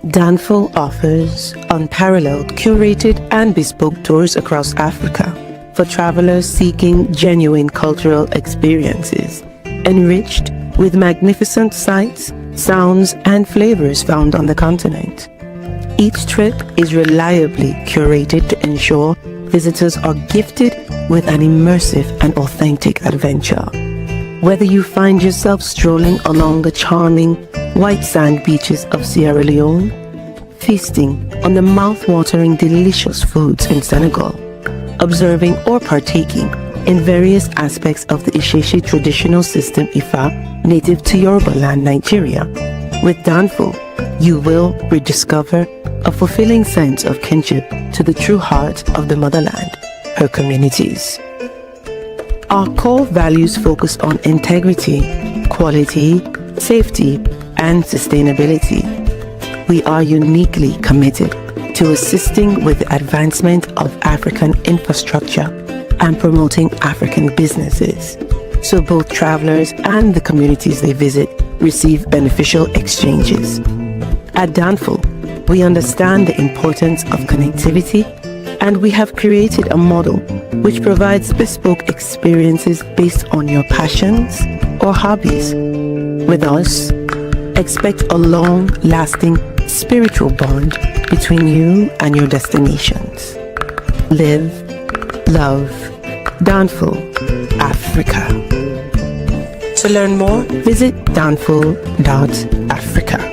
Danful offers unparalleled, curated, and bespoke tours across Africa for travelers seeking genuine cultural experiences, enriched with magnificent sights, sounds, and flavors found on the continent. Each trip is reliably curated to ensure visitors are gifted with an immersive and authentic adventure. Whether you find yourself strolling along the charming white sand beaches of Sierra Leone, feasting on the mouth-watering delicious foods in Senegal, observing or partaking in various aspects of the Isheshe traditional system Ifa native to Yoruba land, Nigeria, with Danful, you will rediscover a fulfilling sense of kinship to the true heart of the motherland, her communities. Our core values focus on integrity, quality, safety, and sustainability. We are uniquely committed to assisting with the advancement of African infrastructure and promoting African businesses, so both travelers and the communities they visit receive beneficial exchanges. At Danful, we understand the importance of connectivity, and we have created a model which provides bespoke experiences based on your passions or hobbies. With us, expect a long-lasting spiritual bond between you and your destinations. Live, love, Danful, Africa. To learn more, visit danful.africa.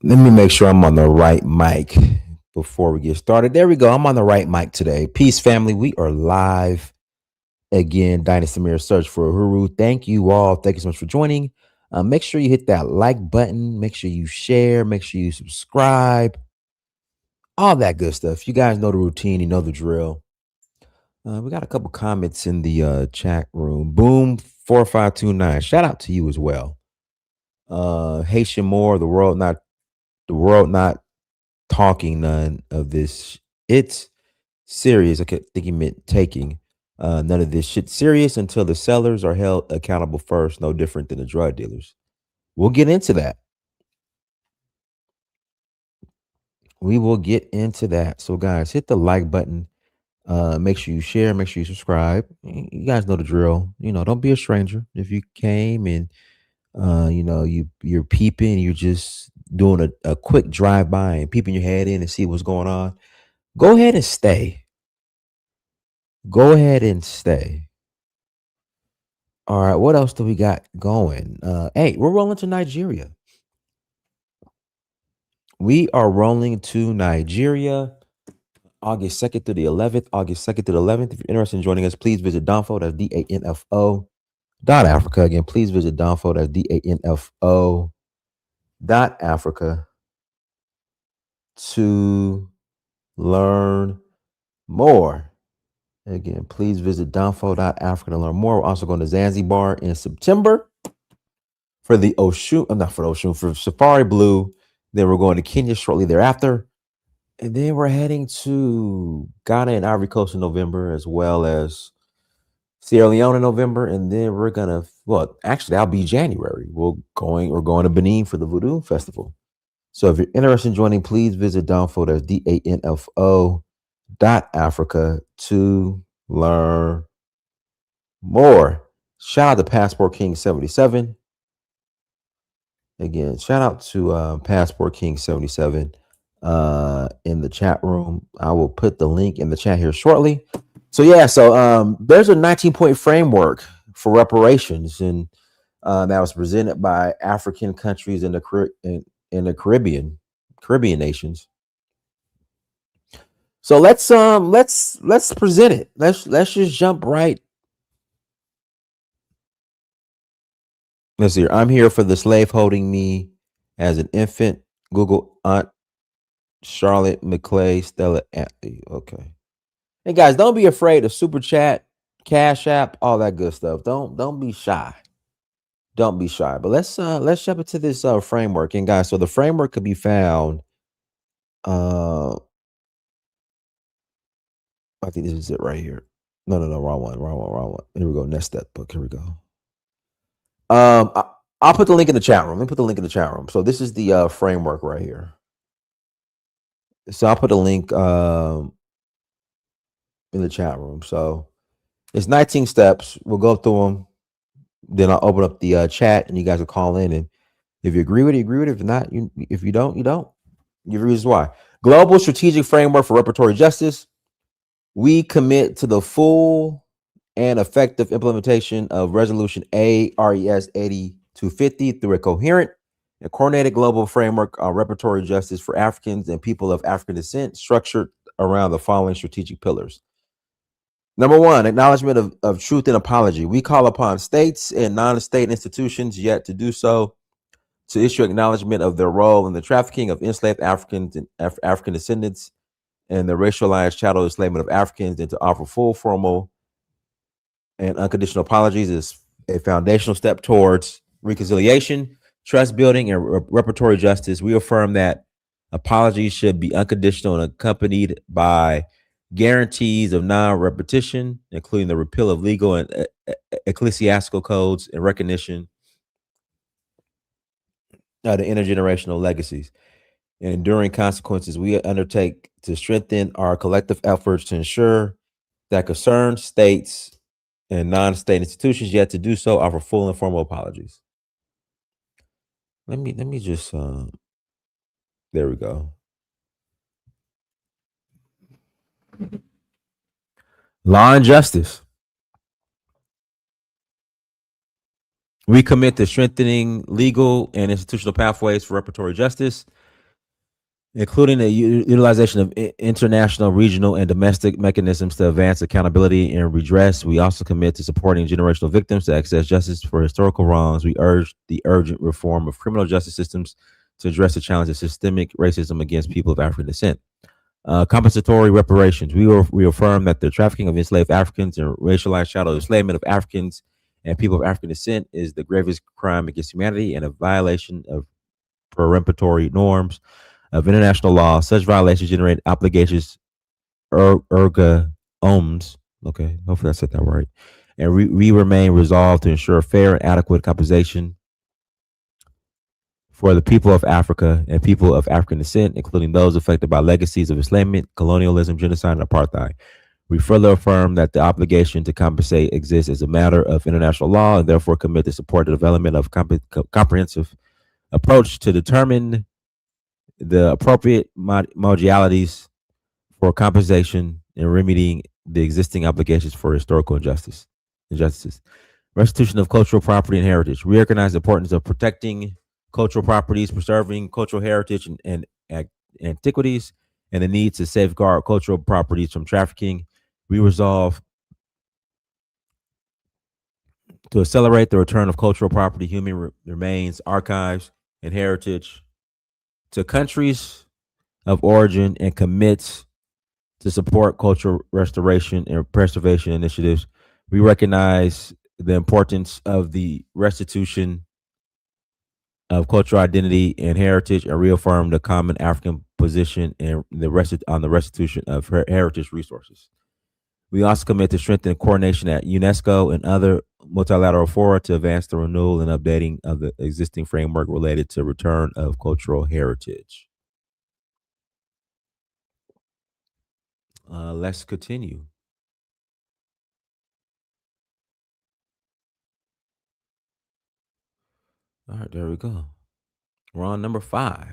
Let me make sure I'm on the right mic before we get started. There we go. I'm on the right mic today. Peace, family. We are live again. Dynasty Mirror Search for Uhuru. Thank you all. Thank you so much for joining. Make sure you hit that like button. Make sure you share. Make sure you subscribe. All that good stuff. You guys know the routine. You know the drill. We got a couple comments in the chat room. Boom 4529. Shout out to you as well. Haitian Moore, the world not talking none of this. It's serious. I think he meant taking none of this shit serious until the sellers are held accountable first. No different than the drug dealers. We'll get into that. We will get into that. So, guys, hit the like button. Make sure you share. Make sure you subscribe. You guys know the drill. Don't be a stranger. If you came and you're peeping, you're just doing a quick drive by and peeping your head in and see what's going on. Go ahead and stay. Go ahead and stay. All right, what else do we got going? Hey, we're rolling to Nigeria. We are rolling to Nigeria August 2nd through the 11th. August 2nd through the 11th. If you're interested in joining us, please visit Danful. That's DANFO.Africa. Again, please visit Danful. That's DANFO.Africa to learn more. Again, please visit Danful.Africa to learn more. We're also going to Zanzibar in September for the for Safari Blue. Then we're going to Kenya shortly thereafter. And then we're heading to Ghana and Ivory Coast in November, as well as Sierra Leone in November. And then we're going to, that'll be January. We're going to Benin for the Voodoo Festival. So if you're interested in joining, please visit Danful. That's DANFO.Africa to learn more. Shout out to Passport King 77. Again, shout out to Passport King 77 in the chat room. I will put the link in the chat here shortly. So there's a 19-point framework for reparations, and that was presented by African countries in the Caribbean nations. So let's present it. Let's just jump right. Let's see. I'm here for the slave holding me as an infant. Google Aunt Charlotte McClay Stella Anthony. Okay. Hey guys, don't be afraid of super chat, Cash App, all that good stuff. Don't be shy. Don't be shy. But let's jump into this framework. And guys, so the framework could be found. I think this is it right here. No, wrong one. Here we go. Next step book. Here we go. I'll put the link in the chat room. Let me put the link in the chat room. So this is the framework right here. So I'll put a link in the chat room. So it's 19 steps. We'll go through them. Then I'll open up the chat, and you guys will call in. And if you agree with it, you agree with it. If not, if you don't, you don't. Give reasons why. Global strategic framework for reparatory justice. We commit to the full and effective implementation of Resolution ARES 8250 through a coherent and coordinated global framework on reparatory justice for Africans and people of African descent, structured around the following strategic pillars. Number one, acknowledgement of truth and apology. We call upon states and non-state institutions yet to do so to issue acknowledgement of their role in the trafficking of enslaved Africans and African descendants and the racialized chattel enslavement of Africans, and to offer full, formal, and unconditional apologies is a foundational step towards reconciliation, trust building, and reparatory justice. We affirm that apologies should be unconditional and accompanied by guarantees of non-repetition, including the repeal of legal and ecclesiastical codes and recognition of the intergenerational legacies and enduring consequences. We undertake to strengthen our collective efforts to ensure that concerned states and non-state institutions yet to do so offer full and formal apologies. Let me just there we go. Law and justice. We commit to strengthening legal and institutional pathways for reparatory justice, including the utilization of international, regional, and domestic mechanisms to advance accountability and redress. We also commit to supporting generational victims to access justice for historical wrongs. We urge the urgent reform of criminal justice systems to address the challenge of systemic racism against people of African descent. Compensatory reparations. We affirm that the trafficking of enslaved Africans and racialized chattel enslavement of Africans and people of African descent is the gravest crime against humanity and a violation of peremptory norms of international law. Such violations generate obligations, erga omnes. Okay, hopefully I said that right. And we remain resolved to ensure fair and adequate compensation for the people of Africa and people of African descent, including those affected by legacies of enslavement, colonialism, genocide, and apartheid. We further affirm that the obligation to compensate exists as a matter of international law, and therefore commit to support the development of comprehensive approach to determine the appropriate modalities for compensation and remedying the existing obligations for historical injustices. Restitution of cultural property and heritage. We recognize the importance of protecting cultural properties, preserving cultural heritage and antiquities, and the need to safeguard cultural properties from trafficking. We resolve to accelerate the return of cultural property, human remains, archives, and heritage to countries of origin, and commits to support cultural restoration and preservation initiatives. We recognize the importance of the restitution of cultural identity and heritage, and reaffirm the common African position and on the restitution of heritage resources. We also commit to strengthen coordination at UNESCO and other multilateral fora to advance the renewal and updating of the existing framework related to return of cultural heritage. Let's continue. All right, there we go. We're on number 5.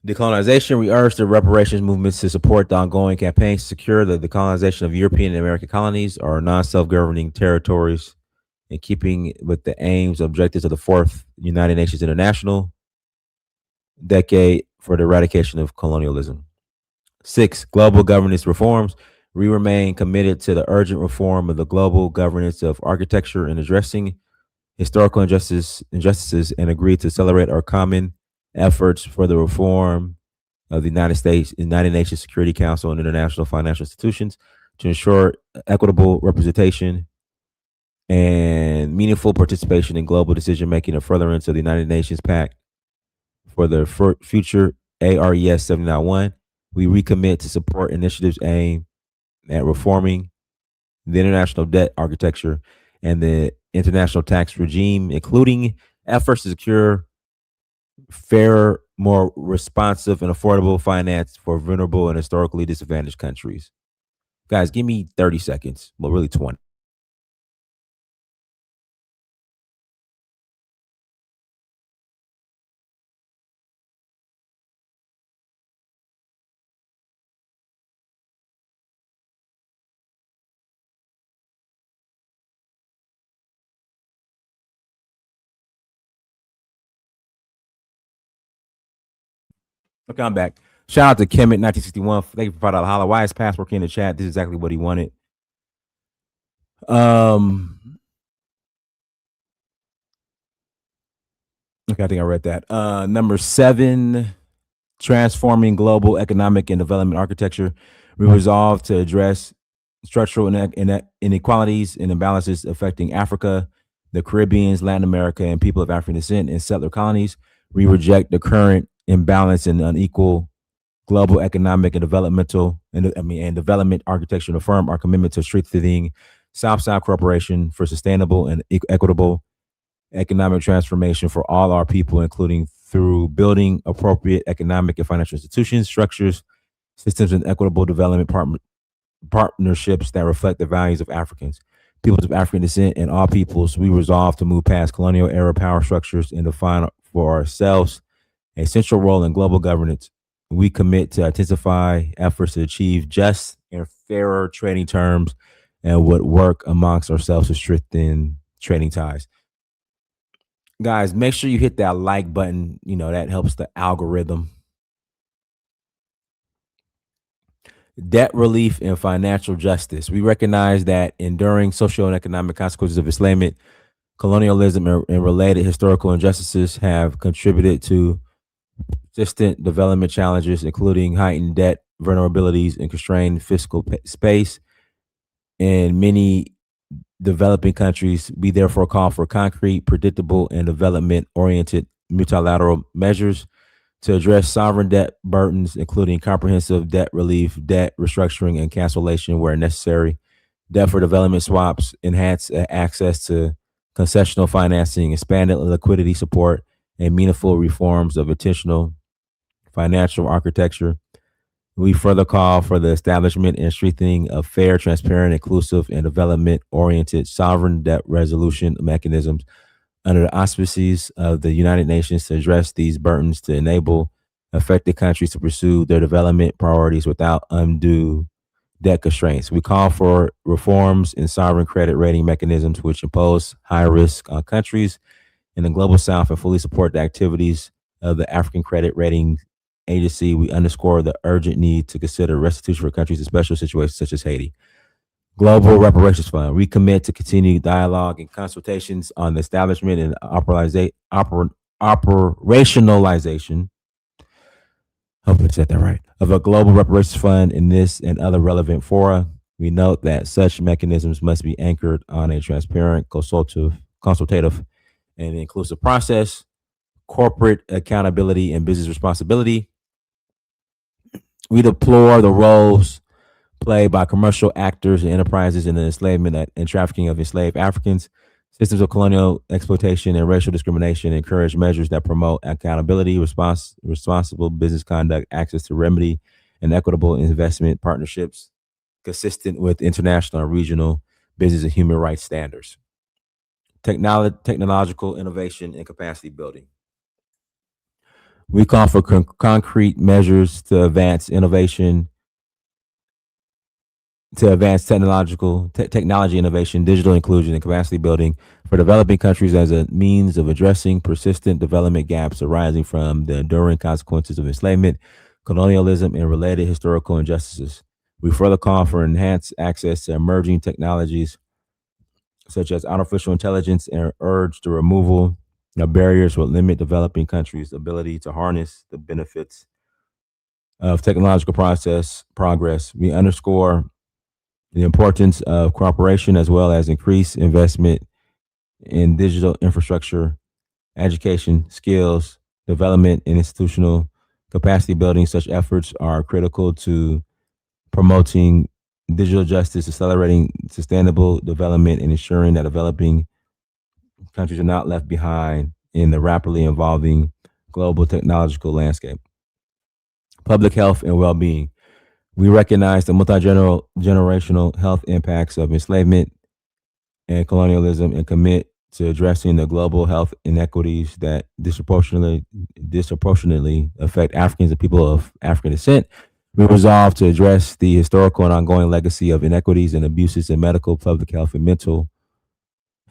Decolonization. We urge the reparations movements to support the ongoing campaigns to secure the decolonization of European and American colonies or non-self-governing territories, in keeping with the aims and objectives of the 4th United Nations International Decade for the Eradication of Colonialism. 6. Global governance reforms. We remain committed to the urgent reform of the global governance of architecture and addressing historical injustices, and agree to accelerate our common efforts for the reform of the United Nations Security Council and international financial institutions to ensure equitable representation and meaningful participation in global decision making and furtherance of the United Nations Pact for the future ARES 791. We recommit to support initiatives aimed at reforming the international debt architecture and the international tax regime, including efforts to secure fair, more responsive, and affordable finance for vulnerable and historically disadvantaged countries. Guys, give me 30 seconds. Well, really 20. Okay, I'm back. Shout out to Kemet 1961. Thank you for providing a holla. Why is password in the chat? This is exactly what he wanted. Okay, I think I read that. Number 7, transforming global economic and development architecture. We resolve to address structural inequalities and imbalances affecting Africa, the Caribbean, Latin America, and people of African descent in settler colonies. We reject the current imbalance and unequal global economic and developmental and development architecture to affirm our commitment to strengthening South-South cooperation for sustainable and equitable economic transformation for all our people, including through building appropriate economic and financial institutions, structures, systems, and equitable development partnerships that reflect the values of Africans, peoples of African descent, and all peoples. We resolve to move past colonial era power structures and define for ourselves a central role in global governance. We commit to intensify efforts to achieve just and fairer trading terms and would work amongst ourselves to strengthen trading ties. Guys, make sure you hit that like button. That helps the algorithm. Debt relief and financial justice. We recognize that enduring social and economic consequences of enslavement, colonialism, and related historical injustices have contributed to persistent development challenges, including heightened debt vulnerabilities and constrained fiscal space. In many developing countries, we therefore call for concrete, predictable, and development-oriented multilateral measures to address sovereign debt burdens, including comprehensive debt relief, debt restructuring, and cancellation where necessary, debt for development swaps, enhanced access to concessional financing, expanded liquidity support, and meaningful reforms of intentional financial architecture. We further call for the establishment and strengthening of fair, transparent, inclusive, and development-oriented sovereign debt resolution mechanisms under the auspices of the United Nations to address these burdens to enable affected countries to pursue their development priorities without undue debt constraints. We call for reforms in sovereign credit rating mechanisms which impose high risk on countries in the global south and fully support the activities of the African Credit Rating Agency. We underscore the urgent need to consider restitution for countries in special situations such as Haiti. Global Reparations Fund. We commit to continue dialogue and consultations on the establishment and operationalization, hopefully I said that right, of a global reparations fund in this and other relevant fora. We note that such mechanisms must be anchored on a transparent, consultative, and inclusive process, corporate accountability, and business responsibility. We deplore the roles played by commercial actors and enterprises in the enslavement and trafficking of enslaved Africans. Systems of colonial exploitation and racial discrimination encourage measures that promote accountability, responsible business conduct, access to remedy, and equitable investment partnerships consistent with international and regional business and human rights standards. Technological innovation and capacity building. We call for concrete measures to advance innovation, to advance technology innovation, digital inclusion, and capacity building for developing countries as a means of addressing persistent development gaps arising from the enduring consequences of enslavement, colonialism, and related historical injustices. We further call for enhanced access to emerging technologies such as artificial intelligence and urge the removal of barriers will limit developing countries' ability to harness the benefits of technological progress. We underscore the importance of cooperation as well as increased investment in digital infrastructure, education, skills, development, and institutional capacity building. Such efforts are critical to promoting digital justice, accelerating sustainable development, and ensuring that developing Countries are not left behind in the rapidly evolving global technological landscape. Public health and well being. We recognize the multi-generational health impacts of enslavement and colonialism and commit to addressing the global health inequities that disproportionately affect Africans and people of African descent. We resolve to address the historical and ongoing legacy of inequities and abuses in medical, public health, and mental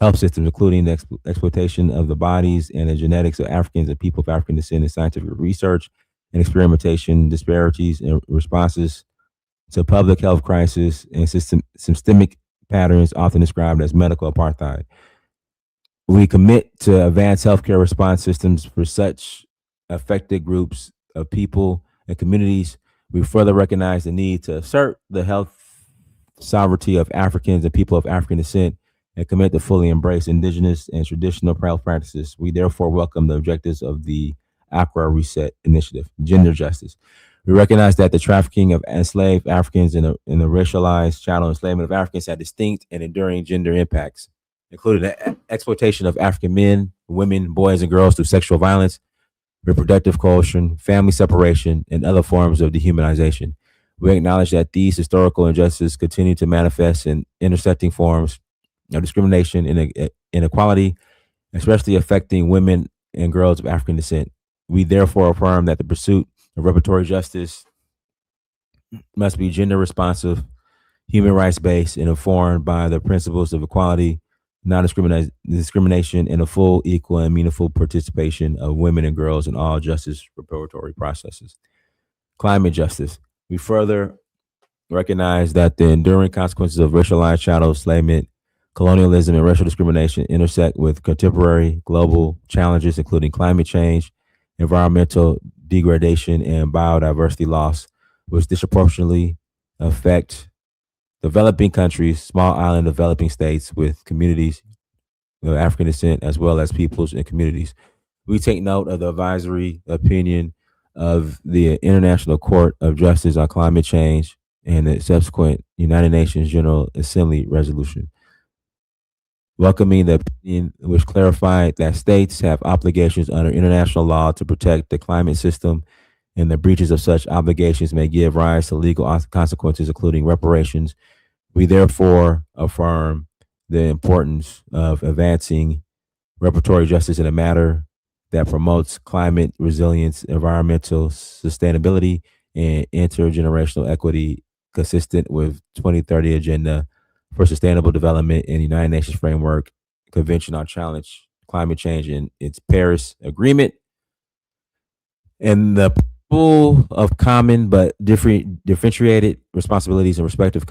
health systems, including the exploitation of the bodies and the genetics of Africans and people of African descent in scientific research and experimentation, disparities in responses to public health crisis and systemic patterns often described as medical apartheid. We commit to advance healthcare response systems for such affected groups of people and communities. We further recognize the need to assert the health sovereignty of Africans and people of African descent and commit to fully embrace indigenous and traditional health practices. We therefore welcome the objectives of the Accra Reset Initiative, gender justice. We recognize that the trafficking of enslaved Africans and the racialized chattel enslavement of Africans had distinct and enduring gender impacts, including the exploitation of African men, women, boys, and girls through sexual violence, reproductive coercion, family separation, and other forms of dehumanization. We acknowledge that these historical injustices continue to manifest in intersecting forms of discrimination and inequality, especially affecting women and girls of African descent. We therefore affirm that the pursuit of reparatory justice must be gender responsive, human rights based, and informed by the principles of equality, non-discrimination, and a full, equal, and meaningful participation of women and girls in all justice reparatory processes. Climate justice. We further recognize that the enduring consequences of racialized chattel enslavement, colonialism, and racial discrimination intersect with contemporary global challenges, including climate change, environmental degradation, and biodiversity loss, which disproportionately affect developing countries, small island developing states with communities of African descent, as well as peoples and communities. We take note of the advisory opinion of the International Court of Justice on Climate Change and the subsequent United Nations General Assembly resolution, welcoming the opinion which clarified that states have obligations under international law to protect the climate system, and the breaches of such obligations may give rise to legal consequences, including reparations. We therefore affirm the importance of advancing reparatory justice in a matter that promotes climate resilience, environmental sustainability, and intergenerational equity consistent with 2030 Agenda for Sustainable Development and United Nations Framework Convention on Challenge Climate Change and its Paris Agreement, and the pool of common but differentiated responsibilities and respective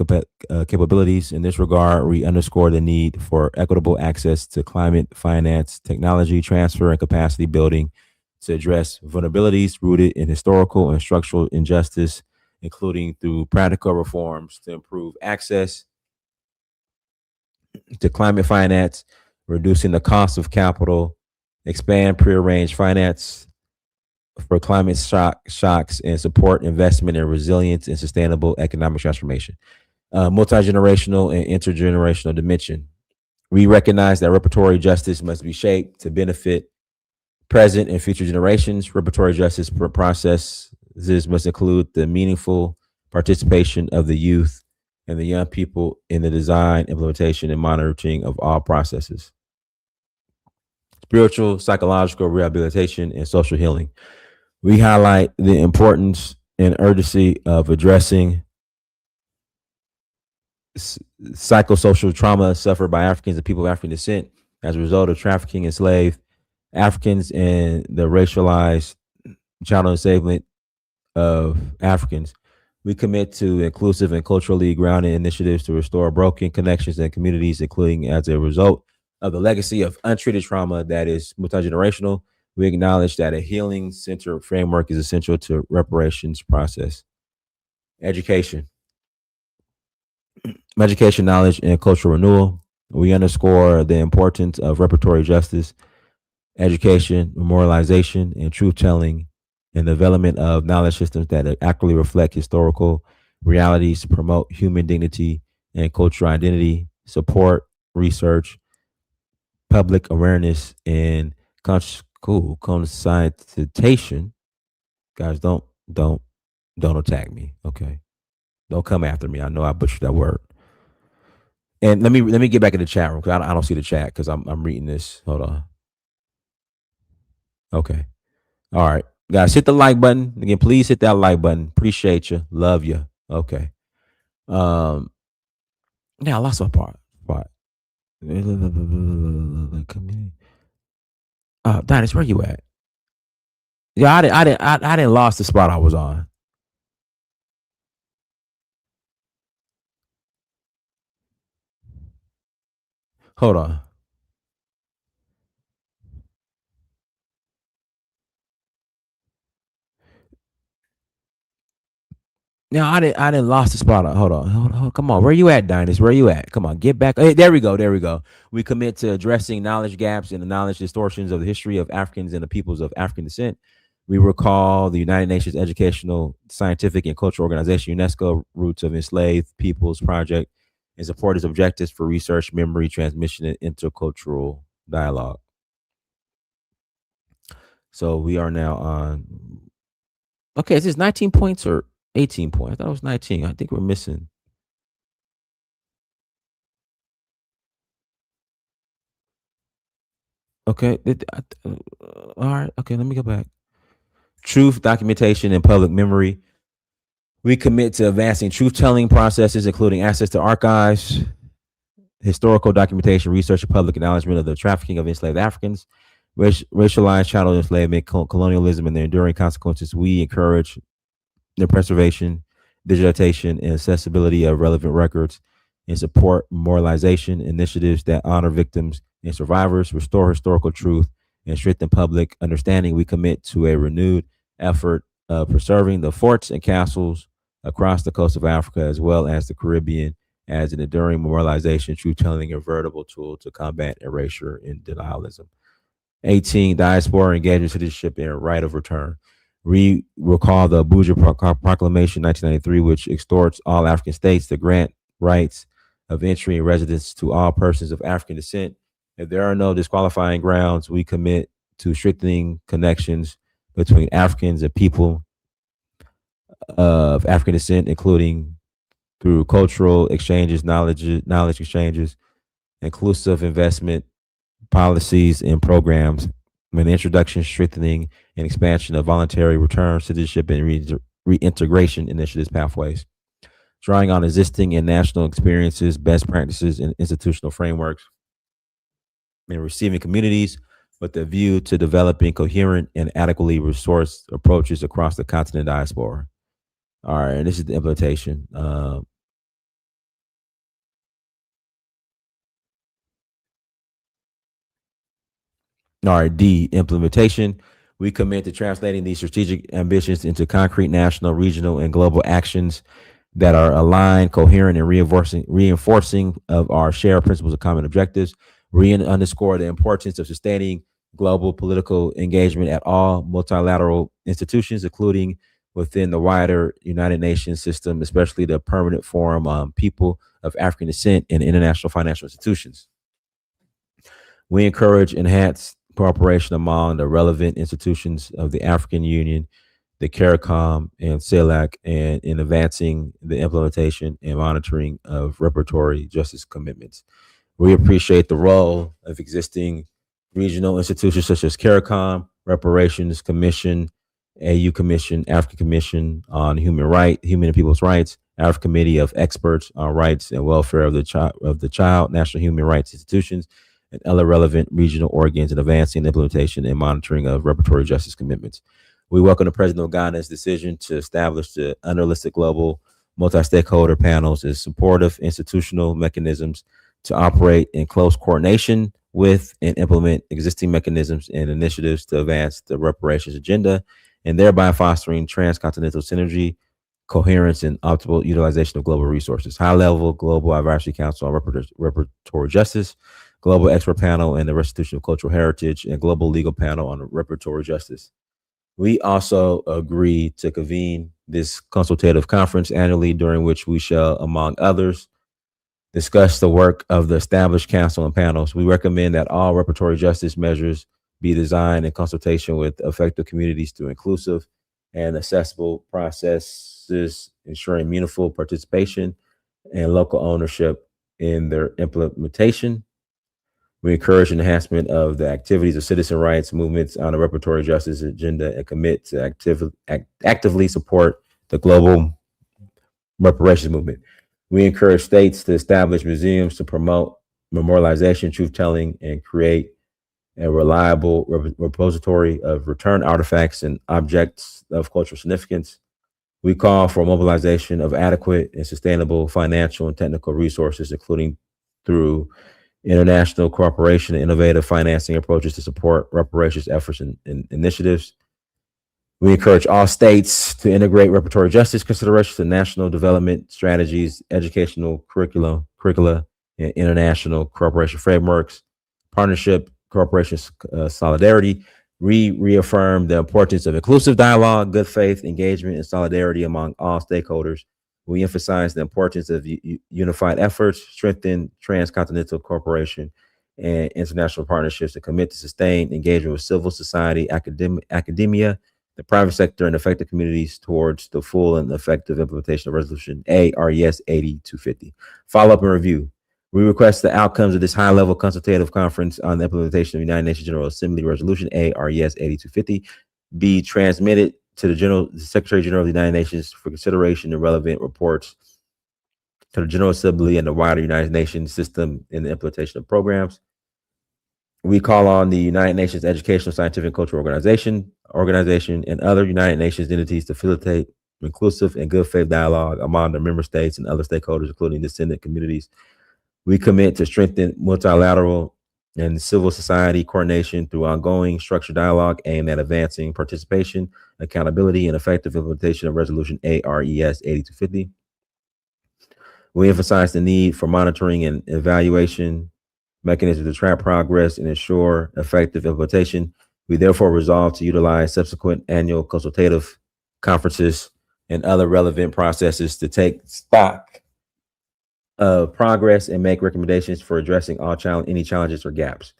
capabilities. In this regard, we underscore the need for equitable access to climate finance, technology transfer, and capacity building to address vulnerabilities rooted in historical and structural injustice, including through practical reforms to improve access to climate finance, reducing the cost of capital, expand prearranged finance for climate shocks, and support investment in resilience and sustainable economic transformation. Multi-generational and intergenerational dimension. We recognize that reparatory justice must be shaped to benefit present and future generations. Reparatory justice processes must include the meaningful participation of the youth and the young people in the design, implementation, and monitoring of all processes. Spiritual, psychological rehabilitation, and social healing. We highlight the importance and urgency of addressing psychosocial trauma suffered by Africans and people of African descent as a result of trafficking enslaved Africans and the racialized chattel enslavement of Africans. We commit to inclusive and culturally grounded initiatives to restore broken connections and communities, including as a result of the legacy of untreated trauma that is multi-generational. We acknowledge that a healing center framework is essential to reparations process. Education, knowledge, and cultural renewal. We underscore the importance of reparatory justice, education, memorialization, and truth telling, and development of knowledge systems that accurately reflect historical realities, promote human dignity and cultural identity, support research, public awareness and conscientization. Guys, don't attack me. Okay, don't come after me. I know I butchered that word. And let me get back in the chat room because I don't see the chat because I'm reading this. Hold on. Okay. All right, guys, hit the like button again. Please hit that like button. Appreciate you. Love you. Okay. Um. Now I lost my part. Community. Dennis, where you at? Yeah, I didn't lost the spot I was on. Hold on. Now I didn't lost the spot. Hold on. Come on. Where you at, Dinus? Where you at? Come on, get back. Hey, there we go. There we go. We commit to addressing knowledge gaps and the knowledge distortions of the history of Africans and the peoples of African descent. We recall the United Nations Educational, Scientific, and Cultural Organization (UNESCO) Roots of Enslaved Peoples Project and support its objectives for research, memory, transmission, and intercultural dialogue. So we are now on. Okay, is this 19 points or 18 points? I thought it was 19. I think we're missing. Okay. All right. Okay. Let me go back. Truth, documentation, and public memory. We commit to advancing truth telling processes, including access to archives, historical documentation, research, and public acknowledgement of the trafficking of enslaved Africans, racialized child enslavement, colonialism, and their enduring consequences. We encourage the preservation, digitization, and accessibility of relevant records and support memorialization initiatives that honor victims and survivors, restore historical truth, and strengthen public understanding. We commit to a renewed effort of preserving the forts and castles across the coast of Africa, as well as the Caribbean, as an enduring memorialization, truth telling, and veritable tool to combat erasure and denialism. 18, Diaspora engagement, citizenship, and right of return. We recall the Abuja Proclamation 1993, which exhorts all African states to grant rights of entry and residence to all persons of African descent. If there are no disqualifying grounds, we commit to strengthening connections between Africans and people of African descent, including through cultural exchanges, knowledge exchanges, inclusive investment policies and programs, an introduction, strengthening, and expansion of voluntary return, citizenship, and reintegration initiatives pathways, drawing on existing and national experiences, best practices, and institutional frameworks, and receiving communities with a view to developing coherent and adequately resourced approaches across the continent diaspora. All right, and this is the implementation. All right, D, implementation. We commit to translating these strategic ambitions into concrete national, regional, and global actions that are aligned, coherent, and reinforcing of our shared principles of common objectives. We underscore the importance of sustaining global political engagement at all multilateral institutions, including within the wider United Nations system, especially the Permanent Forum on People of African Descent and international financial institutions. We encourage enhanced cooperation among the relevant institutions of the African Union, the CARICOM, and CELAC, and in advancing the implementation and monitoring of reparatory justice commitments. We appreciate the role of existing regional institutions such as CARICOM, Reparations Commission, AU Commission, African Commission on Human and People's Rights, African Committee of Experts on Rights and Welfare of the Child, National Human Rights Institutions, and other relevant regional organs in advancing the implementation and monitoring of reparatory justice commitments. We welcome the President of Ghana's decision to establish the unrealistic global multi-stakeholder panels as supportive institutional mechanisms to operate in close coordination with and implement existing mechanisms and initiatives to advance the reparations agenda and thereby fostering transcontinental synergy, coherence, and optimal utilization of global resources. High-level Global Advisory Council on Reparatory Justice, Global Expert Panel on the Restitution of Cultural Heritage, and Global Legal Panel on Reparatory Justice. We also agree to convene this consultative conference annually, during which we shall, among others, discuss the work of the established council and panels. We recommend that all reparatory justice measures be designed in consultation with affected communities through inclusive and accessible processes, ensuring meaningful participation and local ownership in their implementation. We encourage enhancement of the activities of citizen rights movements on the reparatory justice agenda and commit to actively support the global reparations movement. We encourage states to establish museums to promote memorialization, truth telling, and create a reliable repository of returned artifacts and objects of cultural significance. We call for mobilization of adequate and sustainable financial and technical resources, including through international cooperation and innovative financing approaches to support reparations efforts and initiatives. We encourage all states to integrate reparatory justice considerations in national development strategies, educational curricula, and international cooperation frameworks, partnership, cooperation, solidarity. We reaffirm the importance of inclusive dialogue, good faith, engagement, and solidarity among all stakeholders. We emphasize the importance of unified efforts, strengthen transcontinental cooperation and international partnerships, to commit to sustained engagement with civil society, academia, the private sector, and affected communities towards the full and effective implementation of Resolution ARES 8250. Follow up and review. We request the outcomes of this high-level consultative conference on the implementation of the United Nations General Assembly Resolution ARES 8250 be transmitted to the Secretary General of the United Nations for consideration and relevant reports to the General Assembly and the wider United Nations system in the implementation of programs. We call on the United Nations Educational, Scientific, and Cultural Organization, and other United Nations entities to facilitate inclusive and good faith dialogue among the member states and other stakeholders, including descendant communities. We commit to strengthen multilateral and civil society coordination through ongoing structured dialogue aimed at advancing participation, accountability, and effective implementation of Resolution ARES 8250. We emphasize the need for monitoring and evaluation mechanisms to track progress and ensure effective implementation. We therefore resolve to utilize subsequent annual consultative conferences and other relevant processes to take stock of progress and make recommendations for addressing any challenges or gaps.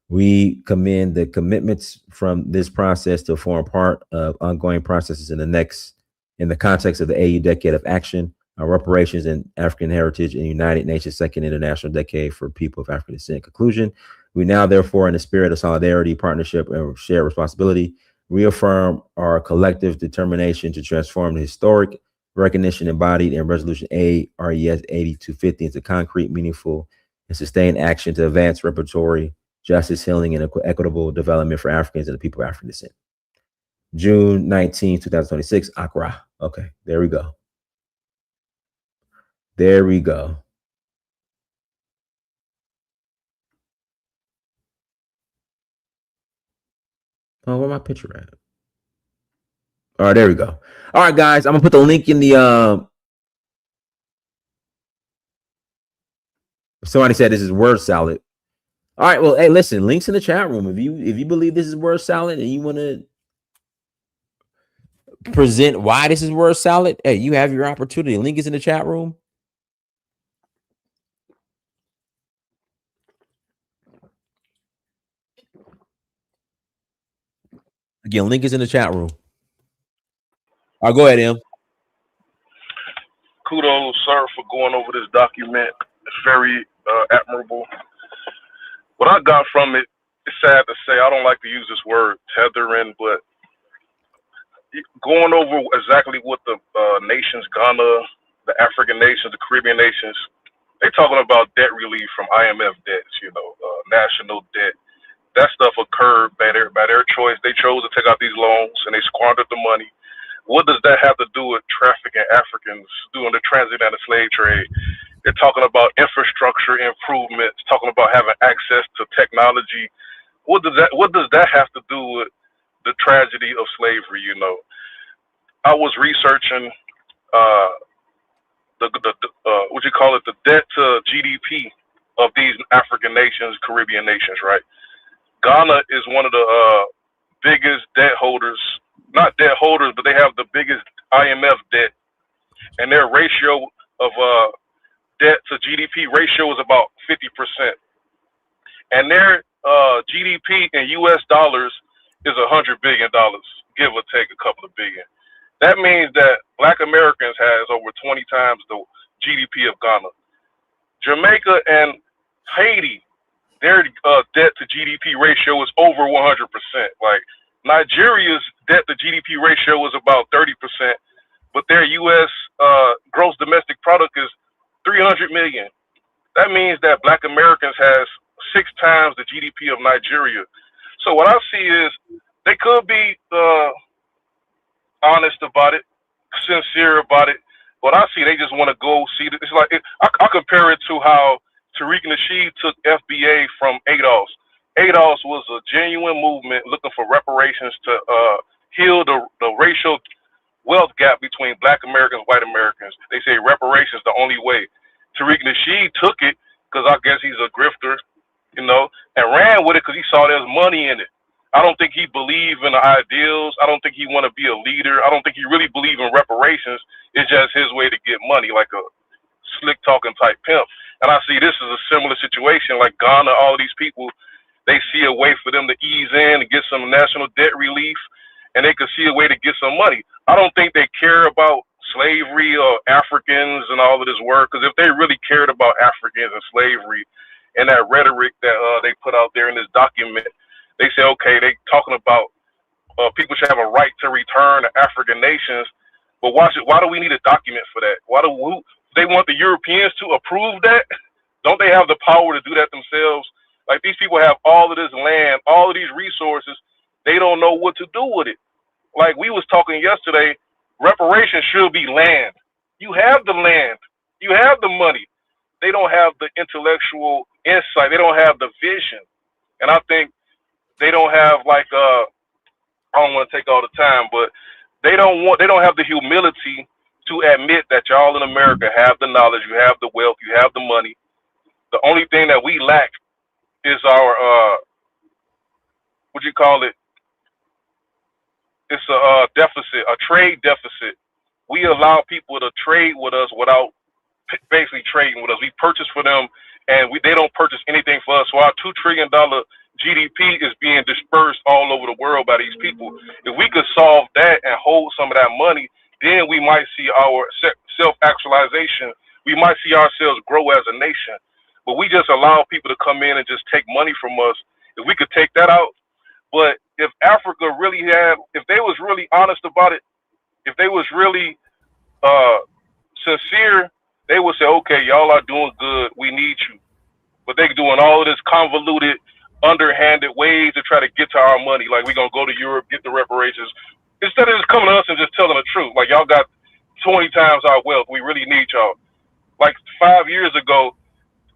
We commend the commitments from this process to form part of ongoing processes in the context of the AU Decade of Action on Reparations and African Heritage and United Nations Second International Decade for People of African Descent. Conclusion, we now therefore, in the spirit of solidarity, partnership, and shared responsibility, reaffirm our collective determination to transform the historic recognition embodied in Resolution ARES 8250 into concrete, meaningful, and sustained action to advance reparatory justice, healing, and equitable development for Africans and the people of African descent. June 19, 2026, Accra. Okay, there we go. There we go. Oh, where my picture at? All right, there we go. All right, guys, I'm gonna put the link in the somebody said this is word salad. All right, well, hey, listen, links in the chat room. If you believe this is word salad and you want to present why this is word salad, hey, you have your opportunity. Link is in the chat room. Again, link is in the chat room. All right, go ahead, Em. Kudos, sir, for going over this document. It's very admirable. What I got from it, it's sad to say, I don't like to use this word tethering, but going over exactly what the nations, Ghana, the African nations, the Caribbean nations, they talking about debt relief from IMF debts, national debt. That stuff occurred by their choice. They chose to take out these loans and they squandered the money. What does that have to do with trafficking Africans doing the transatlantic slave trade? They're talking about infrastructure improvements, talking about having access to technology. What does that have to do with the tragedy of slavery? I was researching the debt to GDP of these African nations, Caribbean nations, right? Ghana is one of the biggest debt holders, not debt holders, but they have the biggest IMF debt, and their ratio of debt to GDP ratio is about 50%, and their GDP in U.S. dollars is $100 billion, give or take a couple of billion. That means that Black Americans has over 20 times the GDP of Ghana. Jamaica and Haiti, their debt to GDP ratio is over 100%. Like Nigeria's debt to GDP ratio is about 30%, but their U.S. Gross domestic product is 300 million. That means that Black Americans has 6 times the GDP of Nigeria. So what I see is they could be honest about it, sincere about it. But I see they just want to go see. It's like I compare it to how Tariq Nasheed took FBA from ADOS. ADOS was a genuine movement looking for reparations to heal the racial wealth gap between Black Americans and white Americans. They say reparations the only way. Tariq Nasheed took it because I guess he's a grifter, you know, and ran with it because he saw there's money in it. I don't think he believed in the ideals. I don't think he want to be a leader. I don't think he really believe in reparations. It's just his way to get money, like a slick talking type pimp. And I see this is a similar situation, like Ghana, all these people, they see a way for them to ease in and get some national debt relief, and they could see a way to get some money. I don't think they care about slavery or Africans and all of this work, because if they really cared about Africans and slavery and that rhetoric that they put out there in this document, they say, okay, they talking about people should have a right to return to African nations, but why do we need a document for that? They want the Europeans to approve that? Don't they have the power to do that themselves? Like, these people have all of this land, all of these resources. They don't know what to do with it. Like we was talking yesterday, reparations should be land. You have the land. You have the money. They don't have the intellectual insight. They don't have the vision. And I think they don't have like I don't want to take all the time, but they don't have the humility to admit that y'all in America have the knowledge, you have the wealth, you have the money. The only thing that we lack is our what you call it? It's a deficit, a trade deficit. We allow people to trade with us without basically trading with us. We purchase for them, and they don't purchase anything for us. So our $2 trillion GDP is being dispersed all over the world by these people. If we could solve that and hold some of that money, then we might see our self-actualization. We might see ourselves grow as a nation. But we just allow people to come in and just take money from us. If we could take that out, but if Africa really if they was really honest about it, if they was really sincere, they would say, okay, y'all are doing good, we need you. But they're doing all of this convoluted, underhanded ways to try to get to our money. Like, we're going to go to Europe, get the reparations. Instead of just coming to us and just telling the truth, like, y'all got 20 times our wealth, we really need y'all. Like 5 years ago,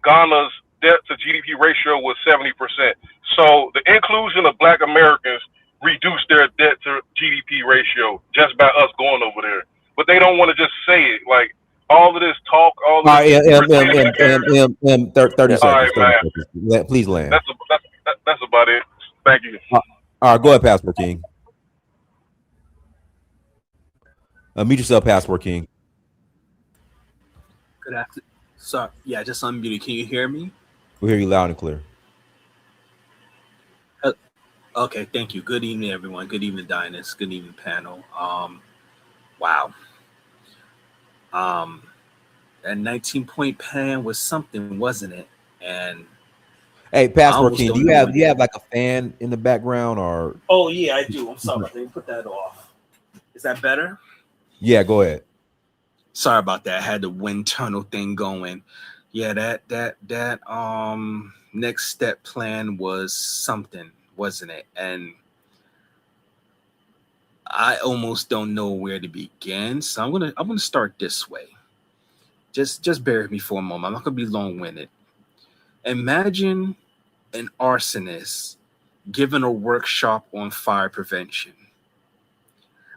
Ghana's debt to GDP ratio was 70%. So the inclusion of Black Americans reduced their debt to GDP ratio just by us going over there. But they don't want to just say it. Like, all of this talk, all of this. 30 seconds. All right, 30 seconds. Please land. That's about it. Thank you. All right, go ahead, Passport King. Mute yourself, Passport King. Good afternoon. Sorry, yeah, just unmuted. Can you hear me? We hear you loud and clear. Okay, thank you. Good evening, everyone. Good evening, Dynas. Good evening, panel. Wow. That 19-point plan was something, wasn't it? And hey, Passport King, do you have like a fan in the background or? Oh yeah, I do. I'm sorry. Let me put that off. Is that better? Yeah, go ahead. Sorry about that. I had the wind tunnel thing going. Yeah, that next step plan was something, wasn't it? And I almost don't know where to begin. So I'm gonna start this way. Just bear with me for a moment. I'm not gonna be long-winded. Imagine an arsonist giving a workshop on fire prevention.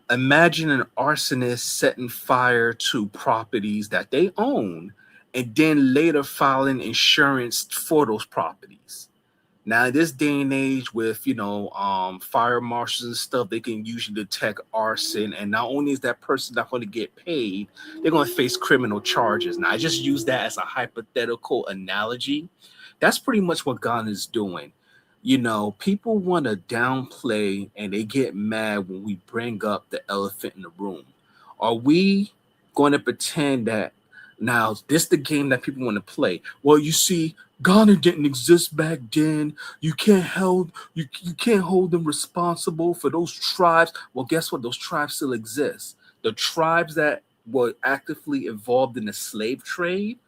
Imagine an arsonist setting fire to properties that they own and then later filing insurance for those properties. Now, in this day and age with, fire marshals and stuff, they can usually detect arson. And not only is that person not going to get paid, they're going to face criminal charges. Now, I just use that as a hypothetical analogy. That's pretty much what Ghana is doing. People want to downplay and they get mad when we bring up the elephant in the room. Are we going to pretend that now this the game that people want to play? Well, you see, Ghana didn't exist back then. You can't hold them responsible for those tribes. Well, guess what? Those tribes still exist. The tribes that were actively involved in the slave trade,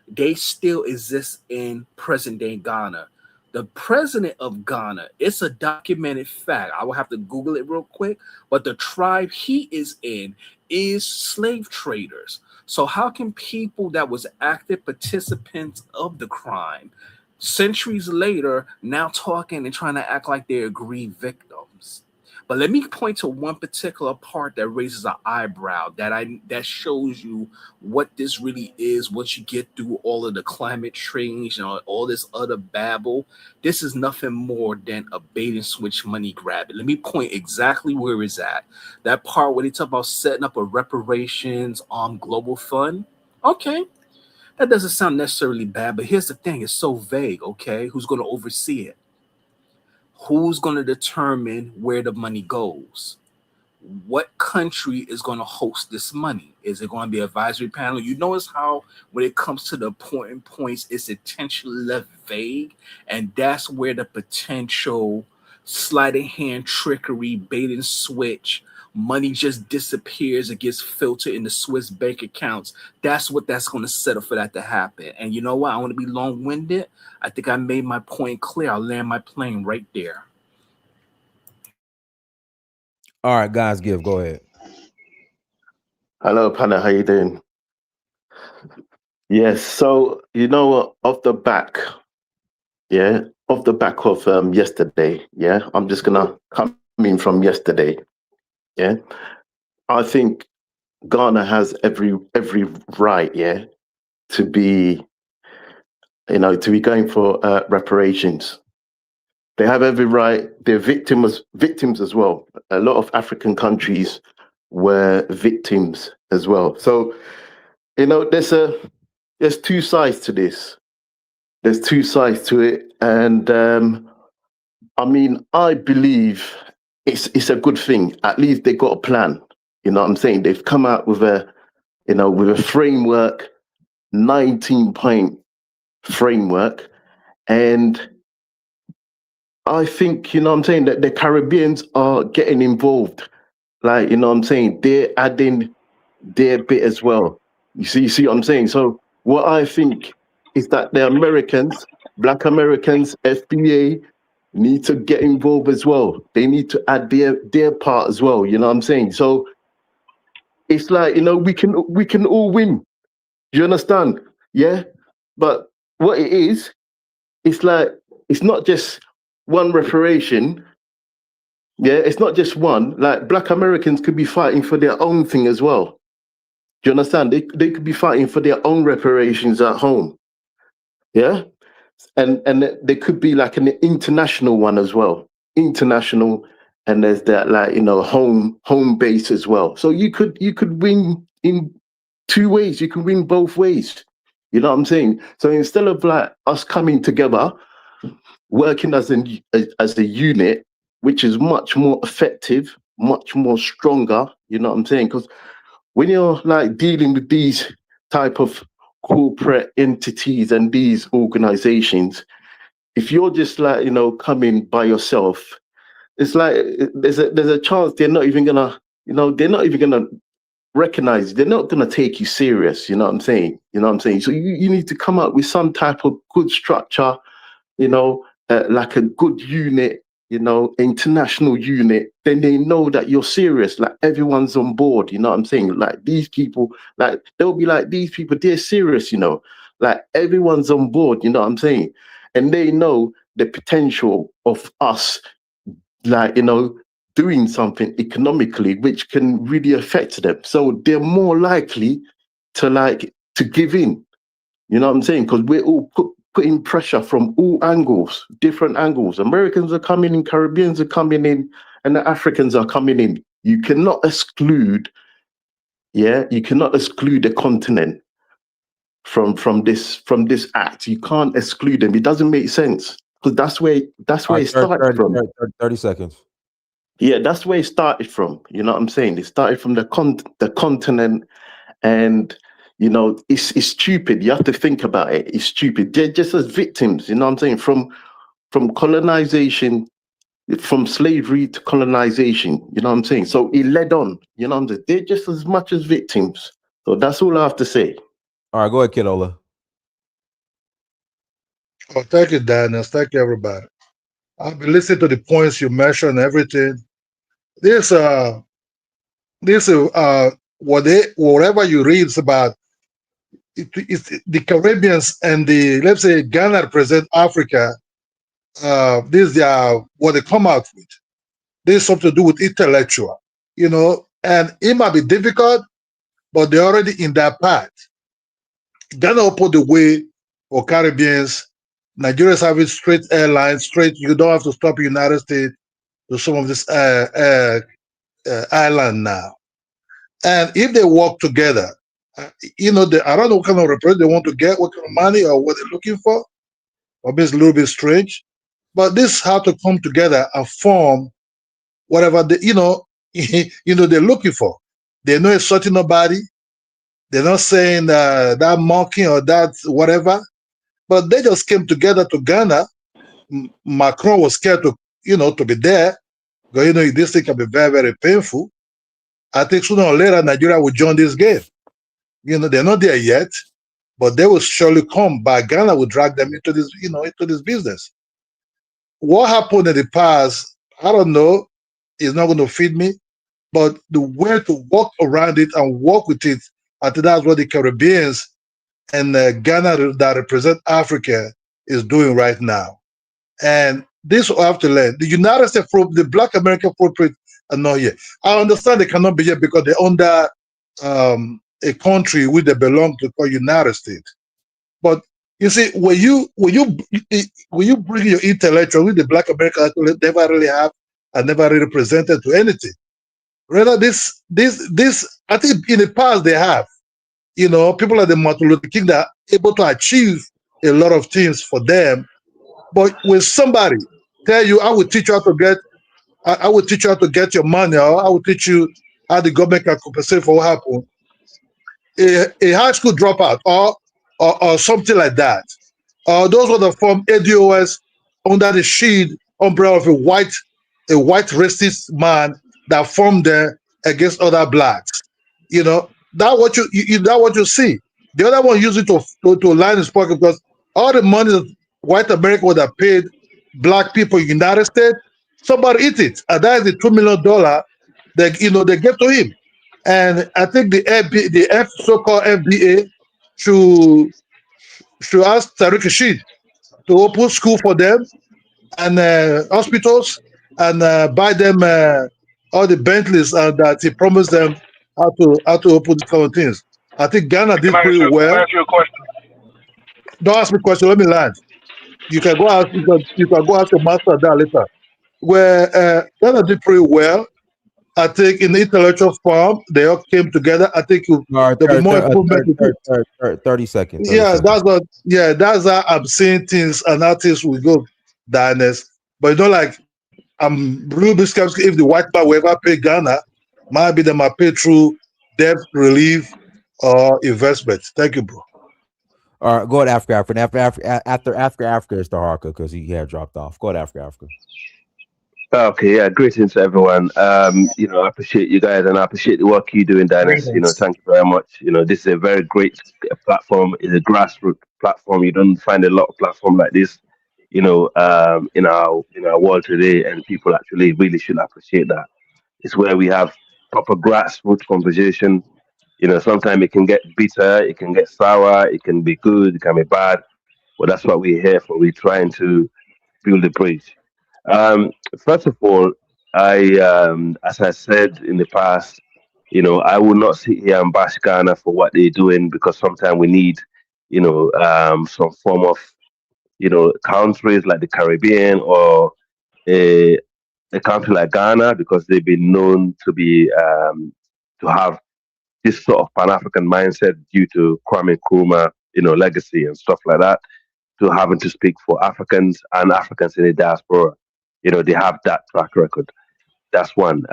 they still exist in present day Ghana. The president of Ghana, it's a documented fact. I will have to Google it real quick, but the tribe he is in is slave traders. So how can people that was active participants of the crime centuries later now talking and trying to act like they're aggrieved victims? But let me point to one particular part that raises an eyebrow that shows you what this really is once you get through all of the climate change and all this other babble. This is nothing more than a bait and switch money grab. Let me point exactly where it's at. That part where they talk about setting up a reparations global fund. Okay, that doesn't sound necessarily bad, but here's the thing. It's so vague, okay? Who's going to oversee it? Who's going to determine where the money goes? What country is going to host this money? Is it going to be an advisory panel? You notice how when it comes to the important points, it's intentionally left vague, and that's where the potential sleight of hand trickery, bait and switch, money just disappears, it gets filtered into Swiss bank accounts. That's what that's going to set up for that to happen. And you know what? I want to be long-winded. I think I made my point clear. I'll land my plane right there. All right, guys, go ahead. Hello, Pana, how you doing? Yes, so off the back of yesterday, I'm just gonna come in from yesterday. I think Ghana has every right, to be going for reparations. They have every right. They're victims as well. A lot of African countries were victims as well. So, there's two sides to this. There's two sides to it, and I believe it's a good thing. At least they got a plan. You know what I'm saying? They've come out with a framework, 19-point framework, and I think, that the Caribbeans are getting involved. Like, they're adding their bit as well. You see what I'm saying? So what I think is that the Americans, Black Americans, FBA, need to get involved as well. They need to add their part as well. You know what I'm saying? So it's like, we can all win. Do you understand? Yeah. But what it is, it's like, it's not just one reparation. Yeah, it's not just one. Like, Black Americans could be fighting for their own thing as well. Do you understand? They could be fighting for their own reparations at home. Yeah. And there could be like an international one as well. International, and there's that home base as well. So you could win in two ways. You can win both ways. You know what I'm saying? So instead of like us coming together, working as a unit, which is much more effective, much more stronger, you know what I'm saying? Because when you're like dealing with these type of corporate entities and these organizations, if you're just like, coming by yourself, it's like there's a chance they're not even gonna recognize, they're not gonna take you serious, you know what I'm saying? So you need to come up with some type of good structure, like a good unit, international unit, then they know that you're serious, like everyone's on board, you know what I'm saying? Like these people, like they'll be like, these people, they're serious, like everyone's on board, you know what I'm saying? And they know the potential of us, like, doing something economically which can really affect them. So they're more likely to give in, you know what I'm saying? Because we're all putting pressure from all angles, different angles. Americans are coming in, Caribbeans are coming in, and the Africans are coming in. You cannot exclude, you cannot exclude the continent from this act. You can't exclude them. It doesn't make sense, because that's where it started from. 30 seconds. Yeah, that's where it started from. You know what I'm saying? It started from the continent, and it's stupid. You have to think about it. It's stupid. They're just as victims. You know what I'm saying? From colonization, from slavery to colonization. You know what I'm saying? So it led on. You know what I'm saying? They're just as much as victims. So that's all I have to say. All right, go ahead, Kidola. Oh, thank you, Daniel. Thank you, everybody. I've been listening to the points you mentioned, everything. Whatever you read is about it's the Caribbeans and let's say Ghana represent Africa. This is what they come out with. This is something to do with intellectual, and it might be difficult, but they're already in that path. Ghana opened the way for Caribbeans. Nigeria's having straight airlines, you don't have to stop in the United States to some of this island now. And if they work together, I don't know what kind of representative they want to get, what kind of money or what they're looking for. Or it's a little bit strange. But this has to come together and form whatever they're looking for. They're not insulting nobody. They're not saying that mocking or that whatever. But they just came together to Ghana. Macron was scared to be there. Because this thing can be very, very painful. I think sooner or later Nigeria will join this game. They're not there yet, but they will surely come. But Ghana will drag them into this, into this business. What happened in the past, I don't know. It's not going to feed me. But the way to walk around it and work with it, I think that's what the Caribbeans and Ghana that represent Africa is doing right now. And this will have to learn. The United States, the Black American footprint are not here. I understand they cannot be here because they're under a country which they belong to called United States. But you see, when you bring your intellectual with the Black American, never really have and never really presented to anything. Rather, this I think in the past they have. People like the Martin Luther King that are able to achieve a lot of things for them. But when somebody tell you, I will teach you how to get your money, or I will teach you how the government can compensate for what happened, a high school dropout or something like that, those were the form ADOS under the shield umbrella of a white racist man that formed there against other blacks. That what you see. The other one used it to line his pocket, because all the money that white America would have paid black people in the United States, somebody eat it, and that is the $2 million they gave to him. And I think the so-called FBA should ask Tariq Rashid to open school for them and hospitals and buy them all the Bentleys that he promised them how to open these kind of things. I think Ghana did pretty well. Can I ask you a question? Don't ask me a question. Let me land. You can go ask. You can go ask your master that later. Where Ghana did pretty well. I think in the intellectual form, they all came together. I think there'll be more improvement. 30 seconds. 30 seconds. That's how I'm seeing things, and how things will go, Daniels. But I'm really skeptical if the white man will ever pay Ghana. Maybe they might pay through debt relief or investment. Thank you, bro. All right, go to Africa. After Africa is the Harker, because he had dropped off. Go to Africa. Okay, yeah, greetings to everyone. I appreciate you guys, and I appreciate the work you're doing, Dennis. Thank you very much. This is a very great platform. It's a grassroots platform. You don't find a lot of platform like this, in our world today, and people actually really should appreciate that. It's where we have proper grassroots conversation. Sometimes it can get bitter, it can get sour, it can be good, it can be bad, but that's what we're here for. We're trying to build a bridge. First of all, as I said in the past, I will not sit here and bash Ghana for what they're doing, because sometimes we need, some form of countries like the Caribbean or a country like Ghana, because they've been known to be to have this sort of Pan-African mindset due to Kwame Nkrumah, legacy and stuff like that, to having to speak for Africans and Africans in the diaspora. They have that track record. That's one.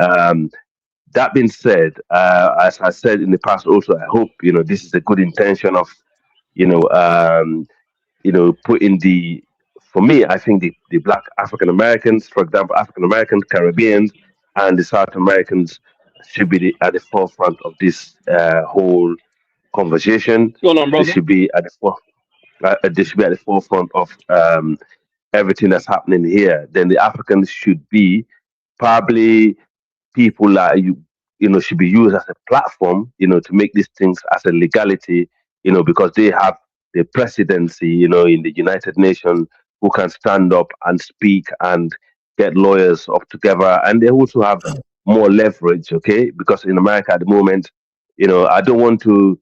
That being said, as I said in the past, also I hope this is a good intention of putting the. For me, I think the Black African Americans, for example, African Americans, Caribbeans, and the South Americans should be at the forefront of this whole conversation. What's going on, They brother? should be at the they should be at the forefront of everything that's happening here. Then the Africans should be probably people that should be used as a platform, to make these things as a legality, because they have the presidency, in the United Nations, who can stand up and speak and get lawyers up together, and they also have more leverage, okay? Because in America at the moment, I don't want to,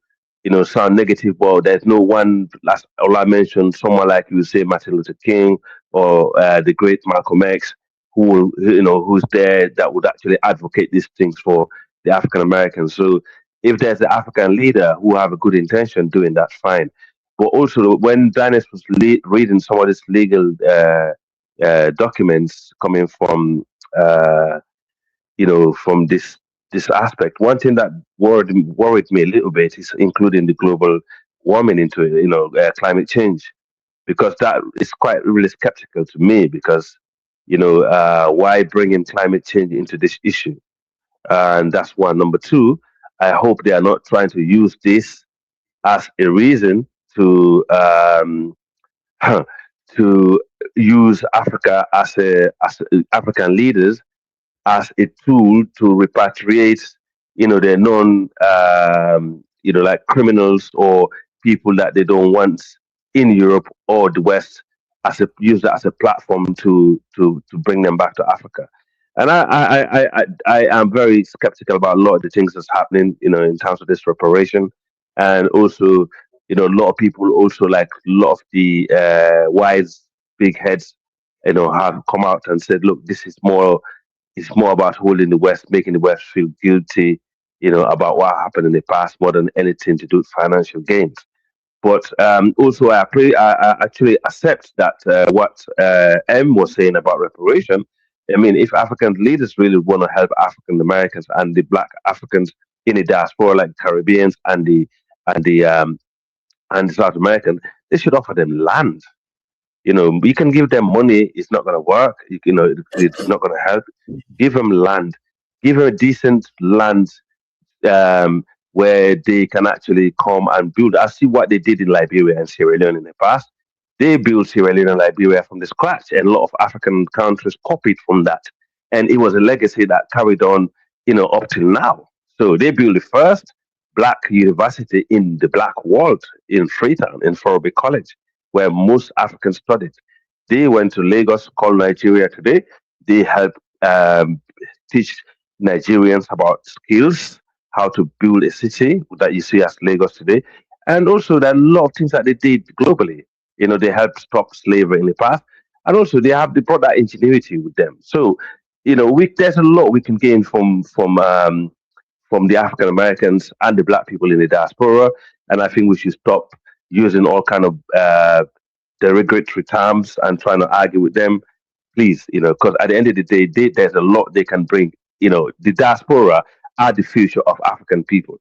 sound negative, but there's no one. Last all I mentioned, someone like you say Martin Luther King or the great Malcolm X, who's there that would actually advocate these things for the African Americans. So if there's an African leader who have a good intention doing that, fine. But also when Dennis was reading some of these legal documents coming from from this aspect, one thing that worried me a little bit is including the global warming into it, climate change, because that is quite really skeptical to me, because why bring in climate change into this issue? And that's one. Number two, I hope they are not trying to use this as a reason to to use Africa as African leaders as a tool to repatriate, their known, like criminals or people that they don't want in Europe or the West, use that as a platform to bring them back to Africa. And I am very skeptical about a lot of the things that's happening, in terms of this reparation, and also, a lot of people also, like a lot of the wise big heads, have come out and said, look, this is more. It's more about holding the West, making the West feel guilty, about what happened in the past, more than anything to do with financial gains. But also, I actually accept that what M was saying about reparation. I mean, if African leaders really want to help African Americans and the Black Africans in the diaspora, like Caribbeans and the South Americans, they should offer them land. You can give them money; it's not going to work. It's not going to help. Give them land. Give them a decent land where they can actually come and build. I see what they did in Liberia and Sierra Leone in the past. They built Sierra Leone and Liberia from the scratch, and a lot of African countries copied from that. And it was a legacy that carried on, up till now. So they built the first Black university in the Black world in Freetown, in Forobe College, where most Africans studied. They went to Lagos, called Nigeria today. They help teach Nigerians about skills, how to build a city that you see as Lagos today. And also, there are a lot of things that they did globally. They helped stop slavery in the past. And also, they brought that ingenuity with them. So, there's a lot we can gain from the African Americans and the Black people in the diaspora. And I think we should stop using all kind of derogatory terms and trying to argue with them, please, because at the end of the day, there's a lot they can bring. The diaspora are the future of African people.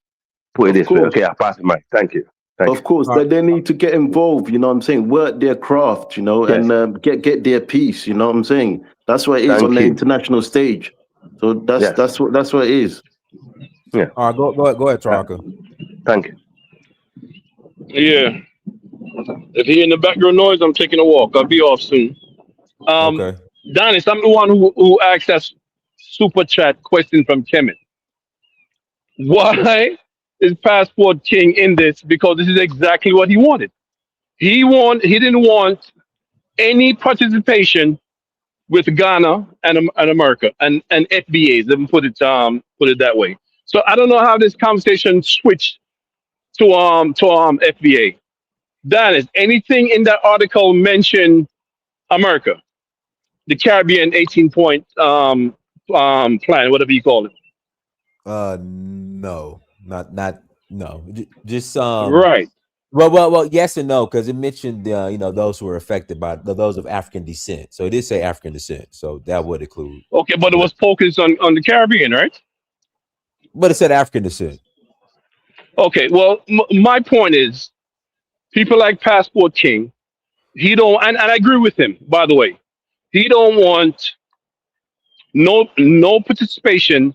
Put it this way. Okay, I'll pass the mic. Thank you. Of course, they need to get involved, work their craft, Yes. and get their piece, what I'm saying? That's what it is Thank on the you. international stage. So that's what it is. Yeah. All right, go ahead, Taraka. Thank you. Yeah. If you hear in the background noise, I'm taking a walk. I'll be off soon. Okay. Dennis, I'm the one who asked that super chat question from Kemet. Why is Passport King in this? Because this is exactly what he wanted. He didn't want any participation with Ghana and America and FBAs. Let me put it that way. So I don't know how this conversation switched to FBA. Dennis, anything in that article mention America, the Caribbean 18-point plan, whatever you call it? No, no. Just Right. Well, yes and no, because it mentioned those who were affected by those of African descent. So it did say African descent, so that would include. Okay, but it was focused on the Caribbean, right? But it said African descent. Okay, well, my point is, people like Passport King, he don't, and I agree with him. By the way, he don't want no participation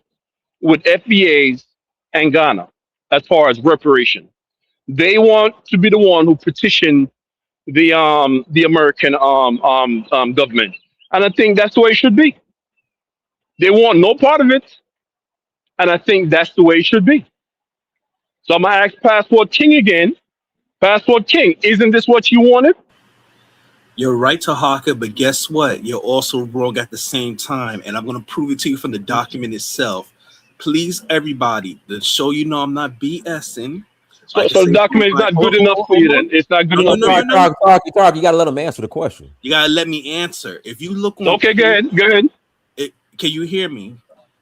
with FBAs and Ghana as far as reparation. They want to be the one who petition the American government, and I think that's the way it should be. They want no part of it, and I think that's the way it should be. So I'm gonna ask Passport King again. Passport King, isn't this what you wanted? You're right, Tahaka, but guess what? You're also wrong at the same time, and I'm going to prove it to you from the document itself. Please, everybody, to show you know I'm not BSing. So the document is not good enough for you then? It's not good enough for you? Talk. You got to let him answer the question. You got to let me answer. If you look on... Okay, go ahead. Can you hear me?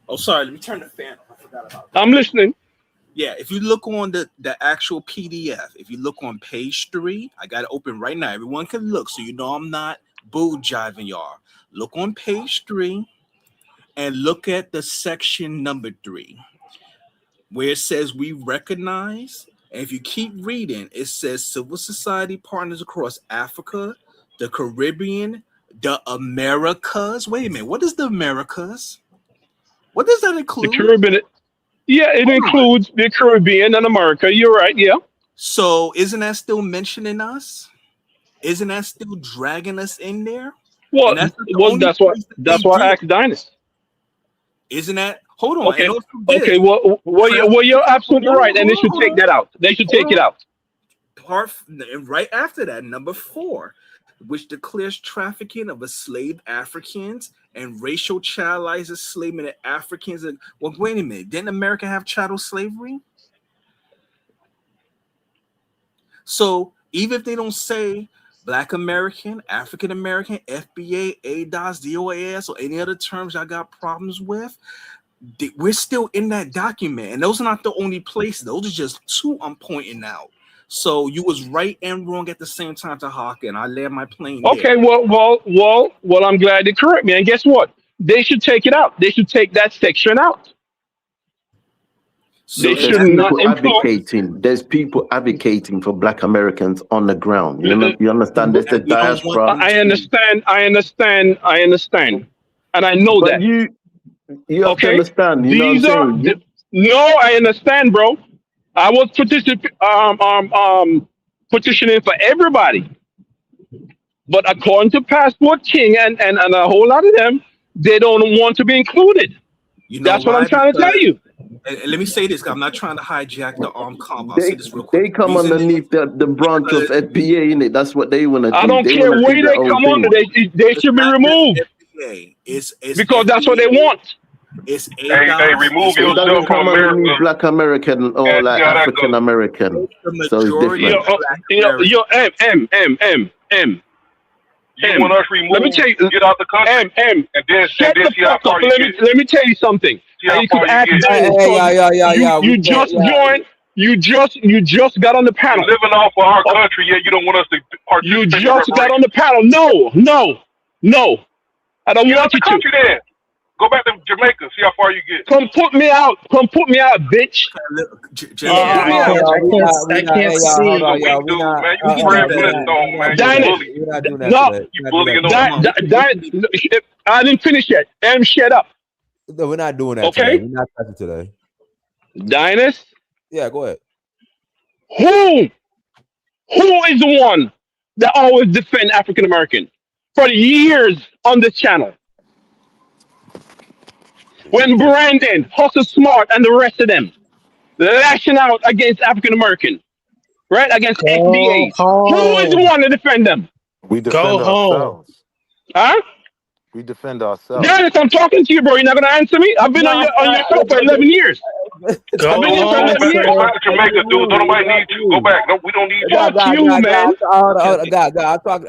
Oh, sorry. Let me turn the fan. I forgot about that. I'm listening. Yeah, if you look on the actual PDF, if you look on page 3, I got it open right now. Everyone can look, so you know I'm not boo jiving y'all. Look on page 3 and look at the section number 3, where it says we recognize. And if you keep reading, it says civil society partners across Africa, the Caribbean, the Americas. Wait a minute, what is the Americas? What does that include? The Caribbean. Yeah, it includes the Caribbean and America. You're right, yeah. So isn't that still mentioning us? Isn't that still dragging us in there? Well, that's why I asked Dynasty. Isn't that? Hold on. Okay. Okay. Well, you're absolutely right, and they should take that out. They should take it out. Right after that, number 4, which declares trafficking of enslaved Africans and racial childized enslavement of Africans. Well, wait a minute. Didn't America have chattel slavery? So even if they don't say Black American, African American, FBA, ADOS, DOAS, or any other terms y'all got problems with, we're still in that document. And those are not the only places. Those are just 2 I'm pointing out. So you was right and wrong at the same time, Tahaka, and I land my plane there. Okay, well, I'm glad they correct me. And guess what? They should take it out. They should take that section out. So there's people advocating for Black Americans on the ground. You understand? There's the diaspora. I understand, and I know but that. You have to understand. No, I understand, bro. I was petitioning for everybody, but according to Passport King and a whole lot of them, they don't want to be included. That's what I'm trying to tell you. And let me say this, because I'm not trying to hijack the comp. I'll say this real quick. They come underneath the branch of FBA, innit? That's what they want to do. I don't care where they come under. They should be removed. Because that's what they want. Hey, remove yourself from America. Black American or like African American. So it's different. You want us removed? Let me tell you, get out the country. and then see how far you get. Let me tell you something. You just got on the panel. You're living off of our country, yet you don't want us to participate. You just got on the panel. No. I don't want you to. Then. Go back to Jamaica. See how far you get. Come put me out, bitch. I can't see. I didn't finish yet. Shut up. No, we're not doing that. Okay. Today. We're not touching today. Dynasty? Yeah, go ahead. Who is the one that always defend African American for years on this channel? When Brandon, Hustle Smart, and the rest of them lashing out against African American, right? Against FBA. Who is the one to defend them? We defend ourselves. Huh? We defend ourselves. Dennis, I'm talking to you, bro. You're not gonna answer me? I've been on your show for 11 years. I've been here for 11 years. Go back to Jamaica, dude. Don't nobody need you. Go back. No, we don't need you. Fuck you, man.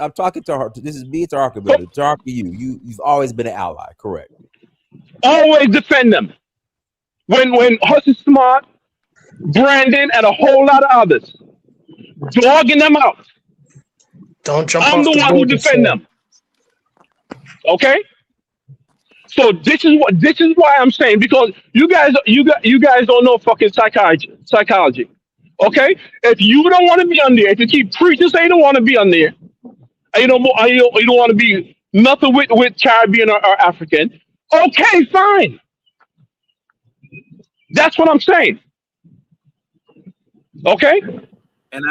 I'm talking to her. This is me, Tarka, brother. Tarka, you've always been an ally, correct? Always defend them. When Hussey Smart, Brandon, and a whole lot of others dogging them out. Don't jump I'm off the one who defend them. Okay? So this is why I'm saying, because you guys don't know fucking psychology. Okay? If you don't want to be on there, if you keep preaching saying you don't want to be on there, and you don't want to be nothing with Caribbean or African, okay, fine. That's what I'm saying. Okay? And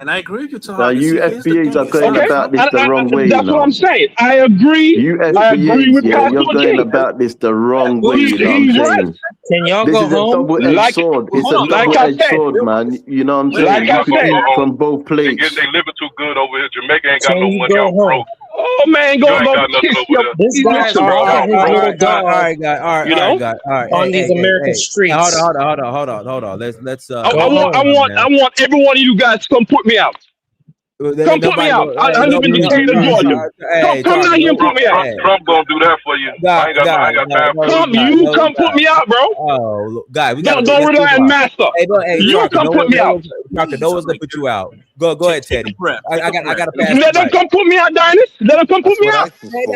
I agree with you, Tom. Now, you FBAs are going about this the wrong way. That's what I'm saying. I agree. You I agree with FBAs, Pastor you're going King. about this the wrong way. He's You know what I'm right. saying? Can y'all This go is a home? double-edged sword. It's a like I double-edged said, sword, man. You know what I'm saying? like You I can said, eat from both They plates. living too good over here. Jamaica ain't got Can no you money. go Y'all broke. home? oh man, You go ain't got nothing kiss over your there. This guy's listen, bro. walking his little dog All right, guys. You know? on these American streets. Hold on. Let's I Go want home. every one of you guys to come put me out. Come put me out. I live in Decatur, Georgia. Come down here and put me out. Trump gonna do that for you. I ain't got time for it. Come put me out, bro. Oh, guy, we got. Don't rely on Master. You come put me out. No one's gonna put you out. Go ahead, Teddy. I got to pass. Let them come put me out, Dynasty. Let them come put me out.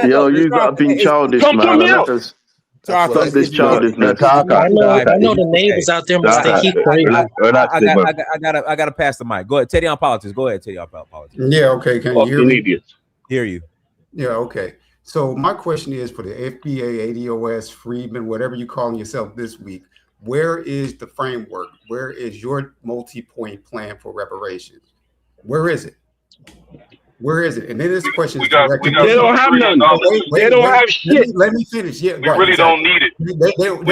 Yo, you got to be childish, Come put man. me out. Let us stop this childishness. I know the neighbors out there must think he crazy. I got to pass the mic. Go ahead, Teddy on politics. Go ahead, Teddy on politics. Yeah, okay. Can you hear Fucking me? idiots. Hear you. Yeah, okay. So my question is for the FBA, ADOS, Freedmen, whatever you calling yourself this week, where is the framework? Where is your multi-point plan for reparations? Where is it? Where is it? And then this question is directed. They don't have none. They don't have shit. Let me finish. Yeah, We really don't need it. We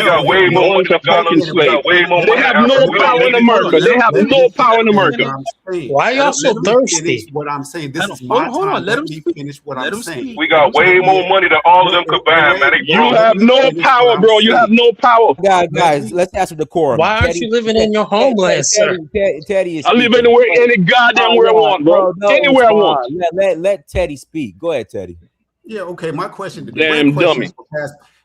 got way more money than Ghana. We got way more money. They have no power in America. They have no power in America. Why y'all so thirsty? What I'm saying. This is my time. Let me finish what I'm saying. We got way more money than all of them combined, man. You have no power, bro. You have no power. Guys, let's ask for decorum. Why aren't you living in your homeland, sir? Teddy is. I live anywhere, any goddamn where I want, bro. Anywhere I want. Let Teddy speak. Go ahead, Teddy. Yeah, okay. My question, Damn dummy.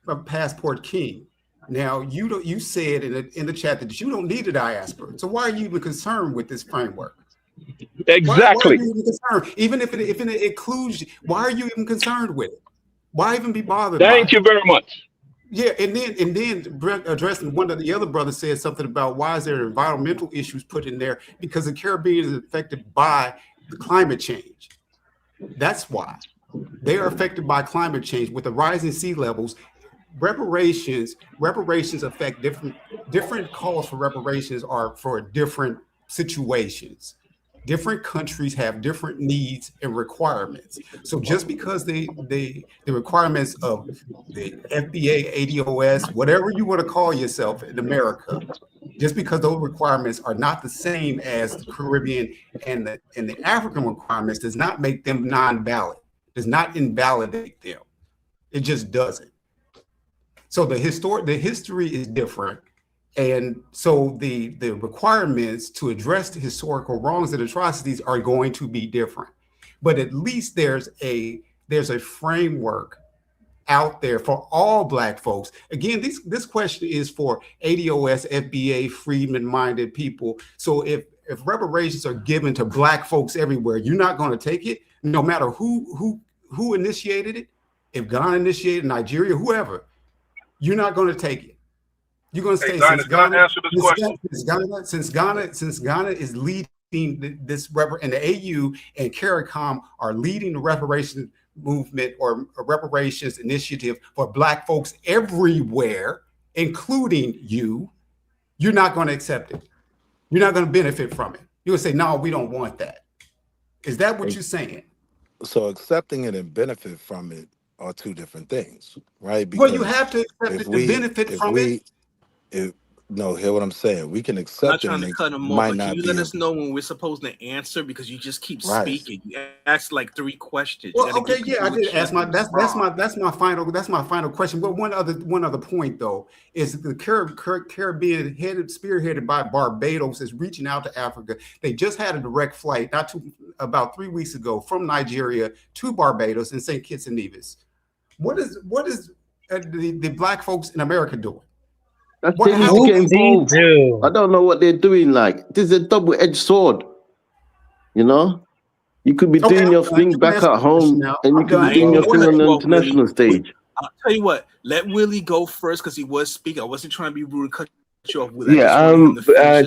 for Passport King. Now, you said in the chat that you don't need a diaspora. So why are you even concerned with this framework? Exactly. Why are you even concerned? Even if it includes, why are you even concerned with it? Why even be bothered? Thank you very much. Yeah, and then addressing one of the other brothers said something about why is there environmental issues put in there? Because the Caribbean is affected by the climate change. That's why they are affected by climate change with the rising sea levels. Reparations affect different calls for reparations are for different situations. Different countries have different needs and requirements. So just because the requirements of the FBA, ADOS, whatever you want to call yourself in America, just because those requirements are not the same as the Caribbean and the African requirements does not make them non-valid, does not invalidate them. It just doesn't. So the history is different. And so the requirements to address the historical wrongs and atrocities are going to be different. But at least there's a framework out there for all Black folks. Again, this question is for ADOS, FBA, Freedmen-minded people. So if reparations are given to Black folks everywhere, you're not going to take it, no matter who initiated it. If Ghana initiated, Nigeria, whoever, you're not going to take it. You're going to say, since Ghana is leading this and the AU and CARICOM are leading the reparations movement or a reparations initiative for Black folks everywhere, including you, you're not going to accept it. You're not going to benefit from it. You're going to say, no, we don't want that. Is that what you're saying? So accepting it and benefit from it are two different things, right? Because well, you have to accept it to benefit from it. No, hear what I'm saying. We can I'm not accept it, trying and to it cut him off, might but can not you be let a us know when we're supposed to answer? Because you just keep right. speaking. You asked like 3 questions. You Well, got to okay, give yeah, I people a did ask chance to respond. that's my final question. But one other point though is the Caribbean spearheaded by Barbados is reaching out to Africa. They just had a direct flight about 3 weeks ago from Nigeria to Barbados and St. Kitts and Nevis. What is the black folks in America doing? They need to get involved. do? I don't know what they're doing. Like, this is a double-edged sword. You know, you could be doing your thing back at home, and you could be doing your thing on the international stage. I'll tell you what. Let Willie go first because he was speaking. I wasn't trying to be rude and cut you off. Willie.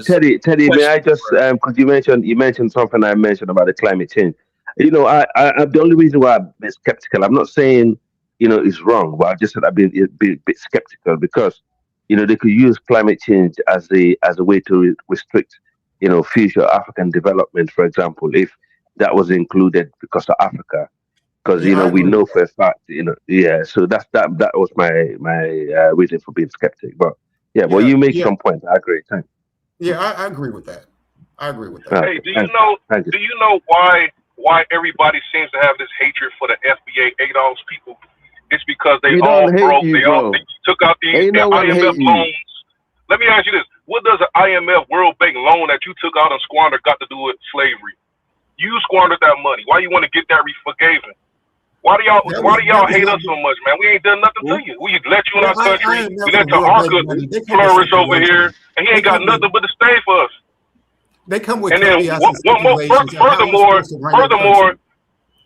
Teddy, may I just because you mentioned something I mentioned about the climate change. You know, I the only reason why I'm skeptical. I'm not saying it's wrong, but I just said I've been a bit skeptical because they could use climate change as a way to restrict future African development, for example, if that was included because of Africa. Because we know for a fact, so that was my reason for being skeptic. But well, you make some points. I agree. Thanks. Yeah, I agree with that. Hey, do you know why everybody seems to have this hatred for the FBA ADOS people? It's because they all broke. They took out the IMF loans. Let me ask you this: what does an IMF World Bank loan that you took out and squandered got to do with slavery? You squandered that money. Why you want to get that forgiven? Why do y'all hate us so much, man? We ain't done nothing to you. We let you in our country. We let your ARCA flourish over here, and he ain't got nothing but to stay for us. They come with and then furthermore,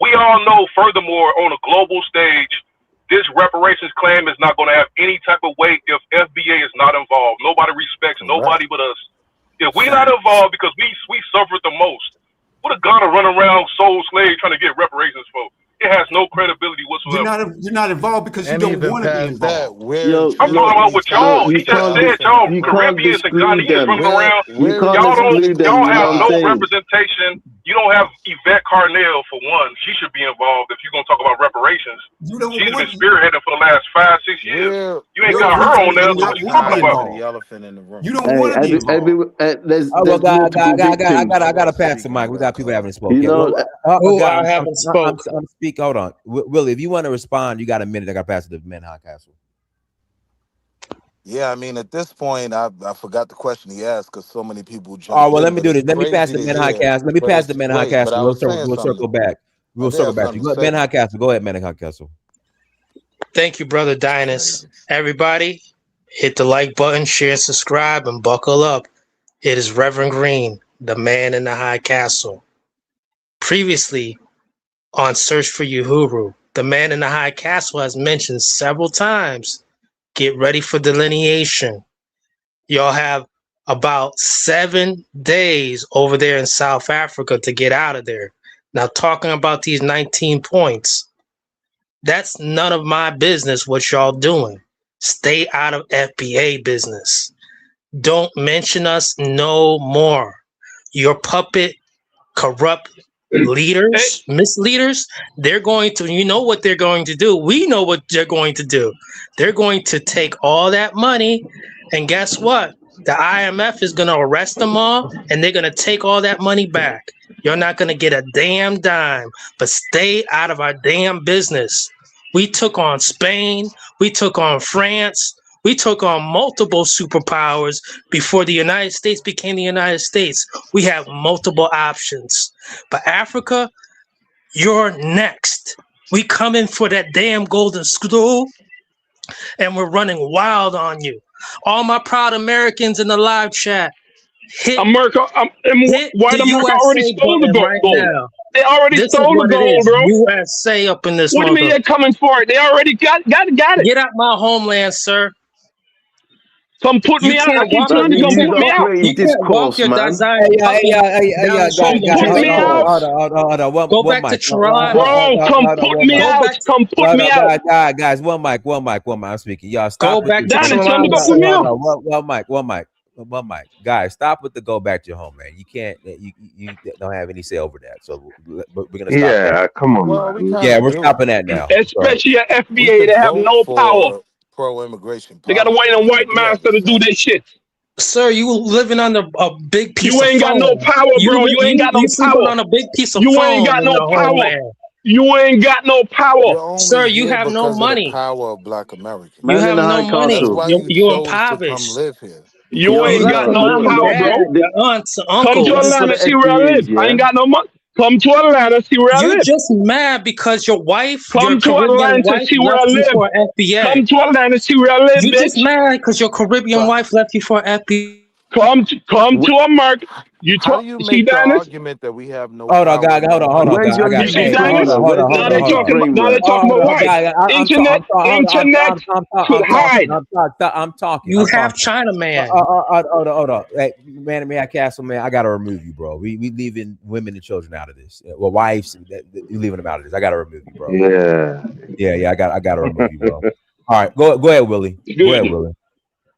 we all know. Furthermore, on a global stage, this reparations claim is not going to have any type of weight if FBA is not involved. Nobody respects nobody but us. If we're not involved because we suffered the most, what a Ghana run around soul slave trying to get reparations for? It has no credibility whatsoever. You're not involved because you don't want to be involved. I'm talking about with y'all. He just said y'all Caribbeans and Ghanaians running around. Y'all have no representation. You don't have Yvette Carnell for one. She should be involved if you're gonna talk about reparations. She's been spearheading for the last 5-6 years. You ain't got her on there. What you talking about? You don't want to be involved. I gotta pass the mic. We got people that haven't spoken. I haven't spoken. I'm speaking. Hold on, Willie. If you want to respond, you got a minute. I got to pass it to Ben Castle. Yeah, I mean, at this point, I forgot the question he asked because so many people jumped. Oh well, let me do this. Let me pass the Ben Castle. Let me pass the Ben Castle. We'll circle back. We'll circle back. Ben Castle, go ahead, Ben Castle. Thank you, brother Dynas. Everybody, hit the like button, share, subscribe, and buckle up. It is Reverend Green, the man in the high castle. Previously, on Search for Uhuru, the man in the high castle has mentioned several times, get ready for delineation. Y'all have about 7 days over there in South Africa to get out of there. Now, talking about these 19 points, that's none of my business what y'all doing. Stay out of FBA business. Don't mention us no more. Your puppet, corrupt leaders, misleaders, they're going to, you know what they're going to do. We know what they're going to do. They're going to take all that money, and guess what? The IMF is going to arrest them all, and they're going to take all that money back. You're not going to get a damn dime, but stay out of our damn business. We took on Spain. We took on France. We took on multiple superpowers before the United States became the United States. We have multiple options. But Africa, you're next. We coming for that damn golden stool, and we're running wild on you. All my proud Americans in the live chat, hit America. White America already stole the gold. Now. They already stole the gold, bro. USA up in this. What do you mean they're coming for it? They already got it. Get out my homeland, sir. Come put me out. I keep telling you, come put me out. You can't walk your desire. Go back to Toronto. Bro, come put me out. Come put me out. Guys, one mic. I'm speaking. Y'all stop. Go back to Toronto. One mic. Guys, stop with the go back to your home, man. You can't. You don't have any say over that. So we're gonna stop. Yeah, that. Come on. We're stopping that now. Especially at FBA, they have no power. Pro-immigration. They got to wait on white master to do this shit. Sir, you living on a big piece You of ain't got no foam. power, bro. You ain't got no You sleeping power. on a big piece of You ain't foam got in no your power. homeland. You ain't got no power. You're only Sir, you here have no because of the money. power of Black Americans. You Man in have the no High That's money. Castle. why you You're chose to come impoverished. live here. You You Yo, ain't left got your no mom and listen, power, dad, bro. your aunts, Come to this is uncles. for Atlanta, the see where I FBAs, live. I yeah? ain't got no money. Come to Atlanta, see where I You're live. just mad because your Come to Caribbean Atlanta, wife see where I left you live. for an FBA. Come to Atlanta, see where I live, You're just bitch. mad because your Caribbean So wife left you for an FBA. Come to America. You how do talk. you See, make the Dennis? argument that we have no Hold on, power God. in Hold on, hold on, America? Where's God. I your got. You see, UK Hey, hold Dennis? on, framework? hold on, Where's hold your Now on, they hold UK on. talking about. Now they framework? talking Hold about on, white God. internet. Internet could hide. I'm talking. You I'm have talking. China man. Hold on. Hey, man in the Castle, man, I gotta remove you, bro. We leaving women and children out of this. Well, wives, you leaving them out of this. I gotta remove you, bro. Yeah. Yeah, I gotta remove you, bro. All right, go ahead, Willie. Go ahead, Good. Willie.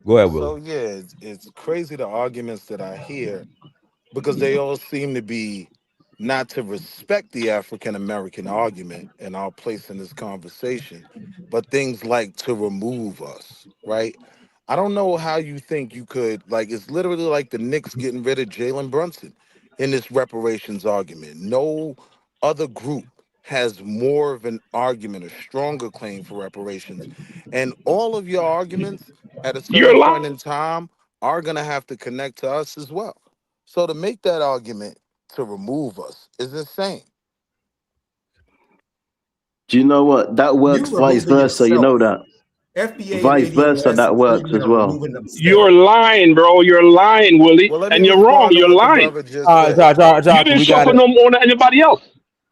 Go ahead, So Willie. yeah, it's crazy the arguments that I hear because they all seem to be not to respect the African American argument and our place in this conversation, but things like to remove us, right? I don't know how you think you could, like, it's literally like the Knicks getting rid of Jalen Brunson in this reparations argument. No other group has more of an argument, a stronger claim for reparations. And all of your arguments at a You're certain lying. point in time are going to have to connect to us as well. So to make that argument to remove us is insane. Do you know what? That You works vice removing versa. You yourself. know that. FBA and Vice versa, ADOS that and works Caribbean as are well. removing You're themselves. lying, bro. You're lying, Willie. Well, let me And you're wrong. respond to You're what the lying. brother just said. You Jock, didn't we got suffer it. no more than anybody else.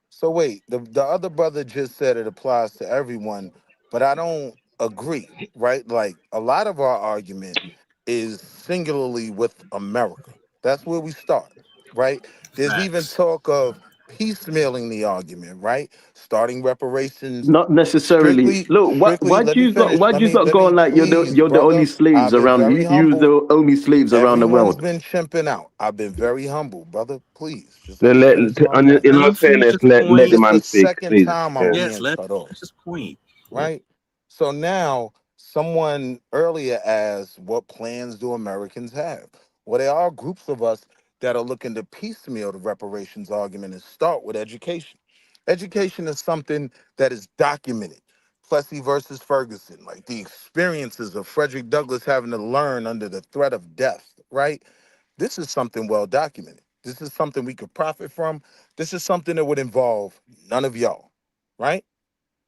So wait, the other brother just said it applies to everyone, but I don't agree, right? Like a lot of our argument is singularly with America. That's where we start, right? There's even Facts. talk of piecemealing the argument, right? Starting reparations Not necessarily. Look, strictly, let me finish. why do you got Let go on me like please, you're the only brother. slaves I've been around? very You humble. the only slaves around the Everyone's world. been chimping out. I've been very humble, brother. Please, just let Let, me let, finish my point. in Let all him finish fairness, his let This the point. is man the speak, second please. time I'm Yeah. Yes, being let him cut off, finish his point. Yeah. right? So now someone earlier asked, what plans do Americans have? Well, there are groups of us that are looking to piecemeal the reparations argument and start with education. Education is something that is documented. Plessy versus Ferguson, like the experiences of Frederick Douglass having to learn under the threat of death, right? This is something well documented. This is something we could profit from. This is something that would involve none of y'all, right?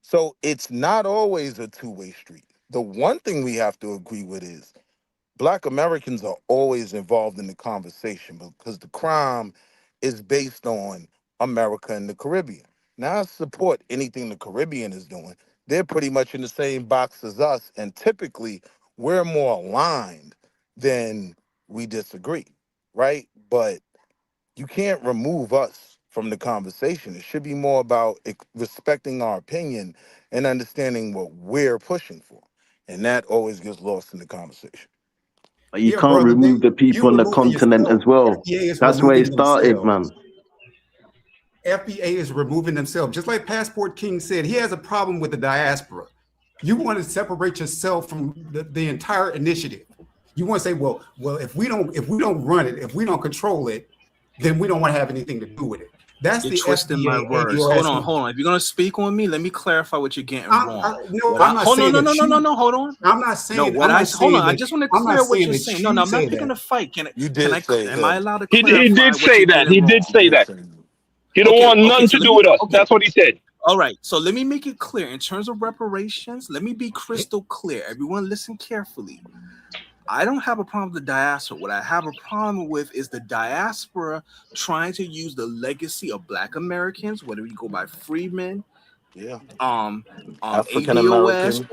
So it's not always a two-way street. The one thing we have to agree with is Black Americans are always involved in the conversation because the crime is based on America and the Caribbean. Now, I support anything the Caribbean is doing. They're pretty much in the same box as us, and typically we're more aligned than we disagree, right? But you can't remove us from the conversation. It should be more about respecting our opinion and understanding what we're pushing for. And that always gets lost in the conversation. You Yeah, can't brother. remove the You people on the removing continent yourself. as well. FBA is That's where it removing started, man. themselves. FBA is removing themselves. Just like Passport King said, he has a problem with the diaspora. You want to separate yourself from the entire initiative. You want to say, well, if we don't run it, if we don't control it, then we don't want to have anything to do with it. That's You're the twisting my FBA words. Hold ADOS. on, hold on. If you're gonna speak on me, let me clarify what you're getting wrong. No, What I I'm not hold on, saying no, no, that no, no, you. no. Hold on. I'm not No, saying. what I'm I not hold on. saying I that. just want to I'm not clear what saying you're that saying. No, no, you I'm not say picking that. a fight. You did say Am I him. allowed to He clarify did what say you're that. getting He did wrong? You say did that. say him. He don't Okay, want okay. nothing So to let do me. with us. Okay, That's what he said. all right. So let me make it clear in terms of reparations. Let me be crystal clear. Everyone, listen carefully. I don't have a problem with the diaspora. What I have a problem with is the diaspora trying to use the legacy of Black Americans, whether you go by freedmen, Yeah. um, African ADOS, American.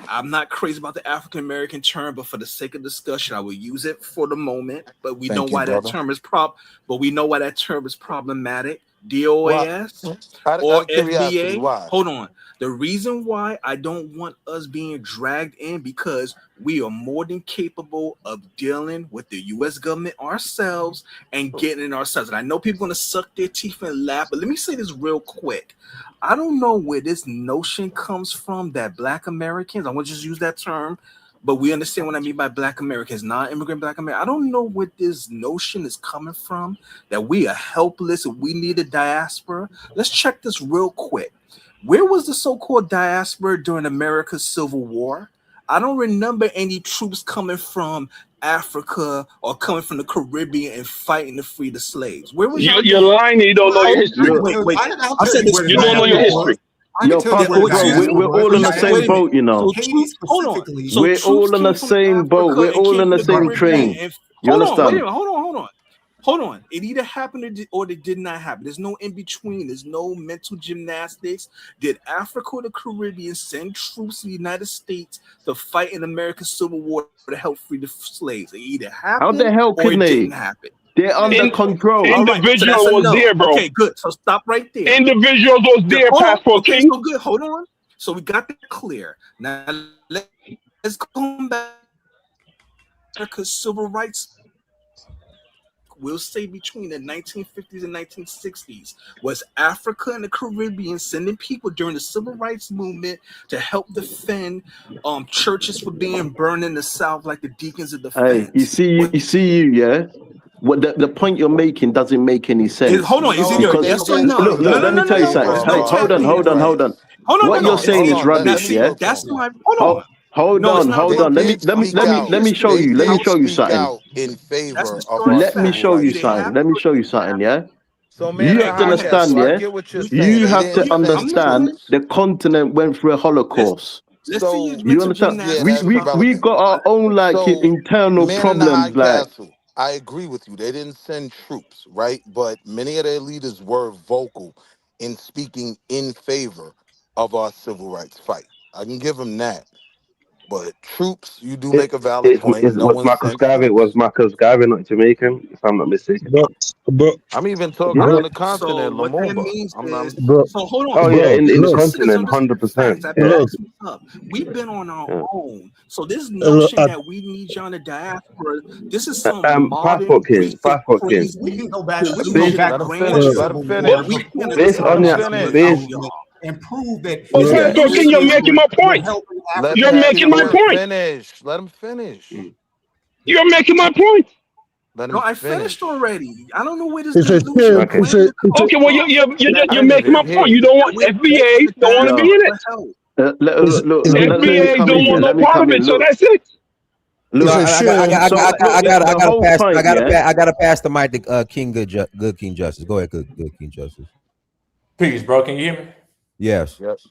I'm not crazy about the African American term, but for the sake of discussion, I will use it for the moment. But we know Thank you, why that brother. term is problematic. Why? DOAS Out or of curiosity, FBA. why? Hold on. The reason why I don't want us being dragged in because we are more than capable of dealing with the U.S. government ourselves and getting it ourselves. And I know people are going to suck their teeth and laugh, but let me say this real quick. I don't know where this notion comes from that Black Americans, I want to just use that term, But we understand what I mean by Black Americans, non-immigrant Black Americans. I don't know where this notion is coming from that we are helpless and we need a diaspora. Let's check this real quick. Where was the so-called diaspora during America's Civil War? I don't remember any troops coming from Africa or coming from the Caribbean and fighting to free the slaves. Where was y'all You're doing? lying. You don't know your history. Wait. I'll I tell said you this. where the You don't know your diaspora was. history. I can Yo, tell you Papa, where the bro, diaspora we're all was. in the Wait a same minute. boat, you know. So Haiti troops, hold on. specifically. So We're troops all in came the from same boat. Africa We're and all came in from the the same Caribbean. train. And You hold on, wait a understand? minute, hold on. It either happened or it did not happen. There's no in between. There's no mental gymnastics. Did Africa or the Caribbean send troops to the United States to fight in America's Civil War to help free the slaves? It either How the happened hell or can it didn't they? happen. They're under control. All right, so that's Individual a was no. there, bro. Okay, good. So stop right there. Individuals was there, Hold on. Passport Okay, King. so good. Hold on. So we got that clear. Now let's come back to civil rights. We'll say between the 1950s and 1960s was Africa and the Caribbean sending people during the civil rights movement to help defend churches from being burned in the South, like the Deacons of Hey, Defense. yeah. What the point you're making doesn't make any sense. Hold on, is it Because a yes or no? look, No, let me tell you something. There's Hey, no hold on. Hold on, What you're saying is Hold on, Now rubbish, see, yeah? that's my hold on. Hold No, it's on, not hold on. rubbish. Let me show They you. Let me did show you speak something. out in That's favor of historic our Let me civil fact. show you rights Either it fight. something. happened Let me or it show you didn't something, happen. yeah? So, man You in have the to high Okay, go ahead. understand, castle, I yeah? get what you're You You saying. said They have to didn't I'm send understand listening. troops. the continent went through a Let's holocaust. see your So, You mental understand? yeah, gymnastics that's about We irrelevant. got our own like So, internal man in the high problems, like castle, I agree with you. They didn't send troops, right? But many of their leaders were vocal in speaking in favor of our civil rights fight. I can give them that. But troops, you do make a valid point. No one sent Was troops. Marcus Garvey not Jamaican, if I'm not mistaken? But I'm even talking bro, on the So continent, what that Lumumba. means I'm is, bro, so hold on. Oh yeah, bro, in the look, Citizens continent, understand facts. 100%. I've been Yeah. look, asking up. We've been on our Yeah. own. So this look notion that we need you on the diaspora, this is some modern, recent, Passport King. We crazy can go back. We can go delusion back of let him before the finish. uh, Let grandeur. him Civil War, But finish. we before can't the Based Let on him Southern your Slavery finish. based Argument, and prove that But this the Passport King, you're Europeans making my were point. helping Let African You're making my Passport Americans. point. finish. Let him finish. You're making my point. Let no, him I finished finish. already. I don't know where this it's a delusion shame. of okay. grandeur comes Okay, well, from. That you're Finish. making my I'm point. here. You don't want we're begging FBA, the don't want to be yo, in diaspora it. for help. It's a let me shame. FBA come in don't here. want no Let me part come of in. it. So Look, that's it. No, It's a shame. So I the gotta whole pass. point, yeah. I gotta pass the mic to Good King Justice. Go ahead, good King Justice. Peace, bro. Can you hear me? Yes. Yes.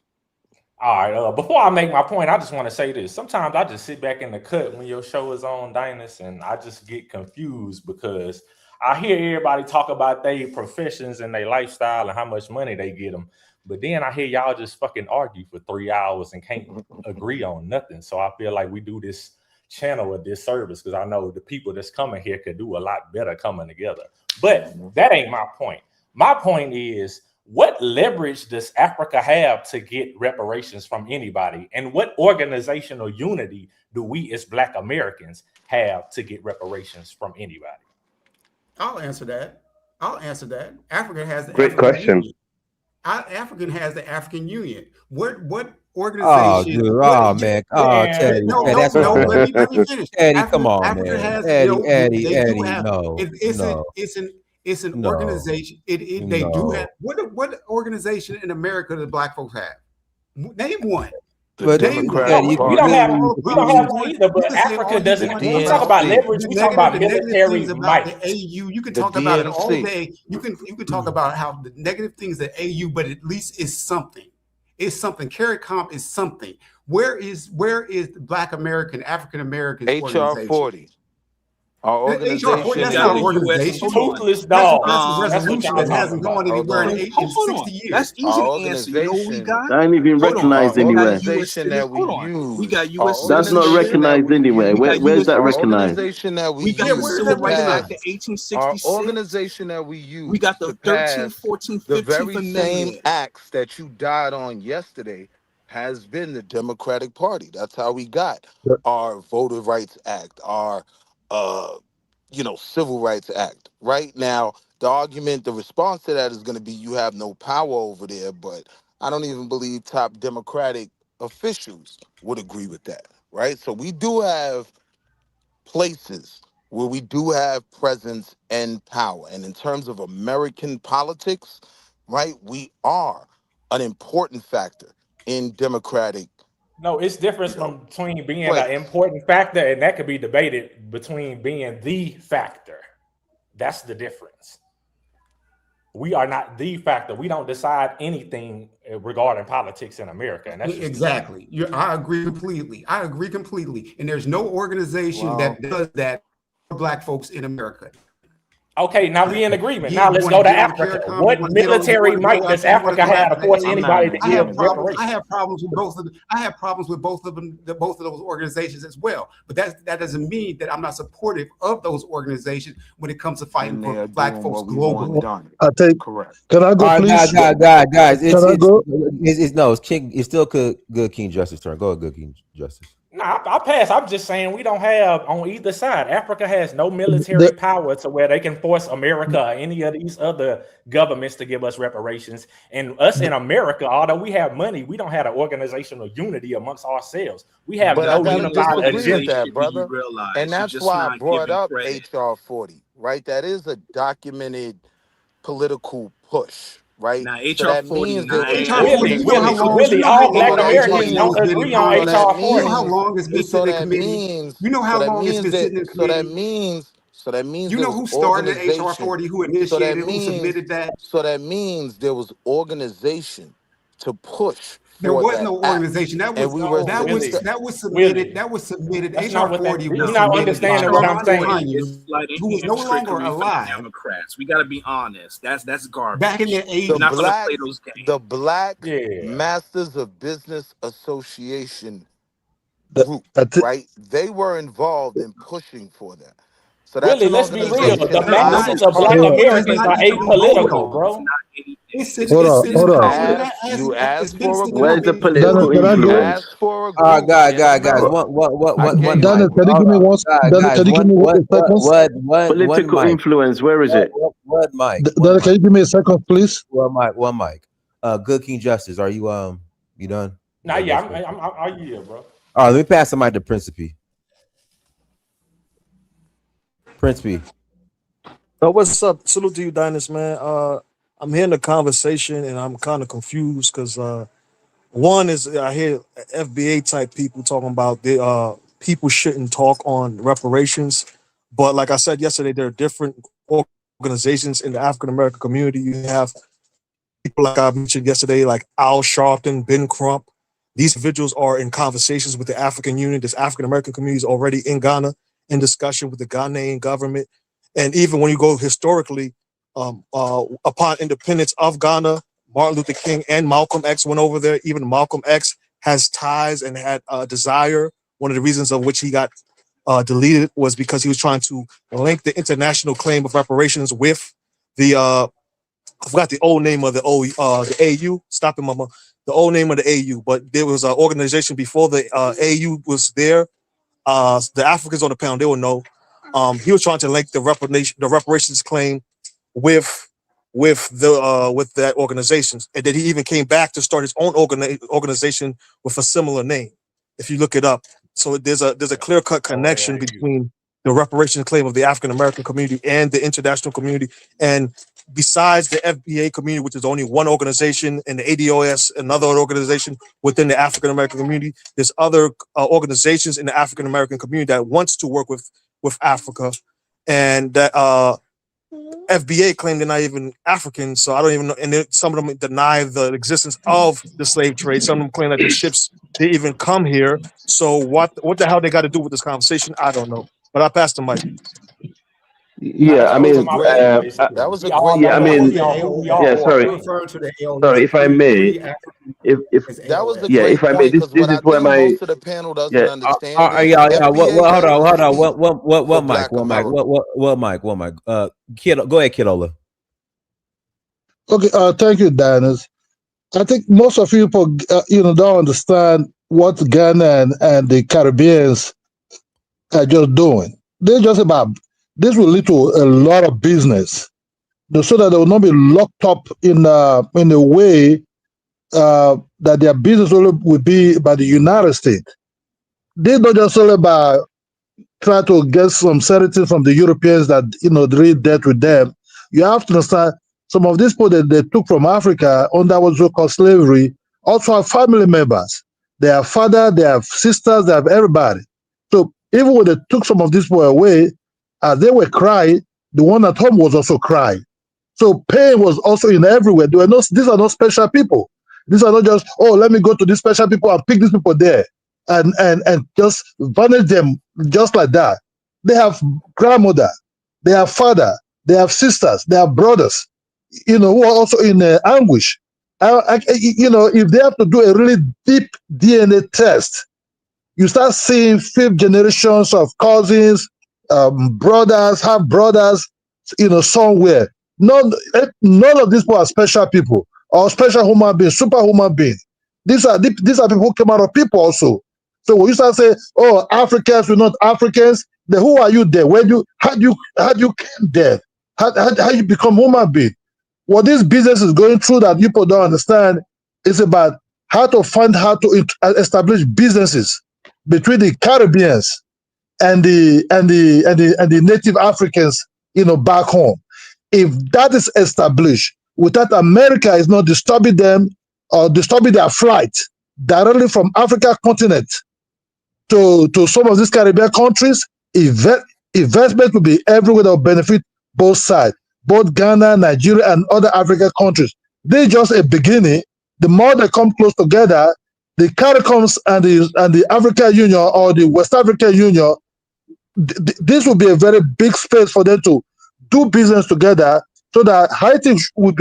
All right. Before I make my point, I just want to say this. Sometimes I just sit back in the cut when your show is on, Dynus, and I just get confused because I hear everybody talk about their professions and their lifestyle and how much money they get them. But then I hear y'all just fucking argue for 3 hours and can't agree on nothing. So I feel like we do this channel a disservice because I know the people that's coming here could do a lot better coming together. But that ain't my point. My point is, what leverage does Africa have to get reparations from anybody? And what organizational unity do we as Black Americans have to get reparations from anybody? I'll answer that. Africa has the Great African question. Union. African has the African Union. What Oh, organization? dude. What? Oh, man. Oh, Man, Teddy. No, Teddy, no, that's no. not right. Let me finish. Eddie, come on, Africa man. has Eddie, they do Eddie. have No, no, it's an no, organization. They do have no. what organization in America do Black folks have? Name one. The But Name one. Eddie, Democratic you we can don't Party. have clearly we All don't you have want, either, you but can say Africa all you The doesn't. want When we talk about about DNC. leverage, we talk about the negative things military about the might. AU. You can The talk about it all DNC. day. You can talk about how the negative things at AU, but at least it's something. It's something. CARICOM is something. Where is the Black American, African Americans HR organization? 40. Our HR 40, organization We that's is got not an the a U.S. organization. Hold on. Toothless That's dogs. a That's what resolution y'all that talking hasn't about. gone hold anywhere on. in Hold 60 on. years. That's Our easy to answer. You know what we organization, got? that ain't even Hold on. our recognized We got anywhere. U.S. organization citizens. that we Hold on. We got use, our U.S. That's not citizenship. organization that recognized we anywhere. We got Where's U.S. that our recognized? organization that we We got Yeah, the where is use that to Civil Rights pass, Act recognized? of our 1866. organization that we We got use the to 13th, pass 14th, the 15th very same Amendment. acts that you died on yesterday has been the Democratic Party. That's how we got our Voter Rights Act, our Civil Rights Act. Right now, the response to that is going to be you have no power over there, but I don't even believe top Democratic officials would agree with that. right? So we do have places where we do have presence and power. And in terms of American politics, right, we are an important factor in democratic, No, it's different you know, between being place. an important factor, and that could be debated between being the factor. That's the difference. We are not the factor. We don't decide anything regarding politics in America, and that's just exactly. I agree completely. And there's no organization that does that for Black folks in America. Okay, now we in agreement. Now let's go to Africa. What military might does Africa have to force anybody to give reparations? I have problems with both of them. I have problems with both of them, both of those organizations as well. But that doesn't mean that I'm not supportive of those organizations when it comes to fighting for Black folks globally. I think. Correct. Can I go, please? Guys. It's King. It's still good. King Justice turn. Go ahead, good King Justice. No, I pass. I'm just saying we don't have on either side. Africa has no military power to where they can force America or any of these other governments to give us reparations. And us in America, although we have money, we don't have an organizational unity amongst ourselves. We have no unified agenda, brother. And that's why I brought up HR 40, right? That is a documented political push. Right. Now, HR 40. Really, all Black Americans don't agree on HR 40. You know how long it's been sitting in committee? You know how long it's been sitting in committee? So that means you know who started HR 40, who initiated, who submitted that? So that means there was organization to push. There was no organization. That was submitted. That was submitted. HR 40 was you're not understanding what I'm saying. Who was no longer alive. Democrats. We got to be honest. That's garbage. Back in the 80s, the Black Masters of Business Association group, right? They were involved in pushing for that. So that's really, let's be real. The masses of Black Americans are apolitical, bro. Hold on. You asked for a where's the political influence? Guys. One. Dennis, can you give me one? Can you give me 1 second? Political influence. Where is it? What mic? Dennis, can you give me a second, please? One mic. Good King Justice. Are you you done? Nah, yeah, I'm here, bro. All right, let me pass the mic to Principe. Principe. What's up? Salute to you, Dynas, man. I'm hearing the conversation and I'm kind of confused because one is I hear FBA type people talking about the people shouldn't talk on reparations, but like I said yesterday, there are different organizations in the African American community. You have people like I mentioned yesterday, like Al Sharpton, Ben Crump. These individuals are in conversations with the African Union. This African American community is already in Ghana in discussion with the Ghanaian government. And even when you go historically, upon independence of Ghana, Martin Luther King and Malcolm X went over there. Even Malcolm X has ties and had a desire. One of the reasons of which he got deleted was because he was trying to link the international claim of reparations with the, I forgot the old name of the AU. Stop it, mama. The old name of the AU. But there was an organization before the AU was there. The Africans on the panel, they will know. He was trying to link the reparations claim with that organization, and then he even came back to start his own organization with a similar name. If you look it up, so there's a clear-cut connection between the reparations claim of the African American community and the international community. And besides the FBA community, which is only one organization, and the ADOS, another organization within the African American community, there's other organizations in the African American community that wants to work with Africa, and that FBA claim they're not even African, so I don't even know. And some of them deny the existence of the slave trade. Some of them claim that the ships didn't even come here. So what the hell they got to do with this conversation? I don't know. But I passed the mic. Yeah, I mean, that was a great. Yeah, I mean, yeah. Sorry, if I may, if that was the if I may, this is where my most of the panel doesn't understand. Hold on. What mic? Go ahead, Kidola. Okay, thank you, Dennis. I think most of people, don't understand what Ghana and the Caribbeans are just doing. They're just about. This will lead to a lot of business, so that they will not be locked up in a way that their business will be by the United States. This not just all about try to get some sedative from the Europeans that really dealt with them. You have to understand some of these people that they took from Africa under what we call slavery also have family members. They have father, they have sisters, they have everybody. So even when they took some of these people away, as they were crying, the one at home was also crying. So pain was also in everywhere. These are not special people. These are not just, oh, let me go to these special people and pick these people there and just vanish them just like that. They have grandmother, they have father, they have sisters, they have brothers, who are also in anguish. If they have to do a really deep DNA test, you start seeing fifth generations of cousins, brothers, half brothers, somewhere. None of these people are special people or special human beings, superhuman beings. These are people who came out of people also. So when you start saying, "Oh, Africans, we're not Africans," then who are you there? How do you came there? How you become human being? What this business is going through that people don't understand is about how to establish businesses between the Caribbeans and the native Africans, back home. If that is established, without America is not disturbing them or disturbing their flight directly from Africa continent to some of these Caribbean countries, investment will be everywhere that will benefit both sides, both Ghana, Nigeria, and other African countries. This is just a beginning. The more they come close together, the CARICOMs and the African Union or the West African Union, this will be a very big space for them to do business together, so that Haiti will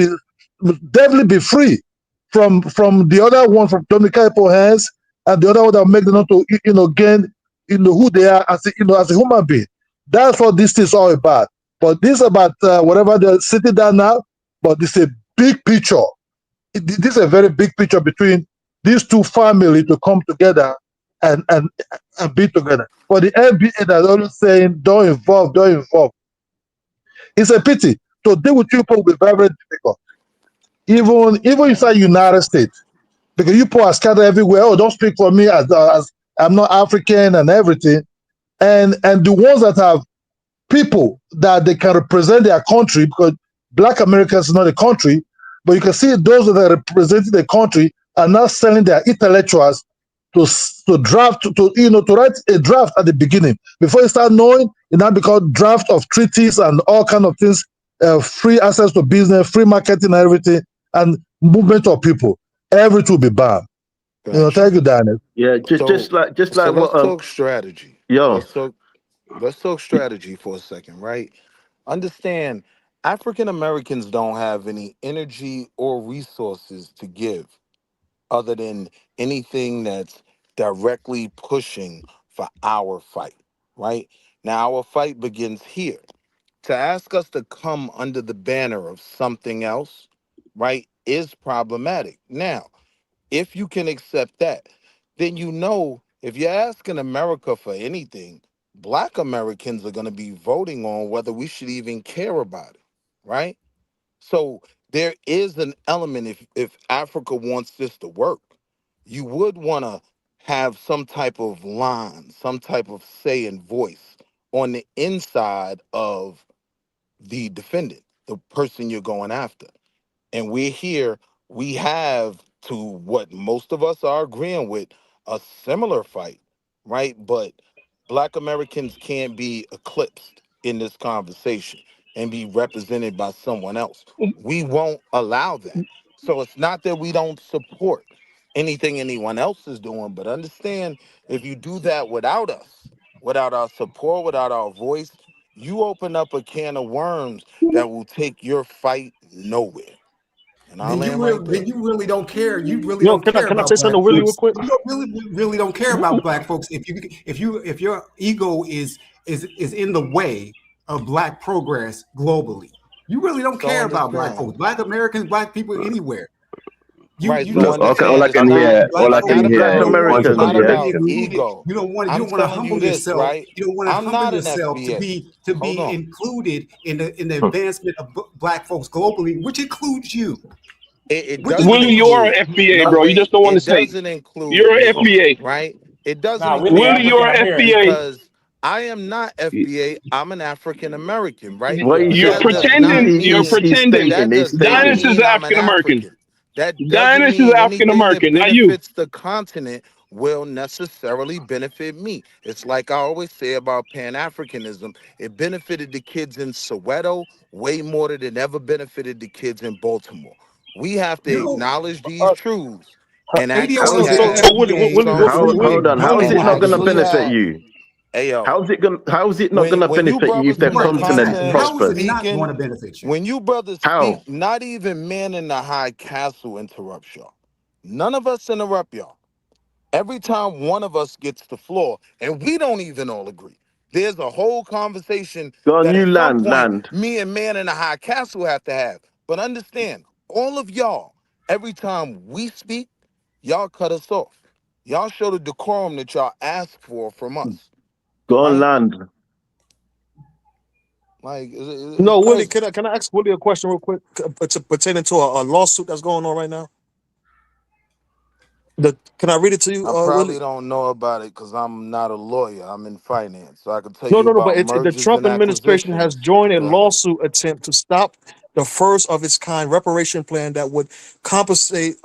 definitely be free from the other one from Dominican hands, and the other one that make them not to gain who they are as a human being. That's what this is all about. But this is about whatever they're sitting down now. But this is a big picture. This is a very big picture between these two families to come together and be together. For the NBA that's always saying, don't involve. It's a pity. To deal with people will be very, very difficult. Even inside United States, because you people are scattered everywhere. Oh, don't speak for me as I'm not African and everything. And the ones that have people that they can represent their country, because Black Americans is not a country, but you can see those that are representing the country are now selling their intellectuals to draft to write a draft at the beginning before you start knowing it now become draft of treaties and all kind of things, free access to business, free marketing and everything, and movement of people. Everything will be banned. Thank you, Daniel. Yeah, just like let's what talk strategy. yo. Let's talk strategy for a second, right? Understand, African Americans don't have any energy or resources to give other than anything that's directly pushing for our fight, right? Now, our fight begins here. To ask us to come under the banner of something else, right, is problematic. Now, if you can accept that, then if you're asking America for anything, Black Americans are going to be voting on whether we should even care about it, right? So there is an element, if Africa wants this to work, you would want to have some type of line, some type of say and voice on the inside of the defendant, the person you're going after. And we have, to what most of us are agreeing with, a similar fight, right? But Black Americans can't be eclipsed in this conversation and be represented by someone else. We won't allow that. So it's not that we don't support anything anyone else is doing, but understand, if you do that without us, without our support, without our voice, you open up a can of worms that will take your fight nowhere. And I land right there. Then you really don't care. You really Yo, don't can care I about say Black something really real folks. quick? You really don't care about Black folks. If your ego is in the way of Black progress globally, you really don't So care about Black understand. folks, Black Americans, Black people anywhere. Right. You So just want All I understand, to it's can humble hear, Black all I folks. can not hear Black about is You bunch don't of Americans, want to yeah. be about included. ego. You don't I'm want to telling you humble this, yourself. right? You don't want to I'm humble not an yourself to FBA. Hold be on. included in the advancement of Black folks globally, which includes you. It Which doesn't Willie, you are includes an include. FBA, No, bro. You wait. just don't want to It say it. doesn't include You're an me, FBA. right? It doesn't Nah, even Willie Willie, matter you're African American. FBA. because I am not FBA. I'm an African American, right? What he Yeah. You're said, That does not pretending. You're mean he's pretending. stating, that he's does not Dynast stating. is mean I'm an African American. African. That doesn't Dynast is mean African anything that American, not you. benefits the continent will necessarily benefit me. It's like I always say about Pan-Africanism. It benefited the kids in Soweto way more than it ever benefited the kids in Baltimore. We have to No, acknowledge these truths and How actually is ADOS it? have So Willie, some Hold on. How is and it not going to actually benefit have you? Ayo. How is it not going to When you benefit you if brothers the in the right, continent exactly. continent How is it prospers? not going speaking, to benefit you? when you brothers How? speak, not even man in the high castle interrupts y'all. None of us interrupt y'all. Every time one of us gets the floor, and we don't even all agree, there's a whole conversation Go on, that you at some land, point land. me and man in the high castle have to have. But understand, all of y'all, every time we speak, y'all cut us off. Y'all show the decorum that y'all ask for from us, Go on, right? land. Like it's No, Willie, crazy. can I ask Willie a question real quick pertaining to a lawsuit that's going on right now? Can I read it to you, I probably Willie? don't know about it because I'm not a lawyer. I'm in finance, so I can tell No, you no, no. But about it's the mergers Trump and administration has acquisitions. joined a Go ahead. lawsuit attempt to stop the first of its kind reparation plan that would compensate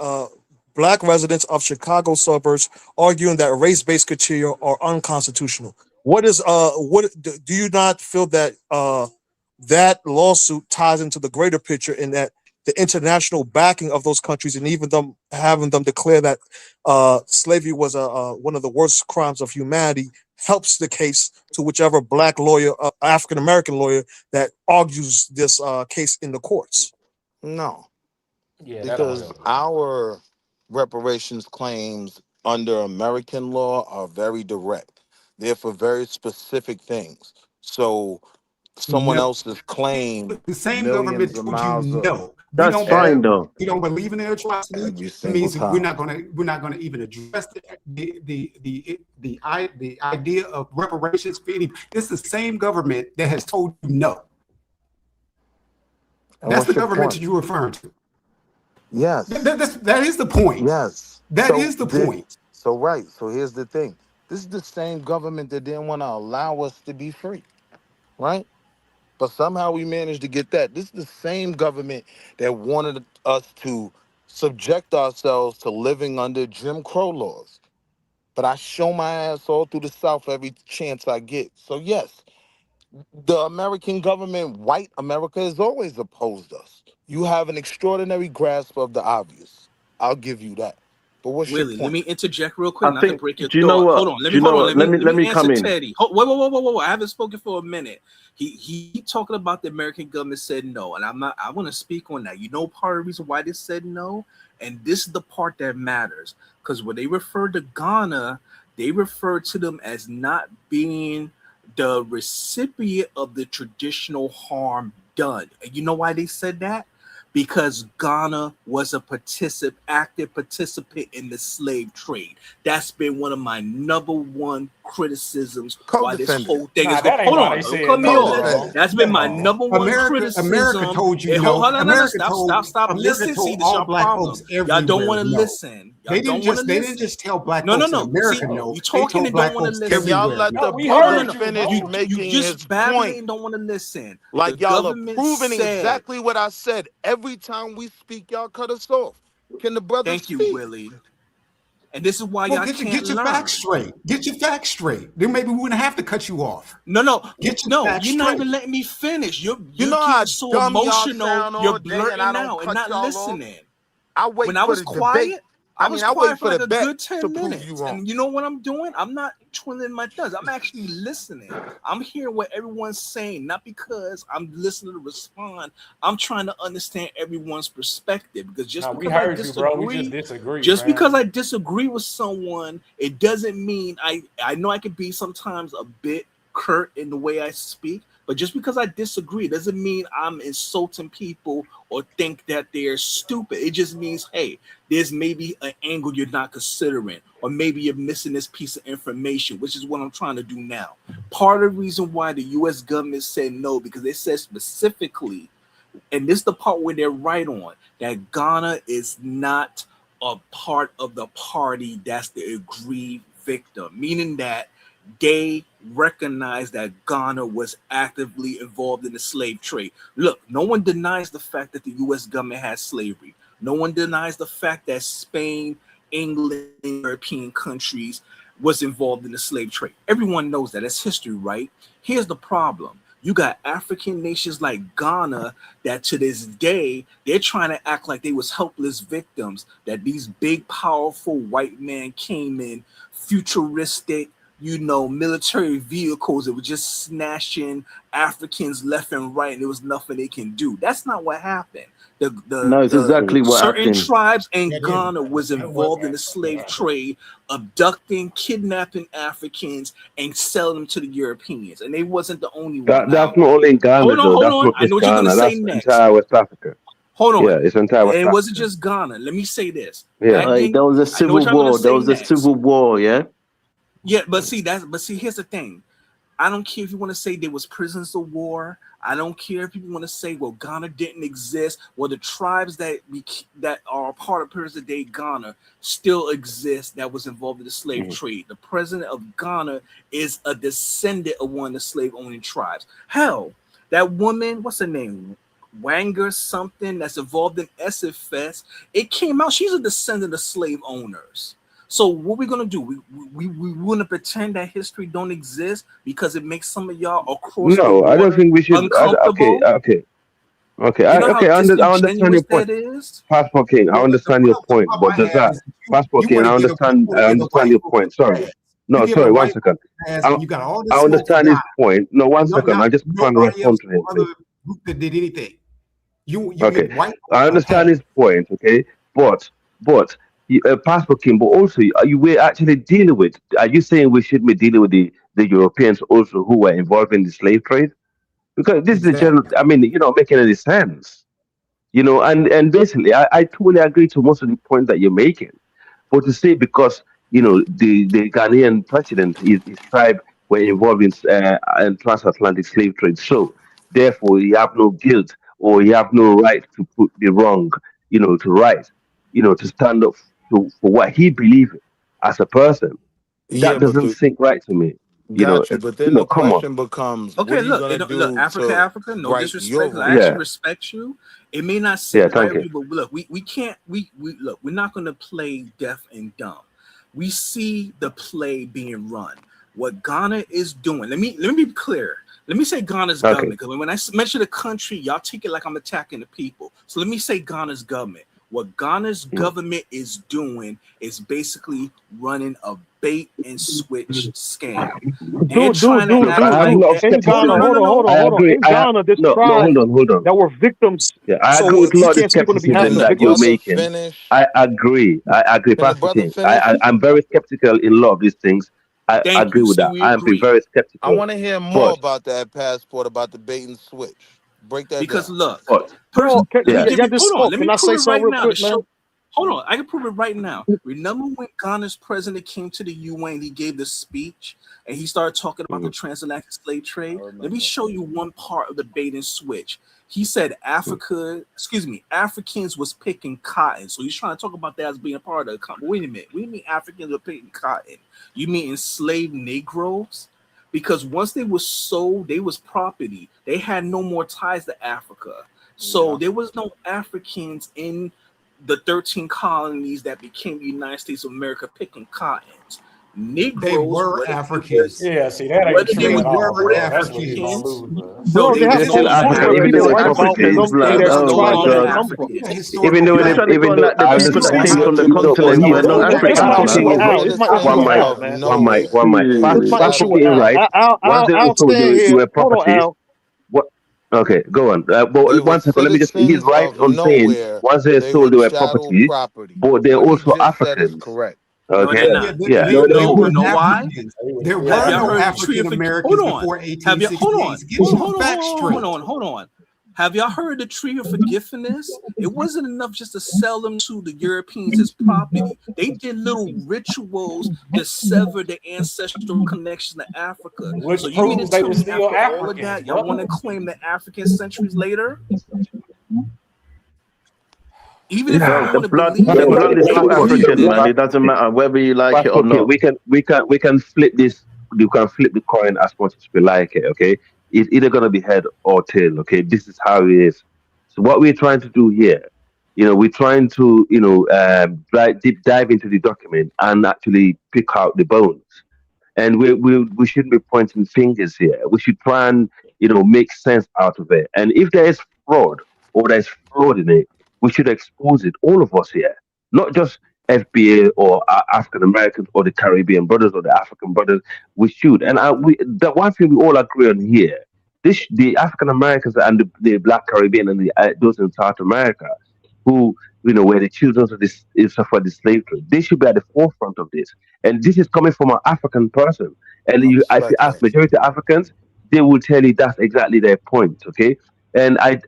black residents of Chicago suburbs, arguing that race-based criteria are unconstitutional. Do you not feel that that lawsuit ties into the greater picture in that the international backing of those countries and even them having them declare that slavery was one of the worst crimes of humanity helps the case to whichever black lawyer, African American lawyer that argues this case in the courts? No, Yeah, that don't because help. our reparations claims under American law are very direct. They're for very specific things. So someone No. else's claim The same millions government of told you miles of no. We That's don't fine, believe. though. We don't believe in the atrocity. every That single means we're time. not going to even address the idea of reparations for any. It's the same government that has told you no. And That's what's the your government point? that you're referring to. Yes. That is the point. Yes. That So is the point. right. So here's the thing. This is the same government that didn't want to allow us to be free, right? But somehow we managed to get that. This is the same government that wanted us to subject ourselves to living under Jim Crow laws. But I show my ass all through the South every chance I get. So yes, the American government, white America, has always opposed us. You have an extraordinary grasp of the obvious. I'll give you that. But what's your Willie, let point? me interject real quick, I not to think. break your Do you know thought. what? Hold on, Do you know what? Let let me me answer come in. Teddy. Whoa. I haven't spoken for a minute. He talking about the American government said no, and I'm not. I want to speak on that. You know, part of the reason why they said no, and this is the part that matters, because when they refer to Ghana, they refer to them as not being the recipient of the traditional harm done. And you know why they said that? Because Ghana was a active participant in the slave trade. That's been one of my number one criticisms why this Co-defendant. whole thing Nah, is going. that ain't Hold why on, they don't said cut me no, off. bro. Co-defendant. That's been Come my on. number one America criticism. told you Hey, no. hold on, no. Stop. America Listen, see, told this all your black problem. folks Y'all don't everywhere want to no. listen. Y'all They don't didn't want to just listen. tell black No. folks in See, America no. you They talking told and don't black want to folks Can y'all listen. everywhere let no. the No, we brother heard No. you, finish bro. You making his just babbling point? and don't want to listen. The Like y'all are government proving said, exactly what I said. Every time we speak, y'all cut us off. Can the brother thank you, speak? Willie. And this is why Well, y'all can't get your facts learn. straight. Get your facts straight. Then maybe we wouldn't have to cut you off. No. Get your facts You're not straight. even letting me finish. You You're know how getting so dumb y'all emotional. sound You're all day and I blurting don't out and cut not y'all off? listening. I When wait I for was the debate. quiet, I was I wait quiet for for like the a bet good to 10 prove you minutes. wrong. And you know what I'm doing? I'm not twiddling my thumbs. I'm actually listening. I'm hearing what everyone's saying, not because I'm listening to respond. I'm trying to understand everyone's perspective, because No, we heard you, bro. We just disagree, just fam. because I disagree with someone, it doesn't mean I know I can be sometimes a bit curt in the way I speak, but just because I disagree doesn't mean I'm insulting people or think that they're stupid. It just means, hey, there's maybe an angle you're not considering, or maybe you're missing this piece of information, which is what I'm trying to do now. Part of the reason why the U.S. government said no, because they said specifically, and this is the part where they're right on, that Ghana is not are part of the party that's the aggrieved victim, meaning that they recognize that Ghana was actively involved in the slave trade. Look, no one denies the fact that the U.S. government had slavery. No one denies the fact that Spain, England, European countries was involved in the slave trade. Everyone knows that. It's history, right? Here's the problem. You got African nations like Ghana that to this day, they're trying to act like they was helpless victims, that these big, powerful white men came in, futuristic, military vehicles that were just snatching Africans left and right, and there was nothing they can do. That's not what happened. No, it's exactly what certain happened. tribes in Ghana was involved in the slave trade, abducting, kidnapping Africans, and selling them to the Europeans. And they wasn't the only one. That's not only in Ghana, though. That's not I know just what you're Ghana. gonna say That's next. entire West Africa. Hold on. Yeah, it's entire West It Africa. wasn't just Ghana. Let me say this. Yeah. There was a civil war. There was a civil war, yeah? Yeah, but see, here's the thing. I don't care if you want to say there was prisoners of war. I don't care if people want to say, well, Ghana didn't exist. Well, the tribes that are part of present day Ghana still exist that was involved in the slave trade. The president of Ghana is a descendant of one of the slave-owning tribes. Hell, that woman, what's her name? Wanger something that's involved in SFS. It came out, she's a descendant of slave owners. So what we're gonna do? We want to pretend that history don't exist because it makes some of y'all across the border I don't think we should. uncomfortable. Okay. You know I understand your point. that is? Passport King, I understand your point, but does that Passport King? I understand your point. Sorry. No, sorry. 1 second. You got all this I understand his point. No, 1 second. I just trying to respond to him. Other group that did anything. You Okay. get white. I understand his point. Okay, but Passport King, but also we're actually dealing with. Are you saying we should be dealing with the Europeans also who were involved in the slave trade? Because this is a general. I mean, making any sense. And basically, I totally agree to most of the points that you're making. But to say because the Ghanaian president, his tribe were involved in transatlantic slave trade, so therefore you have no guilt or you have no right to put the wrong, to right, to stand up for what he believes as a person. That doesn't sink right to me. Gotcha, but then the come question on. becomes, Okay, what are you look, gonna do look, Africa, no right disrespect. your I way? actually respect you. It may not sit thank right with you. you, but look, we can't look, we're not gonna play deaf and dumb. We see the play being run. What Ghana is doing, let me be clear. Let me say Ghana's government, because when I mention the country, y'all take it like I'm attacking the people. So let me say Ghana's government. What Ghana's government is doing is basically running a bait and switch scam. They're trying to act in Ghana, hold on. In Ghana, this tribe hold on. that were victims. Yeah, I So agree with a you lot of the can't speak on the behalf skepticism of the that you're victims. making. I agree, Pastor King. I'm very skeptical in a lot of these things. I agree with that. I'm very skeptical. I want to hear more about that passport, about the bait and switch. Break that because down. look, Bro, let me can I say prove it something right real now. quick, man? Hold on, I can prove it right now. Remember when Ghana's president came to the UN, he gave this speech and he started talking about the transatlantic slave trade? Let me show you one part of the bait and switch. He said Africans was picking cotton. So he's trying to talk about that as being a part of the wait a minute. What do you mean Africans were picking cotton? You mean enslaved Negroes? Because once they were sold, they was property. They had no more ties to Africa. So there was no Africans in the 13 colonies that became the United States of America picking cottons. Negroes, they were Africans. Yeah, see, that ain't true at all, bro. That's where you're gonna lose. No, they have still African even people though write about Africans, them and their tribes that they come from. even though You're trying to go on like the people that came from the continent were not It's my Africans, issue with man. Al. It's my issue with Al, man. One mic. It's my issue with Pastor Al. right. Once they I'll also stand do here. a Hold on, property. Al. What? Okay, go on. But They 1 second, let me just. He's right of on saying nowhere. once they They sold were their chattel property, property. but they're What he also just said is Africans. correct. No, Okay. they're not. Yeah. They were You know why? Africans. There Have were y'all no heard the tree African of Americans hold on? before Have you 1868. Get your facts straight. hold on. Have y'all heard the tree of forgiveness? It wasn't enough just to sell them to the Europeans as property. They did little rituals to sever the ancestral connections to Africa. Which so you mean to proves they tell were me still after all of Africans, that, y'all brother. want to claim the African centuries later? Even if you Yeah, Well, don't want to believe the it, but blood is they still believe African, it. man. It doesn't matter whether you like it But or okay, not. we can flip this. You can flip the coin as much as we like it. Okay, it's either gonna be head or tail. Okay, this is how it is. So what we're trying to do here, we're trying to deep dive into the document and actually pick out the bones. And we shouldn't be pointing fingers here. We should try and make sense out of it. And if there is fraud or there's fraud in it, we should expose it. All of us here, not just FBA or African Americans or the Caribbean brothers or the African brothers. We should. And the one thing we all agree on here: the African Americans and the Black Caribbean and those in South America who were the children of this suffered the slave trade. They should be at the forefront of this. And this is coming from an African person. And if you ask Respectfully. majority Africans, they will tell you that's exactly their point. Okay. And I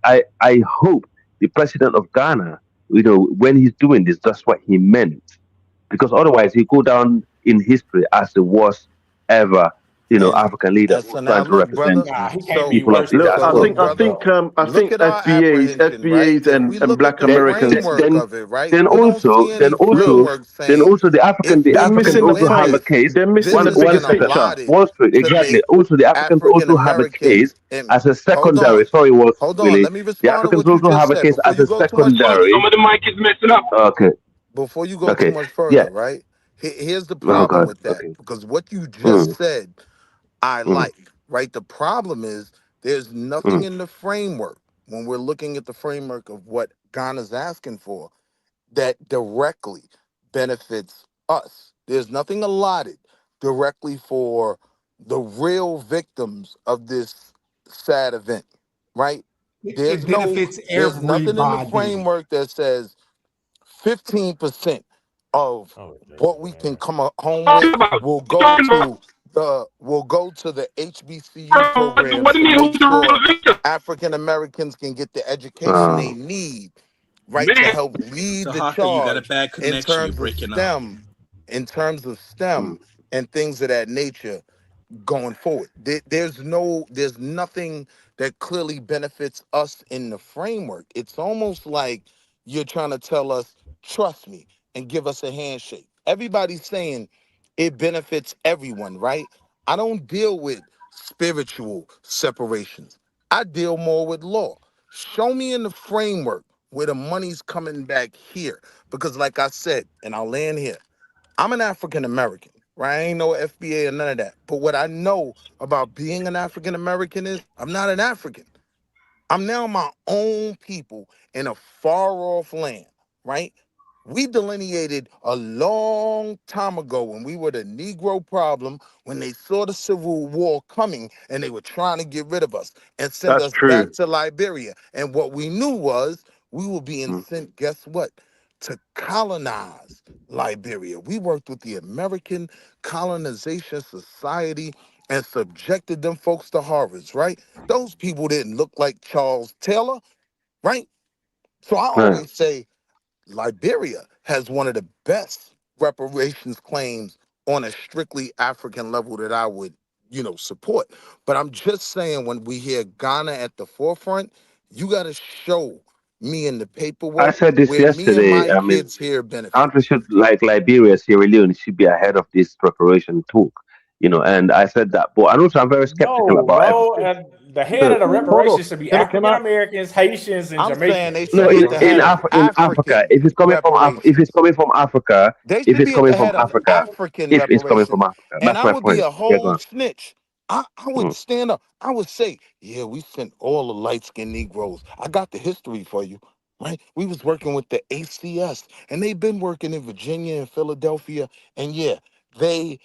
hope the president of Ghana, when he's doing this, that's what he meant. Because otherwise he go down in history as the worst ever, And African leader and who so was now trying to look, represent brother. Nah, he the can't So be people of worse the than Look, I so diaspora. think look, I president, brother. think bro. I Look think at our FBAs, apprehension, right? If we and look Black at the then Americans, framework then of it, right? then We don't also see any then also framework then saying also if the they're people Africans missing the also win have a point. this, case. They're missing this the has One bigger been second, picture. allotted Wall Street, to exactly. make Also, the Africans African also have a case Americans and as a hold secondary. on. Sorry, Wall Street, Hold on. really. Let me The respond to Africans what you also just have a said case before as you a go too much further. secondary. Okay, Before you go too okay, much yeah. further, right? Here's the Oh problem God, with that. okay. Because what you just Mm, said, I mm, like, right? The problem is there's nothing mm. in the framework when we're looking at the framework of what Ghana's asking for that directly benefits us. There's nothing allotted directly for the real victims of this sad event, right? It benefits There's nothing in the everybody. framework that says 15% of Oh, what Jesus, we can man. come home with will go to the HBCU programs to make sure African Americans can get the education they Uh, need, right, to help lead So the Haka, you got a charge bad in connection. You're terms of breaking up. STEM, in terms of STEM mm. and things of that nature going forward. There's nothing that clearly benefits us in the framework. It's almost like you're trying to tell us, trust me, and give us a handshake. Everybody's saying it benefits everyone, right? I don't deal with spiritual separations. I deal more with law. Show me in the framework where the money's coming back here. Because like I said, and I'll land here, I'm an African American, right? I ain't no FBA or none of that. But what I know about being an African American is I'm not an African. I'm now my own people in a far off land, right? We delineated a long time ago when we were the Negro problem, when they saw the Civil War coming and they were trying to get rid of us and send That's us back true. to Liberia. And what we knew was we were being Mm. sent, guess what? To colonize Liberia. We worked with the American Colonization Society and subjected them folks to horrors, right? Those people didn't look like Charles Taylor, right? So I Yeah. always say Liberia has one of the best reparations claims on a strictly African level that I would, support. But I'm just saying when we hear Ghana at the forefront, you got to show me in the I paperwork said this where me and yesterday. my I mean, kids here benefit. countries should like Liberia, Sierra Leone should be ahead of this preparation talk. And I said that, but I also I'm very skeptical No, about bro. everything. The head Uh, of the Hold on. reparations should be Can African I Americans, Haitians, and I'm saying they Jamaicans, should No, bro. be You at know the what I'm head of saying? In Africa, African if it's reparations. coming from Africa, They if should it's be at coming the from head of Africa, African if it's coming reparations. from Africa, And that's I my would be point. a Yeah, go whole on. snitch. I would Mm. stand up. I would say, yeah, we sent all the light-skinned Negroes. I got the history for you, right? We was working with the ACS, and they've been working in Virginia and Philadelphia. And yeah, they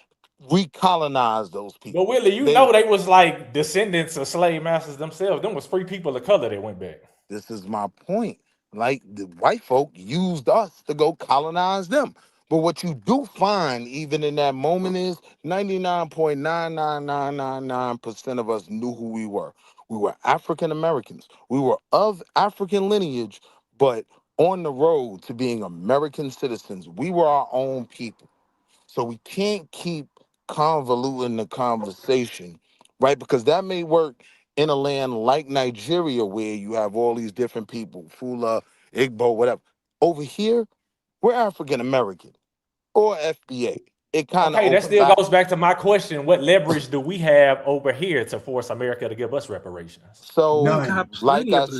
recolonized those But people. Willie, you They know they was like descendants of slave masters themselves. Them was free people of color that went back. This is my point. Like the white folk used us to go colonize them. But what you do find, even in that moment, is 99.99999% of us knew who we were. We were African Americans. We were of African lineage, but on the road to being American citizens. We were our own people. So we can't keep convoluting the conversation, right? Because that may work in a land like Nigeria where you have all these different people, Fula, Igbo, whatever. Over here, we're African American or FBA. It kind of Okay, that still overlaps. goes back to my question. What leverage do we have over here to force America to give us reparations? So, We got like plenty I of said,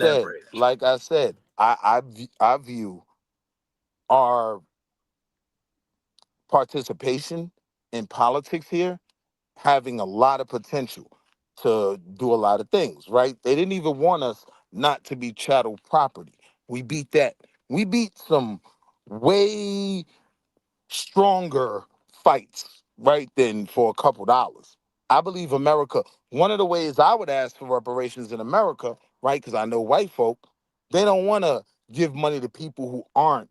I view our participation in politics here having a lot of potential to do a lot of things, right? They didn't even want us not to be chattel property. We beat that. We beat some way stronger fights, right, than for a couple dollars. I believe America, one of the ways I would ask for reparations in America, right, because I know white folk, they don't want to give money to people who aren't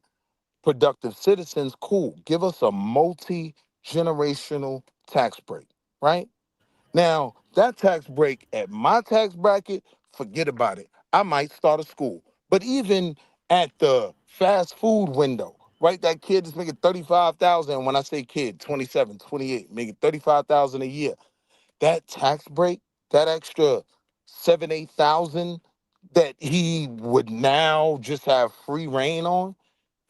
productive citizens. Cool. Give us a multi-generational tax break, right? Now, that tax break at my tax bracket, forget about it. I might start a school. But even at the fast food window, right? That kid is making 35,000. When I say kid, 27, 28, making 35,000 a year. That tax break, that extra 7, 8,000 that he would now just have free reign on,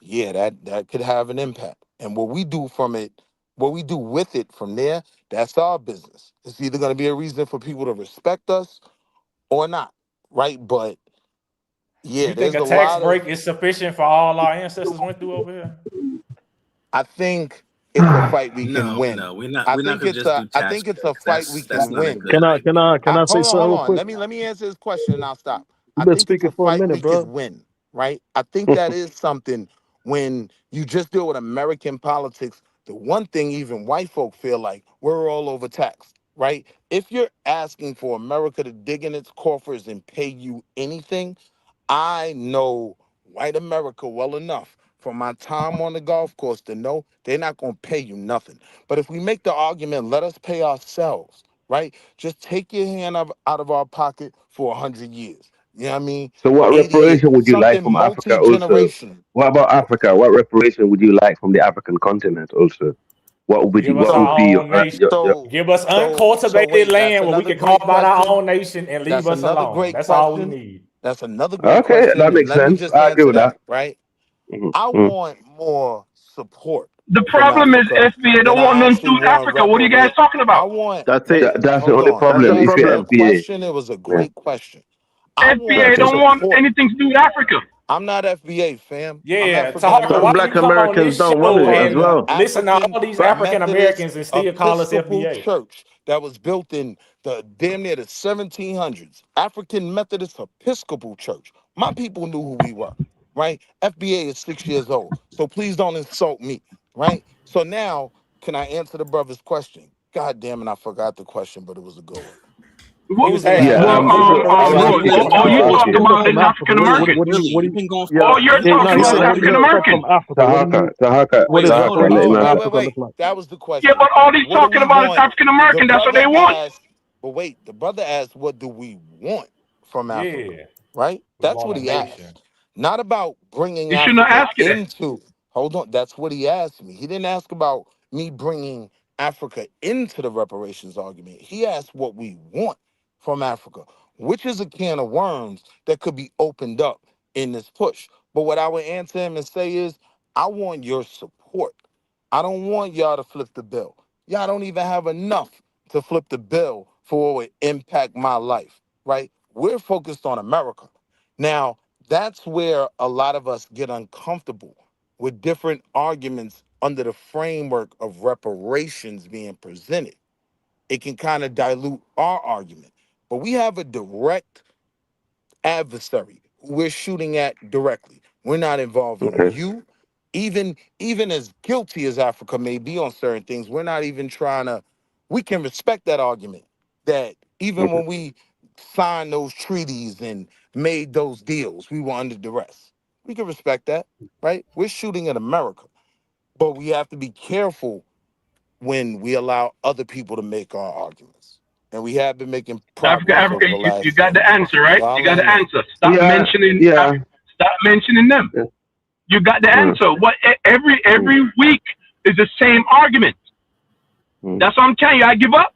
yeah, that could have an impact. And what we do from it, what we do with it from there, that's our business. It's either going to be a reason for people to respect us or not, right? But yeah, You think there's a a tax lot of, break is sufficient for all our ancestors went through over here? I think it's a fight we can No, win. no, we're not. I We're not think gonna it's just a do I tax think it's a breaks. fight we That's can not a win. good idea. Can I say something Hold real on. quick? Let me answer this question and I'll stop. I You've been think it's speaking a for a fight minute, we bro. can win, right? I think that is something when you just deal with American politics. The one thing even white folk feel like we're all overtaxed, right? If you're asking for America to dig in its coffers and pay you anything, I know white America well enough from my time on the golf course to know they're not going to pay you nothing. But if we make the argument, let us pay ourselves, right? Just take your hand out of our pocket for 100 years. You know what I mean? So what 80 years, reparation would you like something from Africa also? multi-generational. What about Africa? What reparation would you like from the African continent also? Give us What So, would our be own nation. your Give us so uncultivated wait, that's land where we another can carve great out our question. own nation and leave That's us another alone. great That's all we question. need. That's another great Okay, question. that And makes let me sense. just I agree answer with that. that, right? Hmm. I want more support The from problem is Africa SBA than don't want I none to actually do with want Africa. What are you guys talking I about? want, That's let it. me, That's the hold only on. That's the problem. Thank you If for you're your problem. FBA, question. It was a yeah. great question. I want SBA Okay. don't want support. anything to do with Africa. I'm not FBA, fam. I'm Yeah, African Taharka, why Some don't American. you black come on Americans this don't want show it From as and the well. listen to African all these African Methodist Americans and still call us Episcopal FBA? Church that was built in the damn near the 1700s. African Methodist Episcopal Church. My people knew who we were, right? FBA is 6 years old, so please don't insult me, right? So now, can I answer the brother's question? God damn it, I forgot the question, but it was a good one. What, What He was was the asking, last Yeah, what well, do part? we do with Hey, Roy, he reparations? said, And all he you said, talk he okay, said about from is Africa. African Willie, American. What do Willie, you? you can go Yeah, All far. you're You no, talking he hold about said, is on. what do African you expect American. from Africa? Tahaka, What Wait, is hold what on. do you Oh, want wait, Tahaka. wait, Africa wait. look like? That was the Yeah, question. but all he's What do talking we about is want? African The American. That's what brother they want. asked, but wait, the brother asked, what do we want from Africa? yeah, Right? we That's want what a he nation. asked. Not about bringing You shouldn't have Africa asked you that. into, hold on, that's what he asked me. He didn't ask about me bringing Africa into the reparations argument. He asked what we want from Africa, which is a can of worms that could be opened up in this push. But what I would answer him and say is, I want your support. I don't want y'all to flip the bill. Y'all don't even have enough to flip the bill for what would impact my life, right? We're focused on America. Now, that's where a lot of us get uncomfortable with different arguments under the framework of reparations being presented. It can kind of dilute our argument. But we have a direct adversary who we're shooting at directly. We're not involving Okay. you. Even as guilty as Africa may be on certain things, we're not even trying to, we can respect that argument that even Okay. when we signed those treaties and made those deals, we were under duress. We can respect that, right? We're shooting at America, but we have to be careful when we allow other people to make our arguments. And we have been making progress Africa, over the you last got 10 the years. answer, right? So I'll You got the land there. answer. Yeah, yeah. Stop mentioning them. Yeah. You got the Mm, answer. What mm, every week is the same argument. mm. That's what I'm telling you. I give up.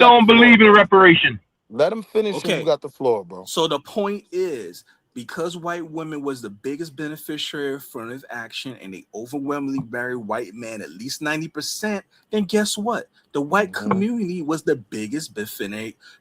don't believe in reparation. Let him finish and you Okay. got the floor, bro. So the point is because white women was the biggest beneficiary of affirmative action and they overwhelmingly married white men, at least 90%, then guess what? The white community was the biggest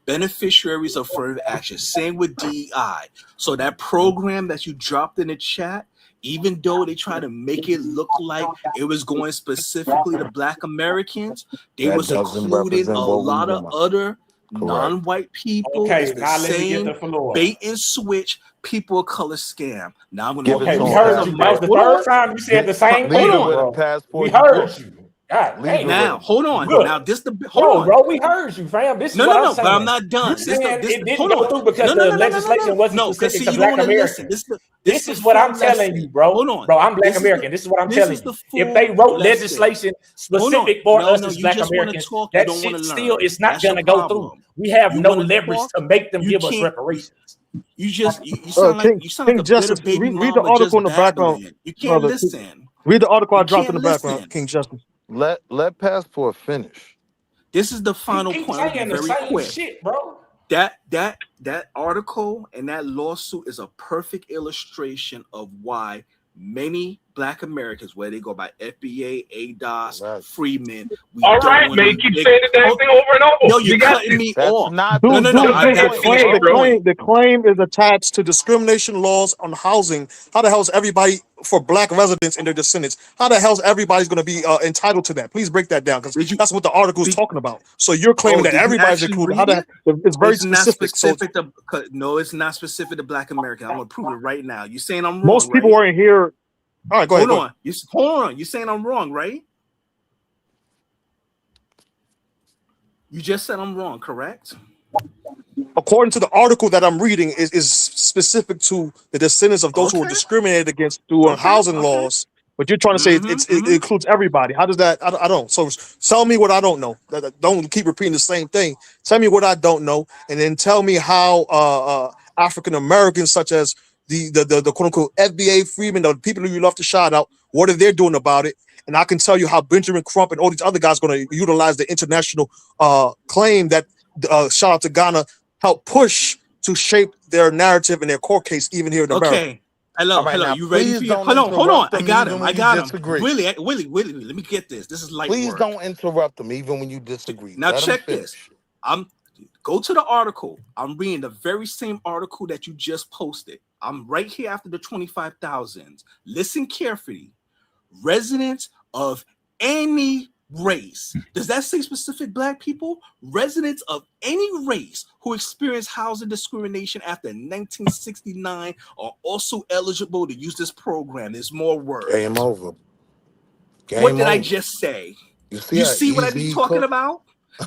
beneficiaries of affirmative action. Same with DEI. So that program that you dropped in the chat, even though they try to make it look like it was going specifically to Black Americans, they was including a lot of other non-white people. Okay, It's the now let me get same the floor. bait and switch people of color scam. Now I'm gonna Okay, we heard you. That was the third time you said the same thing. Hold on. We heard you. God, now hold on. Look, now this the hold on, bro. We heard you, fam. This is no, what no, I'm no. saying. But I'm not done. You saying it didn't hold go on. through because the legislation wasn't specific to Black Americans. This is what I'm telling you, bro. Hold on, bro. I'm Black American. This is what I'm telling you. If they wrote legislation specific for us as Black Americans, that shit still is not gonna go through. We have no leverage to make them give us reparations. You sound like you sound like a bitter baby read the mama just article in the background. babbling. You can't Brother, listen. Read the article I You dropped in can't the background, listen. King Justice. Let Passport finish. This is the final point. I'll be saying the very same quick. shit, bro. That article and that lawsuit is a perfect illustration of why many Black Americans, where they go by FBA, ADOS, Freeman. All right, man, keep saying the damn thing over and over. No, you're cutting me off. The claim is attached to discrimination laws on housing. How the hell is everybody for Black residents and their descendants? How the hell is everybody's going to be entitled to that? Please break that down because that's what the article is talking about. So you're claiming that everybody's included. How the it's very specific. No, it's not specific to Black Americans. I'm going to prove it right now. You're saying I'm wrong. Most people weren't here. All right, go ahead. Hold on. You're saying I'm wrong, right? You just said I'm wrong, correct? According to the article that I'm reading, is specific to the descendants of those who were discriminated against through housing laws. But you're trying to say it includes everybody. How does that? I don't. So tell me what I don't know. Don't keep repeating the same thing. Tell me what I don't know, and then tell me how African Americans, such as the quote unquote FBA Freeman, the people who you love to shout out, what are they doing about it? And I can tell you how Benjamin Crump and all these other guys are going to utilize the international claim that shout out to Ghana helped push to shape their narrative and their court case even here in America. Okay. Hello. You ready for your... Hold on. I got him. Willie, let me get this. This is light Please work. don't interrupt him even when you disagree. Now check this. Go to the article. I'm reading the very same article that you just posted. I'm right here after the 25,000. Listen carefully. Residents of any race. Does that say specific Black people? Residents of any race who experience housing discrimination after 1969 are also eligible to use this program. There's more words. Game over. What did I just say? You see what I be talking about?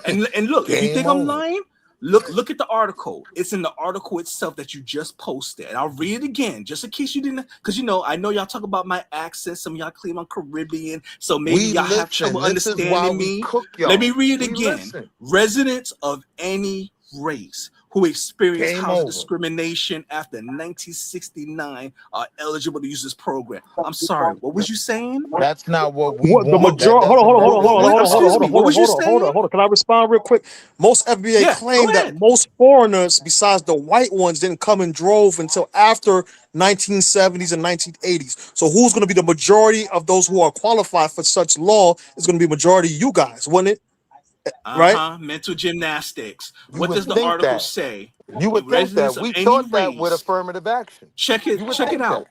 And look, if you think I'm lying, look at the article. It's in the article itself that you just posted. And I'll read it again, just in case you didn't, because I know y'all talk about my accent. Some of y'all claim I'm Caribbean, so maybe y'all have trouble understanding me. Let me read it again. Residents of any race who experience housing discrimination after 1969 are eligible to use this program. I'm sorry, what was you saying? That's not what we want. The majority. Hold on. Can I respond real quick? Most FBA claim that most foreigners, besides the white ones, didn't come in drove until after 1970s and 1980s. So who's going to be the majority of those who are qualified for such law? Is going to be majority of you guys, wouldn't it? Right? Mental gymnastics. What does the article say? You would think that. We thought that with affirmative action. Check it out.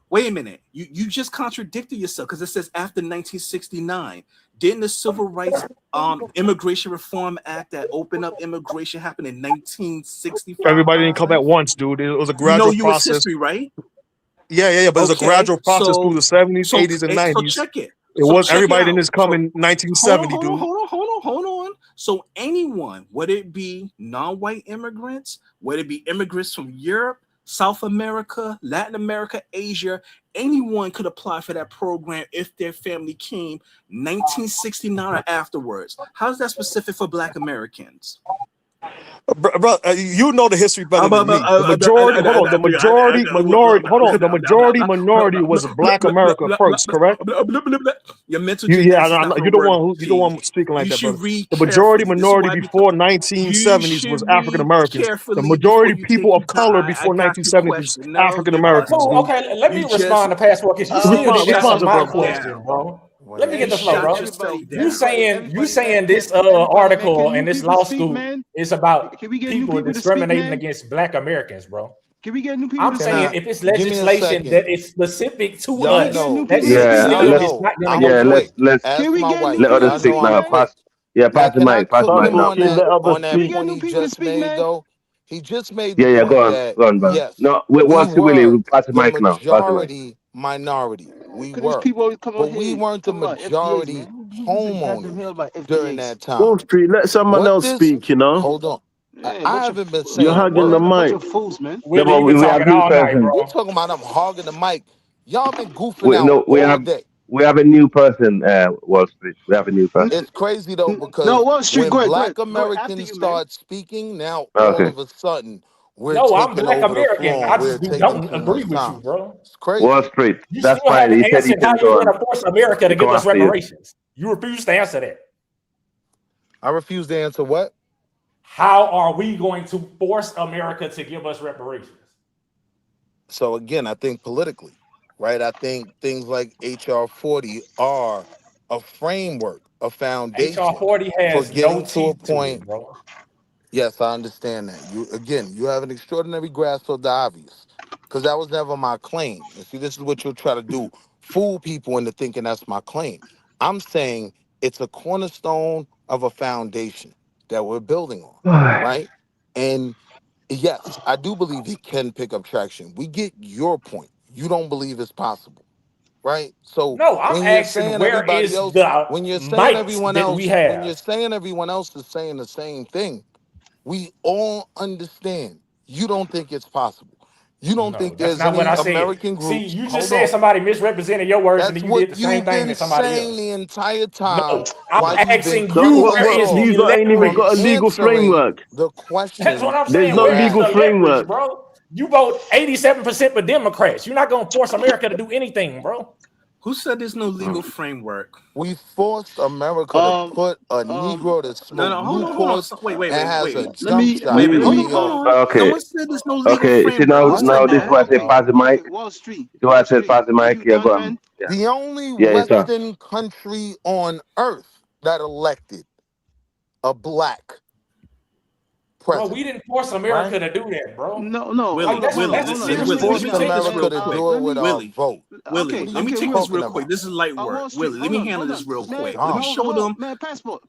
Wait a minute. You just contradicted yourself because it says after 1969. Didn't the Civil Rights Immigration Reform Act that opened up immigration happen in 1965? Everybody didn't come at once, dude. It was a gradual process. history, right? Yeah. But it was a gradual process through the 70s, 80s, and 90s. So check it. It was everybody didn't just come in 1970, dude. Hold on. So anyone, whether it be non-white immigrants, whether it be immigrants from Europe, South America, Latin America, Asia, anyone could apply for that program if their family came 1969 or afterwards. How is that specific for Black Americans? Bro, you know the history better than me. The majority, hold on, the majority minority was Black America first, correct? Your mental Yeah, gymnastics I not know gonna you're the work. one you're the one speaking like You that, brother. should read The majority carefully. This is minority why I before become. You 1970s was should African read Americans. The carefully majority before you people take of you to. color I before got your 1970s was question. No, African you're Americans, Cool. dude. Okay, let me you just respond to passport because you still Respond, didn't answer respond to my brother. shut question, down. bro. Wait, Let me wait, get And the flow, wait. shut bro. yourself You down. saying this Everybody, man, article can in new this people speak, lawsuit man? is about Can we get new people people to speak, discriminating man? against Black Americans, bro. Can we get new people I'm to Can saying speak? I if it's give me a legislation second? that is specific to Can Y'all we us, get new know, that people to Yeah, speak? y'all still is let's know, not gonna I'm go through. quick. let's Can Ask we my get new wife. let people to others Y'all know speak speak, I'm now. man? quick. Pass, Now, pass the can I mic, pass the cook mic him now. on Pastor, let others Can we speak. get new point he people to just speak, made, man? though? He just made the Yeah, yeah, point go on, that, bro. yes, No, we once you were really pass the the mic now, pass the mic. majority minority. We Because these were. people always come But on we here weren't the talking about FBAs, man. majority Who's the goddamn homeowners hell about during FBAs? that Wall time. Street, let someone What else this, speak, you know? hold on. Yeah, I bunch of haven't been You're saying a hugging the word. man, bunch mic. of fools, man. No, Willie, but you've been we have talking new all night, person. You bro. talking about I'm hogging the mic. Y'all been goofing We out no, all day. we have a new person. Wall Street. We have a new N- person. It's crazy though No, because Wall Street, when go ahead, go ahead, Black go ahead. After Americans you, man. start speaking, now all Okay. of a sudden we're No, I'm taking Black over the American. floor and I we're just taking don't too agree much with you, time. bro. It's Wall crazy. Street. You That's still fine. haven't He said he answered how can you're go on. going to force America He to come give us after you. reparations. You refuse to answer that. I refuse to answer what? How are we going to force America to give us reparations? So again, I think politically, right? I think things like HR 40 are a framework, a HR foundation 40 for has no getting to a teeth to point. it, bro. Yes, I understand that. You have an extraordinary grasp of the obvious, because that was never my claim. And see, this is what you'll try to do: fool people into thinking that's my claim. I'm saying it's a cornerstone of a foundation that we're building on, right? And yes, I do believe it can pick up traction. We get your point. You don't believe it's possible, right? So No, I'm when you're asking saying where everybody is else, the might that we when you're have? saying everyone else is saying the same thing, we all understand. You don't think it's possible. You don't No, think that's there's not what any I said. American See, groups. you just Hold said on. somebody misrepresented your words and That's then you what did the same you've thing been to somebody saying else. the entire No, time I'm while you've been asking Don't, you cutting what, where us what, is off. the you got, ain't even From got a leverage? legal answering framework. the That's question what I'm There's saying. no we're Where is the legal asking. leverage, framework. bro? You vote 87% for Democrats. You're not gonna force America to do anything, bro. Who said there's no legal Mm. framework? We forced America to Um, put a um, Negro that No, smoked no, hold on. Newports So, wait, wait, and wait, has wait, a wait, let jump me, shot wait, wait. let Hold me, on, in hold your on. No Okay. one said there's no legal Okay. See framework. Who now, what? said now this that? one say pass the mic. Wall Street, Do I Wall say Street. pass the Are mic? you Yeah, done, go on. man? Yeah. the only Yeah, it's on. Western country on earth that elected a black Bro, we president, didn't force right? America to do that, bro. No, no. Like Willie, Hold on, that's hold Willie, on, that's hold as on. We Let serious me, as let we forced me, take this America shit. to quick. do it with our Willie, vote. Willie, What are let you me okay, take this Will. real talking quick. about? This is light work. Wall Street. Willie, let Hold me on, handle hold on, this real man. quick. Let me Dumb. show them. Man, passport.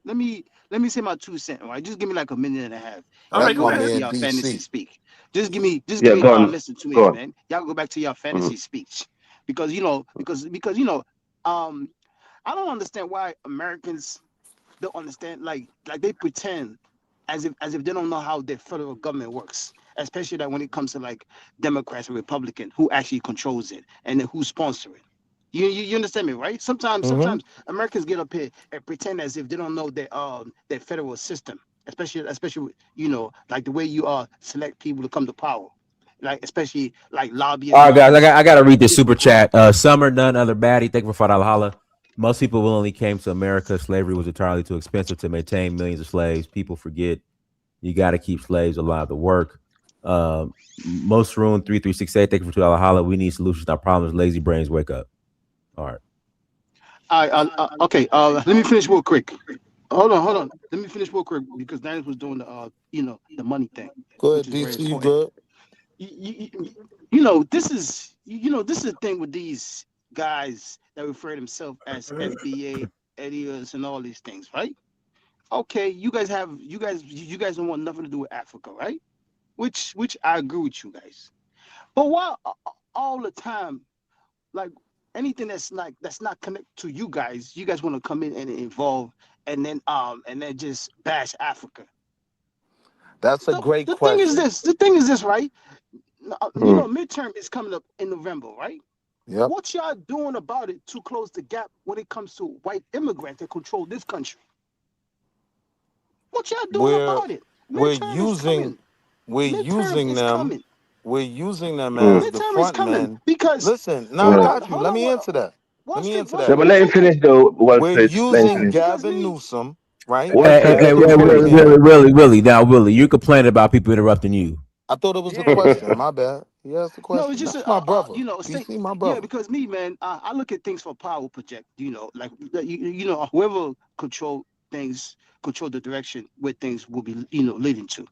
Let me say my 2 cents. All right, just give me like a minute and a half. All Y'all right, That's go go my back ahead. to man your fantasy DC. speak. Just give Yeah, me go on. listen 2 Go minutes, on. man. Y'all go back to your Mhm. fantasy speech, because um, I don't understand why Americans don't understand, like they pretend as if they don't know how the federal government works, especially that when it comes to like Democrats and Republicans, who actually controls it and then who sponsor it. You understand me, right? Hmm. Sometimes Americans get up here and pretend as if they don't know their federal system, especially like the way you select people to come to power, like especially like lobbyists All and right, all guys, this I got to read this super different. chat. Summer, none other baddie. Thank you for $5 holla. Most people will only came to America. Slavery was entirely too expensive to maintain millions of slaves. People forget you got to keep slaves alive to work. Most room 3368. Thank you for $2 holla. We need solutions, not problems. Lazy brains, wake up. All right. Okay. Let me finish real quick. Hold on. Let me finish real quick because Daniel was doing the money thing, Good, which is very DC, you important. good? This is the thing with these guys that refer to themselves as FBA idiots and all these things, right? Okay, you guys don't want nothing to do with Africa, right? Which I agree with you guys. But why all the time, like anything that's not connected to you guys want to come in and involve and then just bash Africa. That's a The, great the thing is question. this. The thing is this, right? Mm. Midterm is coming up in November, right? Yep. What y'all doing about it to close the gap when it comes to white immigrants that control this country? What y'all doing we're about it? we're Midterm is using coming. we're Midterm using is them coming. we're using them Mm, as the Midterm is front coming men. because Listen, now I mm. got you. hold Let on. me answer that. Wall Let me Street, answer Wall No, that. Street. but let him finish though. Wall We're Street. Let him using finish. Because Gavin me, Newsom, right, Wall Hey, hey, Street. as hey, Let the him front finish. Willie, man. Willie, Willie. Now, Willie, you're complaining about people interrupting you. I thought it was a Yeah. question. My bad. He asked the no, it's question. just That's my brother. say PC, my yeah. brother. Because me, man, I look at things for power project. Like whoever control the direction where things will be leading to.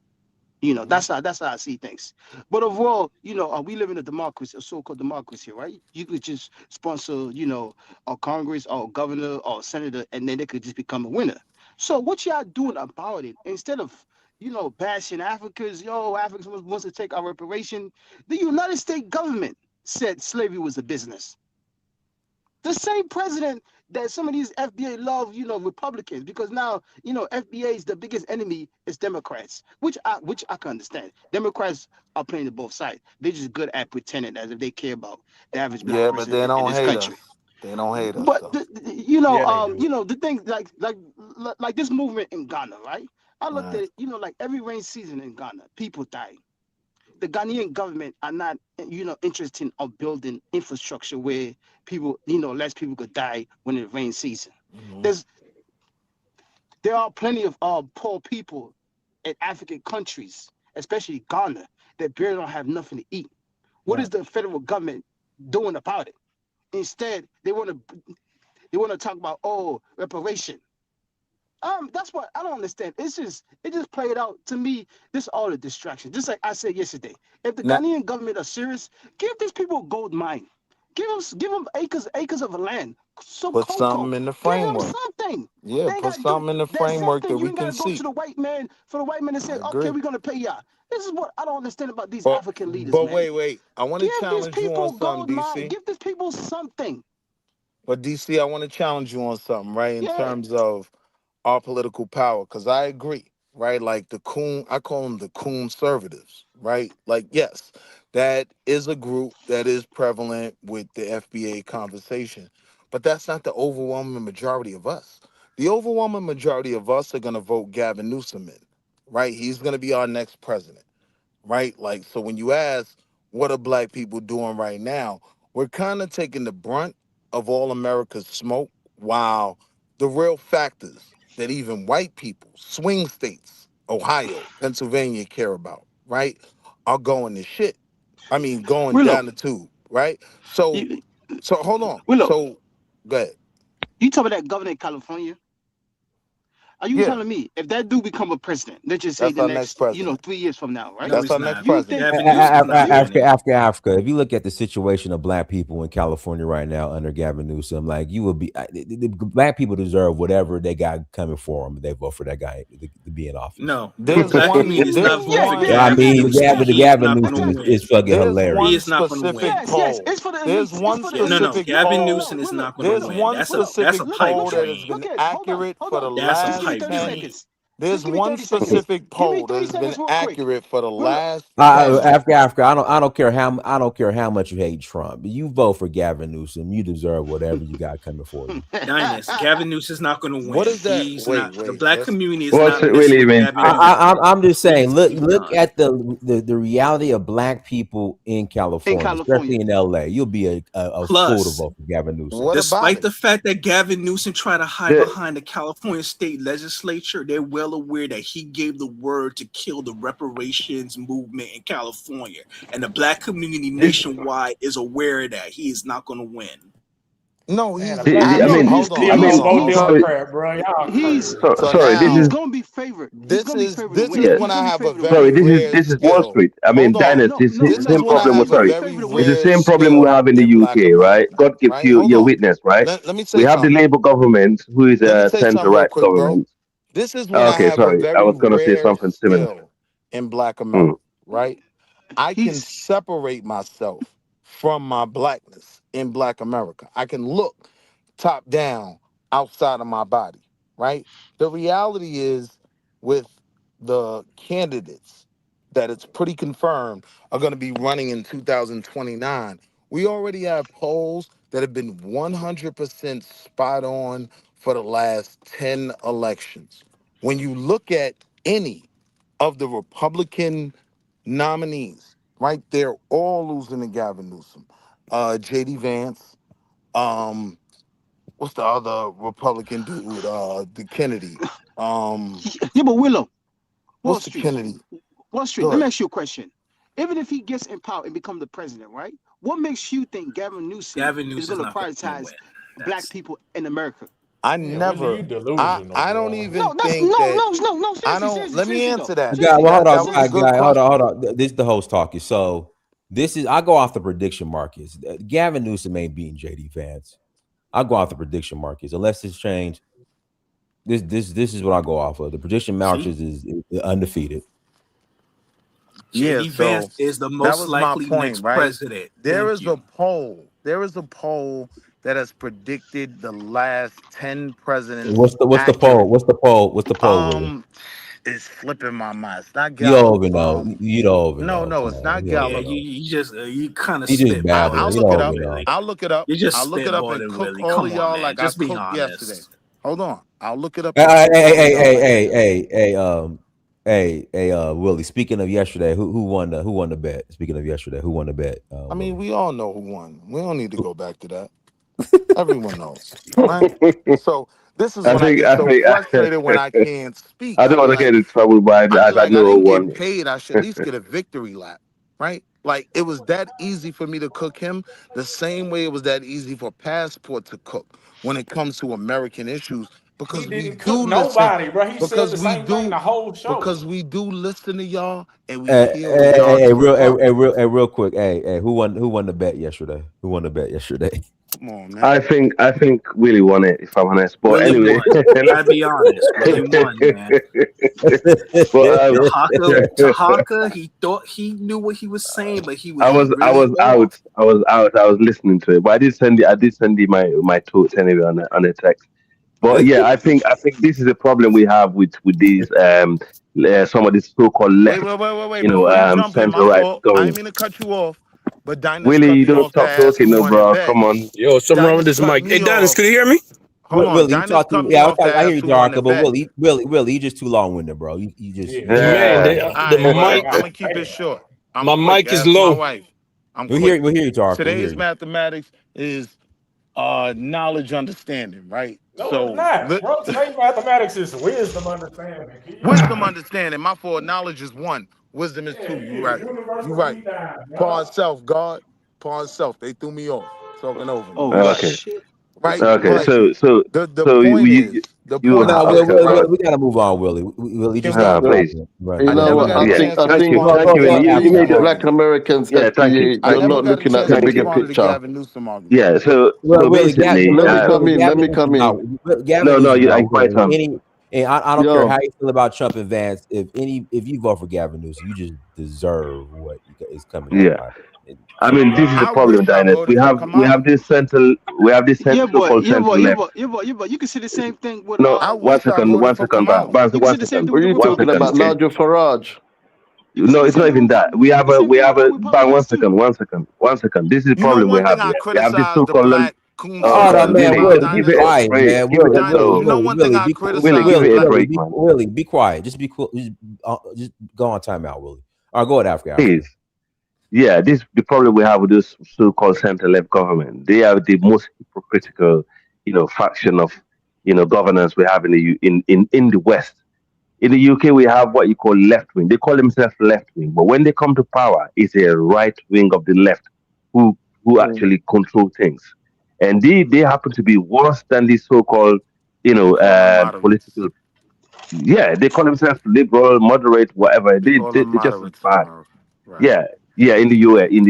Hmm. That's how I see things. But overall, we live in a democracy, a so-called democracy, right? You could just sponsor, a Congress or a governor or a senator, and then they could just become a winner. So what y'all doing about it? Instead of, bashing Africans wants to take our reparation, the United States government said slavery was a business. The same president that some of these FBA love, Republicans, because now, FBA is the biggest enemy is Democrats, which I can understand. Democrats are playing to both sides. They're just good at pretending as if they care about the average black Yeah, but person they in don't this hate country. us. They don't hate us But though. Yeah, they do. the thing like this movement in Ghana, right? I All looked at right. it, like every rain season in Ghana, people die. The Ghanaian government are not, interested in building infrastructure where people, less people could die when it rains season. Hmm. There's there are plenty of poor people in African countries, especially Ghana, that barely don't have nothing to eat. What is Right. the federal government doing about it? Instead, they want to talk about reparation. That's what I don't understand. It just played out to me. This all a distraction. Just like I said yesterday, if the Now, Ghanaian government are serious, give these people a gold mine. Give them acres of land, some put cocoa. something in the Give them framework. something. Yeah, They ain't put got to do something in the that framework something. that You we ain't got can to go to see. the white man for the white man to say, I okay, agree. we're gonna pay y'all. This is what I don't understand about these But African leaders, but man. wait. I want to Give these challenge you on people something, gold mine. DC. Give these people something. But DC, I want to challenge you on something, right? In Yeah. terms of our political power, because I agree, right? Like the coon, I call them the conservatives, right? Like, yes, that is a group that is prevalent with the FBA conversation, but that's not the overwhelming majority of us. The overwhelming majority of us are going to vote Gavin Newsom in, right? He's going to be our next president, right? Like, so when you ask, what are black people doing right now? We're kind of taking the brunt of all America's smoke, while the real factors that even white people, swing states, Ohio, Pennsylvania care about, right, are going to shit. I mean, going Willow, down the tube, right? So, you, so hold on. Willow, So, go ahead. you talking about that governor in California? Are you Yeah, telling me if that dude become a president, let's just say that's the our next next, president. 3 years from now, right? No, That's he's our next not. You president. think Gavin Newsom's not you Africa, winning. Africa. If you look at the situation of black people in California right now under Gavin Newsom, like you will be, the black people deserve whatever they got coming for them. If they vote for that guy to be in office. No, the There's black one. community is not There's voting yeah, for yeah, one. I Gavin yeah, mean, Newsom. yeah, Gavin, the He is Gavin not going to Newsom exactly. win. is fucking There's He one is hilarious. not going to specific win. Yes, poll. it's for the There's elites. It's one for the No, elites. no. specific Look, Gavin poll. Newsom is Willow, not going to There's Willow, win. one That's a specific look at, pipe poll look at, that has dream. been look at. Hold on, accurate hold for on. the That's a Just give me last pipe 30 10. dream. seconds. There's Just give me one 30 seconds. specific Give me poll that 30 has been seconds real quick. accurate for the Willow, last 10. Africa, I don't care how much you hate Trump. You vote for Gavin Newsom, you deserve whatever you got coming for you. Dinus. Gavin Newsom's not going to What win. is that? He's not. The Wait. black Let's community is What's not it messing really with mean? Gavin Newsom. I'm just saying, He's look done. at the reality of black people in in California, California. especially in LA. You'll be a fool to Plus, vote for Gavin Newsom. what about despite it? the fact that Gavin Newsom tried to hide The, behind the California state legislature, they're well aware that he gave the word to kill the reparations movement in California. And the black community He nationwide is aware of that. He is not going to win. no, Man, the he's black I No, mean, community is hold on, still I gonna hold mean, on, vote hold on. sorry, Democrat, bro. Y'all he's crazy. So sorry. This he's is now gonna be favored. He's this gonna be is favored to this win. is yeah. when He's I gonna be have a favored to very Sorry, win. rare this is Wall skill. Street. I mean, Hold on. Diners. No, This no, is the This is same no. when I problem. He's With, have a gonna be sorry, very favored to it's the win. rare same problem we skill have in the in black UK, right? America, God gives right? you Hold your on. witness, right? Let me We say have the something. Labour government, who is Let me a say something centre real right quick, bro. government. This is when I Okay, have a sorry, I very was gonna say rare something similar. skill in black Hmm. America, right? I can He's separate myself from my blackness in black America. I can look top down outside of my body, right? The reality is with the candidates that it's pretty confirmed are going to be running in 2029. We already have polls that have been 100% spot on for the last 10 elections. when you look at any of the Republican nominees, right, they're all losing to Gavin Newsom. J.D. Vance, what's the other Republican dude? The Kennedy. Yeah, but Willow, Wall What's the Street. Kennedy? Wall Street, Go let me ahead. ask you a question. Even if he gets in power and become the president, right? What makes you think Gavin Newsom is going to prioritize black people in America? I Yeah, never. Willie, you delusional, I don't bro. even No, that's think that. no. I Seriously, don't. seriously, Let me seriously, answer though. that. Guy, well, hold That on, was a good guy, hold question. on. This is the host talking. So I go off the prediction markets. Gavin Newsom ain't beating JD Vance. I go off the prediction markets unless it's changed. This is what I go off of. The prediction markets is undefeated. J.D. Vance is the most that was my likely point, next right? president. There Thank is you. a poll. There is a poll that has predicted the last 10 presidents. What's the poll? What's the poll? What's the poll? Willie? It's flipping my mind. It's not You don't Gallup. even know. You don't even know. No, it's not Yeah, Gallup. you kind of You just spitballing. babbling. I'll You look it don't up. even know. I'll look it up. You're just I'll look it up and spitballing, cook Willie. all Come of on, y'all man. like Just I be cooked honest. yesterday. Hold on. I'll look it up. Hey, Willie. Speaking of yesterday, who won the bet? Speaking of yesterday, who won the bet? I mean, we all know who won. We don't need to go back to that. Everyone knows, right? So this is when I get so frustrated when I can't speak. I don't want to get in trouble, but I I be like, I know didn't one. get paid. I should at least get a victory lap, right? Like it was that easy for me to cook him, the same way it was that easy for Passport to cook when it comes to American issues. Because He we didn't do cook listen. nobody, bro. He said Because the we same thing do. the whole show. Because we do listen to y'all and we hear where y'all real quick. Hey, who won the bet yesterday? Who won the bet yesterday? Come on, man. I think Willie won it, if I'm honest. But Willie anyway, won. Gotta be honest. Willie won, man. But Tahaka, he thought he knew what he was saying, but he was I was really off. out. I was listening to it, but I did send you my thoughts anyway on the text. But yeah, I think this is a problem we have with these some of these so-called left, Wait. Before you jump in, my center right fault. I going. didn't mean to cut you off, but Dinus Willie, cut you me don't off to stop ask talking, who no, won the bro. bet. Come on. Yo, something wrong with Dinus this cut mic. Hey, me Dennis, off. could you hear me? Hold on. Willie, you Dinus talk to cut me. me Yeah, off to I hear ask you, who won the Darka, but bet. Willie, you just too long-winded, bro. You just Man, All right, I'm gonna keep it short. I'm my quick. mic is Ask my low. wife. I'm we quick. hear you, Darka. We hear Today's you. mathematics is knowledge understanding, right? No, So it's not, bro. Today's mathematics is wisdom understanding. wisdom understanding. My fault. Knowledge is one. Wisdom is two. You right. You right. Pause self, God. Pause self. They threw me off. Talking over me. Okay. Right. Okay. But So the point is We gotta move on, Willie. Willie, just stop please. talking. Right. You know what? I think Thank you. you made make Black Americans yeah. Thank you. FBA. You're not looking at the Thank bigger you. picture. Yeah. So Willie, basically, Let me come in. Gavin no, Newsom you're quite on. And I don't care Yo, how you feel about Trump and Vance. If you vote for Gavin Newsom, you just deserve what is coming down the Yeah. pipe. I mean, this is the problem, Diners. We have this so-called center left. You can say the same thing with No, one second, You can say the same thing what with are the you talking Republicans about, too. Nigel Farage? No, it's not even that. We have a bang. One second. This is the you know problem we one have thing I here. We have this criticize the so-called. black coon Oh no, sisters man, about Willie, be Give it a Dinus. quiet, break. man. Give it a Dinus, you know one thing I criticize. break, man. Willie, be quiet. Just be cool. Just go on timeout, Willie. All right, go ahead, Africa. Please. Yeah, this the problem we have with this so-called center-left government. They are the most hypocritical, faction of, governance we have in in the West. In the UK, we have what you call left wing. They call themselves left wing, but when they come to power, it's a right wing of the left who actually control things, and they happen to be worse than the so-called, political. Yeah, they call themselves liberal, moderate, whatever. They just as bad. Yeah, yeah, in the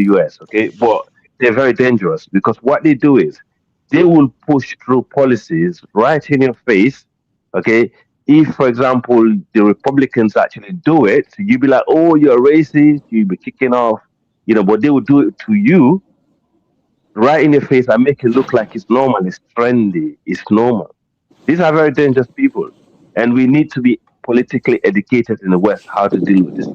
US, okay, but they're very dangerous because what they do is they will push through policies right in your face, okay. If, for example, the Republicans actually do it, you'd be like, "Oh, you're racist," you'll be kicking off, but they will do it to you right in your face and make it look like it's normal, it's trendy, it's normal. These are very dangerous people, and we need to be politically educated in the West how to deal with this,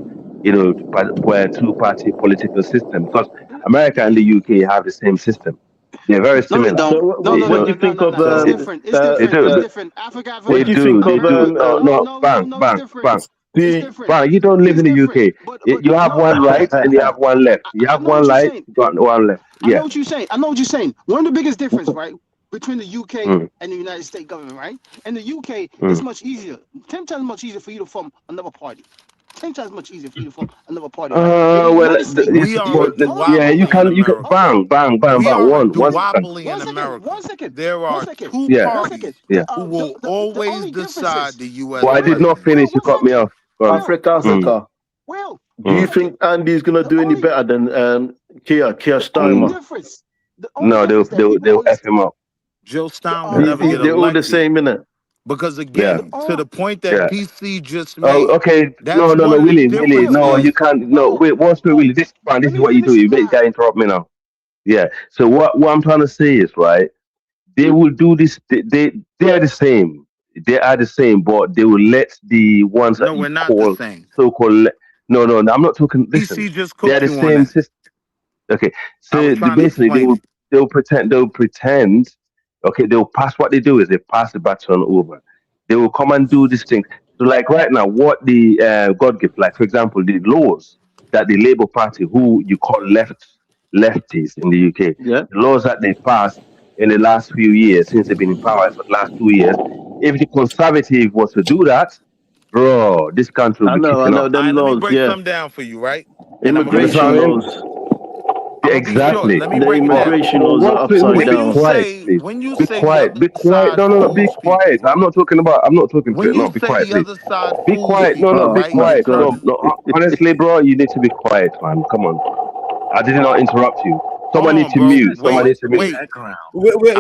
two-party political system because America and the UK have the same system. They're very No, they similar. don't. So what do you think of It's different. It's They different. do. It's different. Africa, what They do you do. think They of do. No. Bang, it's bang, different. bang. It's the different. Bang. You don't live It's in the different. UK. But You have no, one right and you have one left. You I have know one what you're right, saying. you got one left. I know Yeah. what you're saying. I know what you're saying. One of the biggest difference, right, between the UK Mm. and the United States government, right? In the UK, Mm. it's much easier, 10 times much easier for you to form another party. 10 times much easier for you to form another party, right? In the Well, United States, We are a yeah, you duopoly in can America. bang, bang, bang, We bang. are a One second. duopoly in America. One second. There are two Yeah. parties Yeah. who will The always only difference decide is, the U.S. Well, I did not presidency. finish. You cut me off. Go on. Africa. Will, Do you think Andy's gonna do any better than Keir Starmer? difference. The No, difference that people they'll F him up. Jill Stein will never get They're all the elected. same, innit? Because again, to the point that Yeah. DC just Oh, made. okay. That's No, one of the Willie. differences. No, you can't. No, wait. What's Willie? This is what you do. You make guy interrupt me now. Yeah. So what I'm trying to say is, right? They will do this. They are the same. They are the same, but they will let the ones that No, you we're not the call same. so-called. No. I'm not talking. Listen, DC just they are cooked the you on same that. system. Okay. I was So trying to basically, explain it. they'll pretend. Okay, they'll pass. What they do is they pass the baton over. They will come and do this thing. So, like right now, what the God gift, like for example, the laws that the Labour Party, who you call lefties in the UK, Yeah. the laws that they passed in the last few years since they've been in power for the last 2 years. If the Conservative was to do that, bro, this country will I be know kicking off. them All right, let me laws, break yeah. some down for you, right? And I'm gonna be Immigration short. laws. I'm gonna be short. Exactly. Let me The break it down. immigration laws are Willie, upside be When you down. quiet, say please. Be the quiet. other Be quiet. side No. Be fools people, quiet. right? I'm not talking to When it. you No, be say quiet, the please. other side Be fools quiet. No, people, Oh be right? my quiet. God. No. Honestly, bro, you need to be quiet, man. Come on. I did not interrupt you. Hold Someone needs on, to bro. mute. Someone needs to mute. Wait. I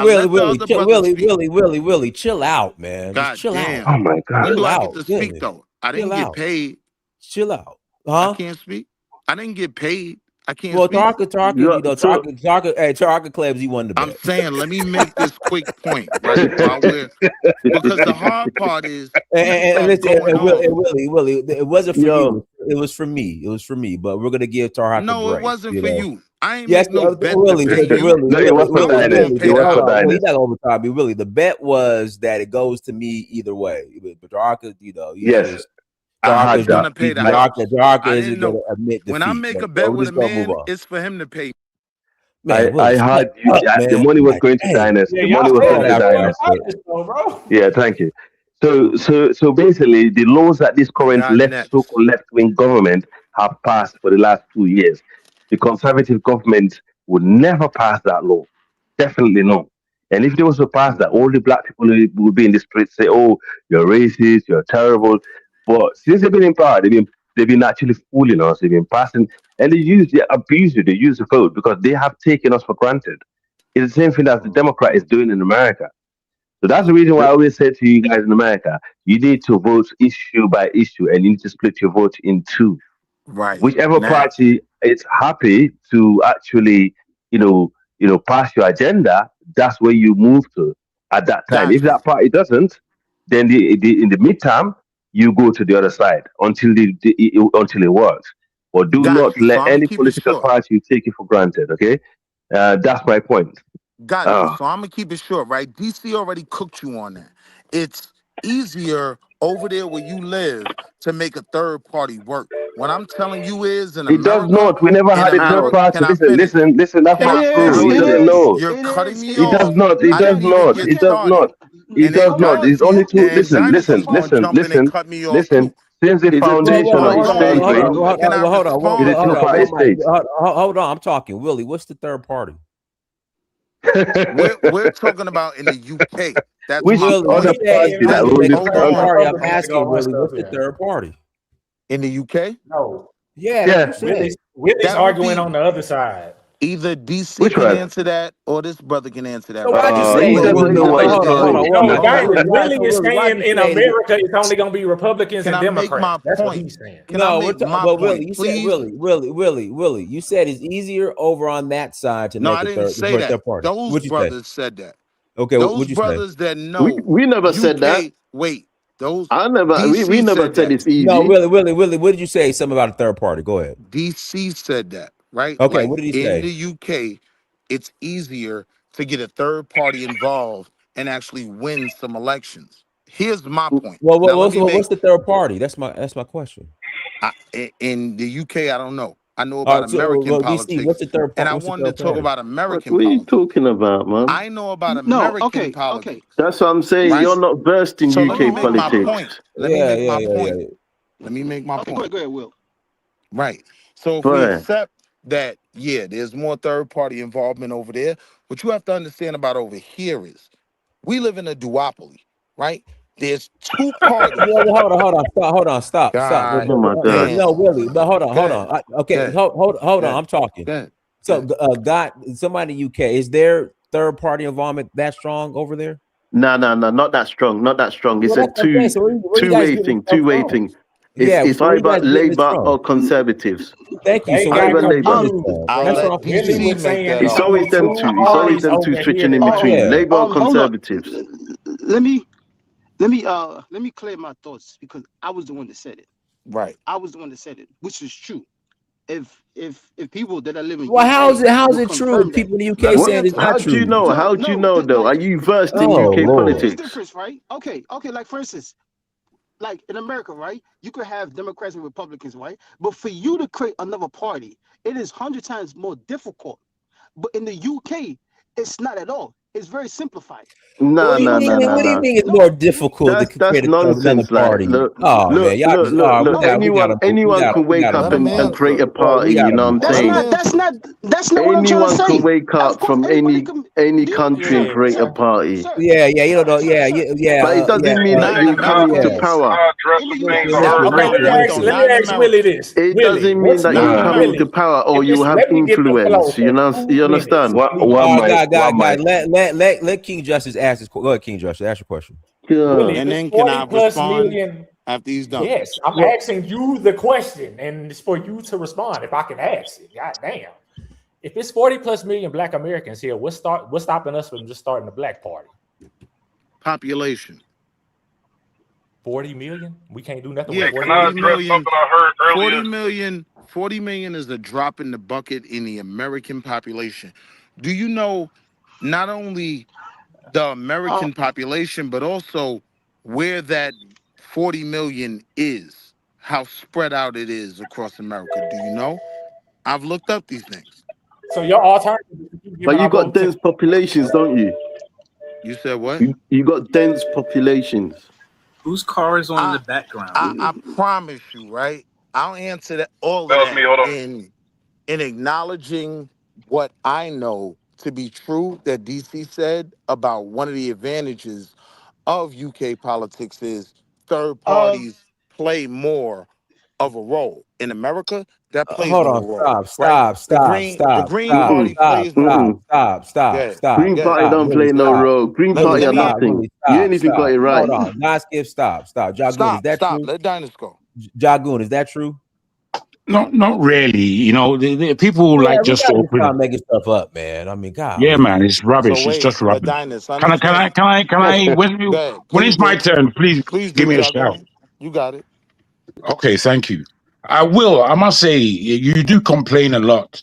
let the other brother speak. Willie, chill out, man. Just God chill out. damn. Oh my God. When do Chill I get out. to speak Goodness. though? I didn't Chill get out. paid. Chill out. I Huh? can't speak. I didn't get paid. I can't Well, speak. Tarka claims he won the I'm bet. saying, let me make this quick point, right? Because the hard part is people And start going off. Willie, it wasn't for Yo. you. It was for me. It was for me. But we're gonna give Tarhak a No, break. it wasn't you for know? you. I ain't Yes, make no bet to Willie, pay you. No, it was for I was Diners. going to It pay the was for house. Willie, Diners. not overtime. Willie, the bet was that it goes to me either way. But Tarhaka, he's Yes, just I had He's gonna that. pay the house. Tarhaka I isn't didn't gonna know. admit When I defeat. make Man. a bet We're with a just gonna move man, on. it's for him to pay. Man, Willie, I had you. up, The man. money was God going to dang. Diners. Yeah, The y'all money was stay going to After on Diners. this though, bro. Yeah, thank you. So basically, the laws that this current God next. so-called left-wing government have passed for the last 2 years, the conservative government would never pass that law. Definitely no. And if they was to pass that, all the black people would be in the streets say, "Oh, you're racist, you're terrible." But since they've been in power, they've been actually fooling us. They've been passing, and they abuse you. They use the vote because they have taken us for granted. It's the same thing as the Democrat is doing in America. So that's the reason why I always say to you guys in America, you need to vote issue by issue and you need to split your vote in two. Right Whichever now, party is happy to actually, pass your agenda, that's where you move to at that time. If got you, that party doesn't, then in the midterm, you go to the other side until it works. But do got not you. So let I'm gonna any keep it political short. party take you for granted. Okay, that's my point. Got you. Uh, So I'm gonna keep it short, right? DC already cooked you on that. It's easier over there where you live to make a third party work. What I'm telling you is It does not. We never had a third party. Can I Listen, finish? listen, listen. That's Can not I true. finish? He doesn't know. You're cutting me It does off. not. It I does didn't even not. get It does started. not. It And does then not. It's Dynasty only two. and Listen, Dynasty's listen, gonna listen, jump in and listen, cut me off listen. too. Since the It's a foundation of the two-stage, state, right? Can I Hold It's a respond? two-party state. on. I'm talking. Willie, what's the third party? We're talking about in the UK. That's Which my Willie, other point. you said party you that wanted to rule make a this Hold third on. country? party. I'm Republicans asking go on Willie, stuff what's the here. third party? In the UK, No, Yeah, that's Yeah. what you said. Willie's that would arguing be on the other side. either DC Which can one? answer that or this brother can answer that So right why'd you now. say He so? doesn't know So what he's hold saying. No, on. Willie is Why'd saying you in say? America it's only going to be Republicans Can and I make Democrats. my That's what point? he's saying. Can I No, make my but point, Willie, you said please? Willie. You said it's easier over on that side to No, make I a didn't third say for a that. third party. Those What'd you say? brothers said that. Okay, Those what'd you say? brothers that know we never said that. UK. Wait, those We DC never said said that. it's No, easy. Willie, what did you say? Something about a third party. Go ahead. DC said that, right? Okay, Like what did he in say? the UK, it's easier to get a third party involved and actually win some elections. Here's my point. Well, Now, let me what's make the third party? That's my question. in the UK, I don't know. I know All about right, so American DC, what's politics, the third and part? I What's the wanted to third talk party? about What American are you politics. talking about, man? I know about No, American okay. politics. That's what I'm saying. Right? You're not versed in So let me UK make my politics. point. Let me make my point. Let me make my Okay, point. go ahead, Will. Right. So if Go we ahead. accept that, yeah, there's more third party involvement over there, what you have to understand about over here is we live in a duopoly, right? There's two parties. Well, hold on, stop. God Oh my God. damn. No, Willie, but hold on. Good. Hold on. I'm talking. Good. So, God, somebody in the UK, is there third party involvement that strong over there? No, not that strong. Not that strong. It's Well, a that's what I'm saying. So where you guys two-way getting thing. this stuff Two-way from? thing. Yeah, It's so where you either guys getting this Labour from? or Conservatives. Thank you. They So got where you guys getting confused. this from? I'll That's what let I'm Willie DC was confused. make saying that It's it's argument. always them only two. two It's always parties them two over switching here in that between. Yeah. Labour or Hold on. Conservatives. Let me clear my thoughts because I was the one that said it. Right. I was the one that said it, which is true. If people that are living in Well, UK how's will it true? confirm that. People in the UK saying it's not How do you true. know? How do you know though? Are you versed in UK Lord. There's politics? difference, right? Okay. Like for instance, like in America, right? You could have Democrats and Republicans, right? But for you to create another party, it is 100 times more difficult. But in the UK, it's not at all. It's very simplified. No. What do you mean it's more difficult to create That's another nonsense. Like, party? Oh man, y'all just we Anyone can wake up and create a party. You know what I'm saying? That's not what I'm trying to Anyone say. can wake Of up course, from anybody can. any country and create a party. Yeah, you don't know. Yeah. But it doesn't mean that you come into power. Okay, let me ask Willie this. It Willie, doesn't mean what's that you come into power or you have let me get the flow influence. for You know, 2 you minutes. understand? Guys, let King Justice ask his. Go ahead, King Justice, ask your question. Willie, And if then it's can I 40 plus respond million. after he's done? Yes, I'm asking you the question, and it's for you to respond if I can ask it. God damn. If it's 40 plus million Black Americans here, what's stopping us from just starting a Black Party? Population. 40 million? We can't do nothing Yeah, with 40 40 million. million. I heard earlier? 40 million is a drop in the bucket in the American population. Do you know not only the American population, but also where that 40 million is, how spread out it is across America? Do you know? I've looked up these things. So your alternative is But you got dense populations, don't you? You said what? You got dense populations. Whose car is on in the background? I promise you, right? I'll answer that all of That was that me. Hold on. in acknowledging what I know to be true that DC said about one of the advantages of UK politics is third parties play more of a role. In America, that plays Hold no on, role. Right? The Green Party plays more. Green Party don't play no role. Green Party are nothing. You ain't even got it right. Hold on, not skip. Stop. Jagoon, is that true? Let Dynas go. Jagoon, is that true? Not really. You know, the people like we just gotta open. stop making stuff up, man. I mean, God. Yeah, man, it's rubbish. So It's just but rubbish. Dynas, Can I? When it's my turn, please Please give do, me a shout. Jagoon. You got it. Okay, thank you. I must say, you do complain a lot.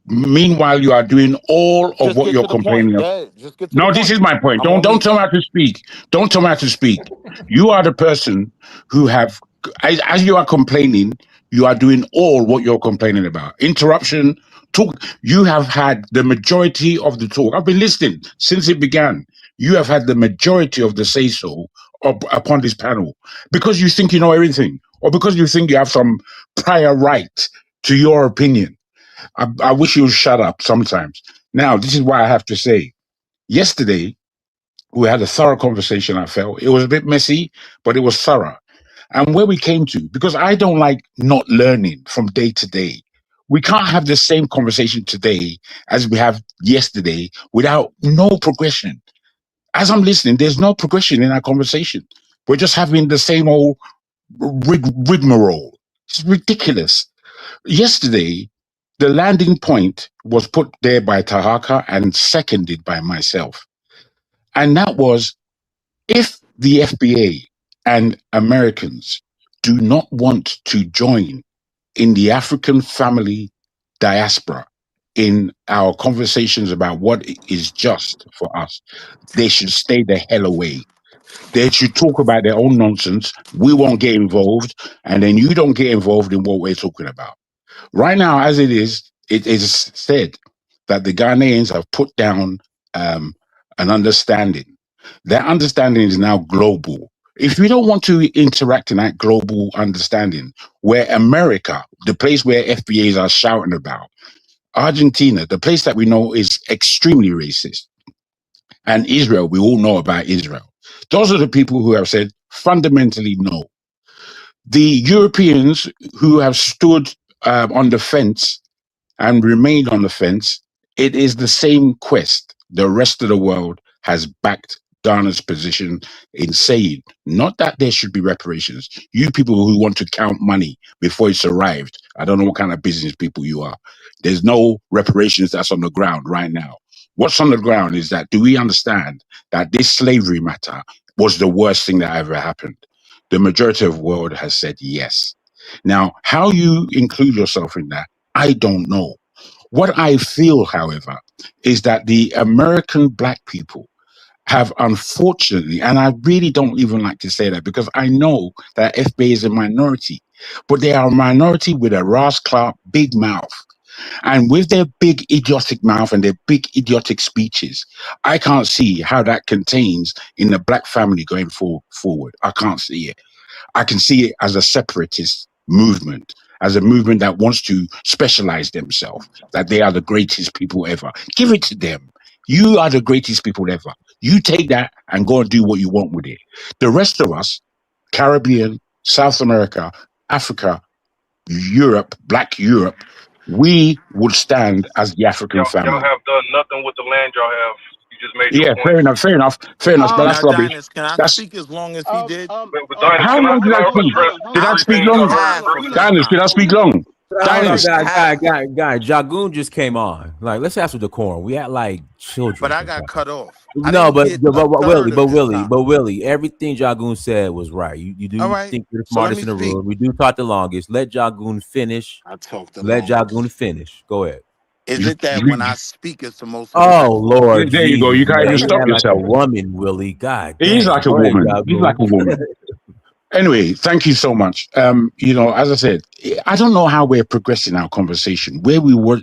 Meanwhile, you are doing all of Just what get you're to the point. complaining of. Yeah, just get to the No, point. this is my point. I'm on Don't mute. tell me how to speak. Don't tell me how to speak. You are the person who have, as you are complaining, you are doing all what you're complaining about. Interruption, talk. You have had the majority of the talk. I've been listening since it began. You have had the majority of the say-so upon this panel because you think you know everything or because you think you have some prior right to your opinion. I wish you would shut up sometimes. Now, this is why I have to say, yesterday, we had a thorough conversation, I felt. It was a bit messy, but it was thorough. And where we came to, because I don't like not learning from day to day. We can't have the same conversation today as we have yesterday without no progression. As I'm listening, there's no progression in our conversation. We're just having the same old rigmarole. It's ridiculous. Yesterday, the landing point was put there by Tahaka and seconded by myself. And that was, if the FBA and Americans do not want to join in the African family diaspora, in our conversations about what is just for us, they should stay the hell away. They should talk about their own nonsense. We won't get involved, and then you don't get involved in what we're talking about. Right now, as it is said that the Ghanaians have put down an understanding. That understanding is now global. If we don't want to interact in that global understanding, where America, the place where FBAs are shouting about, Argentina, the place that we know is extremely racist, and Israel, we all know about Israel. Those are the people who have said fundamentally no. The Europeans who have stood on the fence and remained on the fence, it is the same quest. The rest of the world has backed Ghana's position in saying not that there should be reparations. You people who want to count money before it's arrived, I don't know what kind of business people you are. There's no reparations that's on the ground right now. What's on the ground is that, do we understand that this slavery matter was the worst thing that ever happened? The majority of the world has said yes. Now, how you include yourself in that, I don't know. What I feel, however, is that the American black people have unfortunately, and I really don't even like to say that because I know that FBA is a minority, but they are a minority with a rascal big mouth. And with their big idiotic mouth and their big idiotic speeches, I can't see how that contains in the black family going forward. I can't see it. I can see it as a separatist movement, as a movement that wants to specialize themselves, that they are the greatest people ever. Give it to them. You are the greatest people ever. You take that and go and do what you want with it. The rest of us, Caribbean, South America, Africa, Europe, Black Europe, we would stand as the African Y'all family. have done nothing with the land y'all have. You just made your Yeah, point. fair enough, but that's Now, rubbish. Dinus, can I That's speak as long as he did? But Dinus, how long did I speak? Did I speak long? Half of his Dinus, did I time. speak long? Hold on, Dinus. guy. Jagoon just came on. Like, let's have some decorum. We act like children. But I got cut off. I No, didn't but get a third of his time. Willie, everything Jagoon said was right. You do All right, think you're the so let smartest me in the speak. room. We do talk the longest. Let Jagoon finish. I talk the Let longest. Jagoon finish. Go ahead. Is it that when I speak, it's the most Oh impactful? Lord, There you go. Jesus, You can't man, even you stop act like a yourself. woman, Willie. God He is dang. like a Go ahead, woman. He's Jagoon. like a woman. Anyway, thank you so much. As I said, I don't know how we're progressing our conversation. Where we were,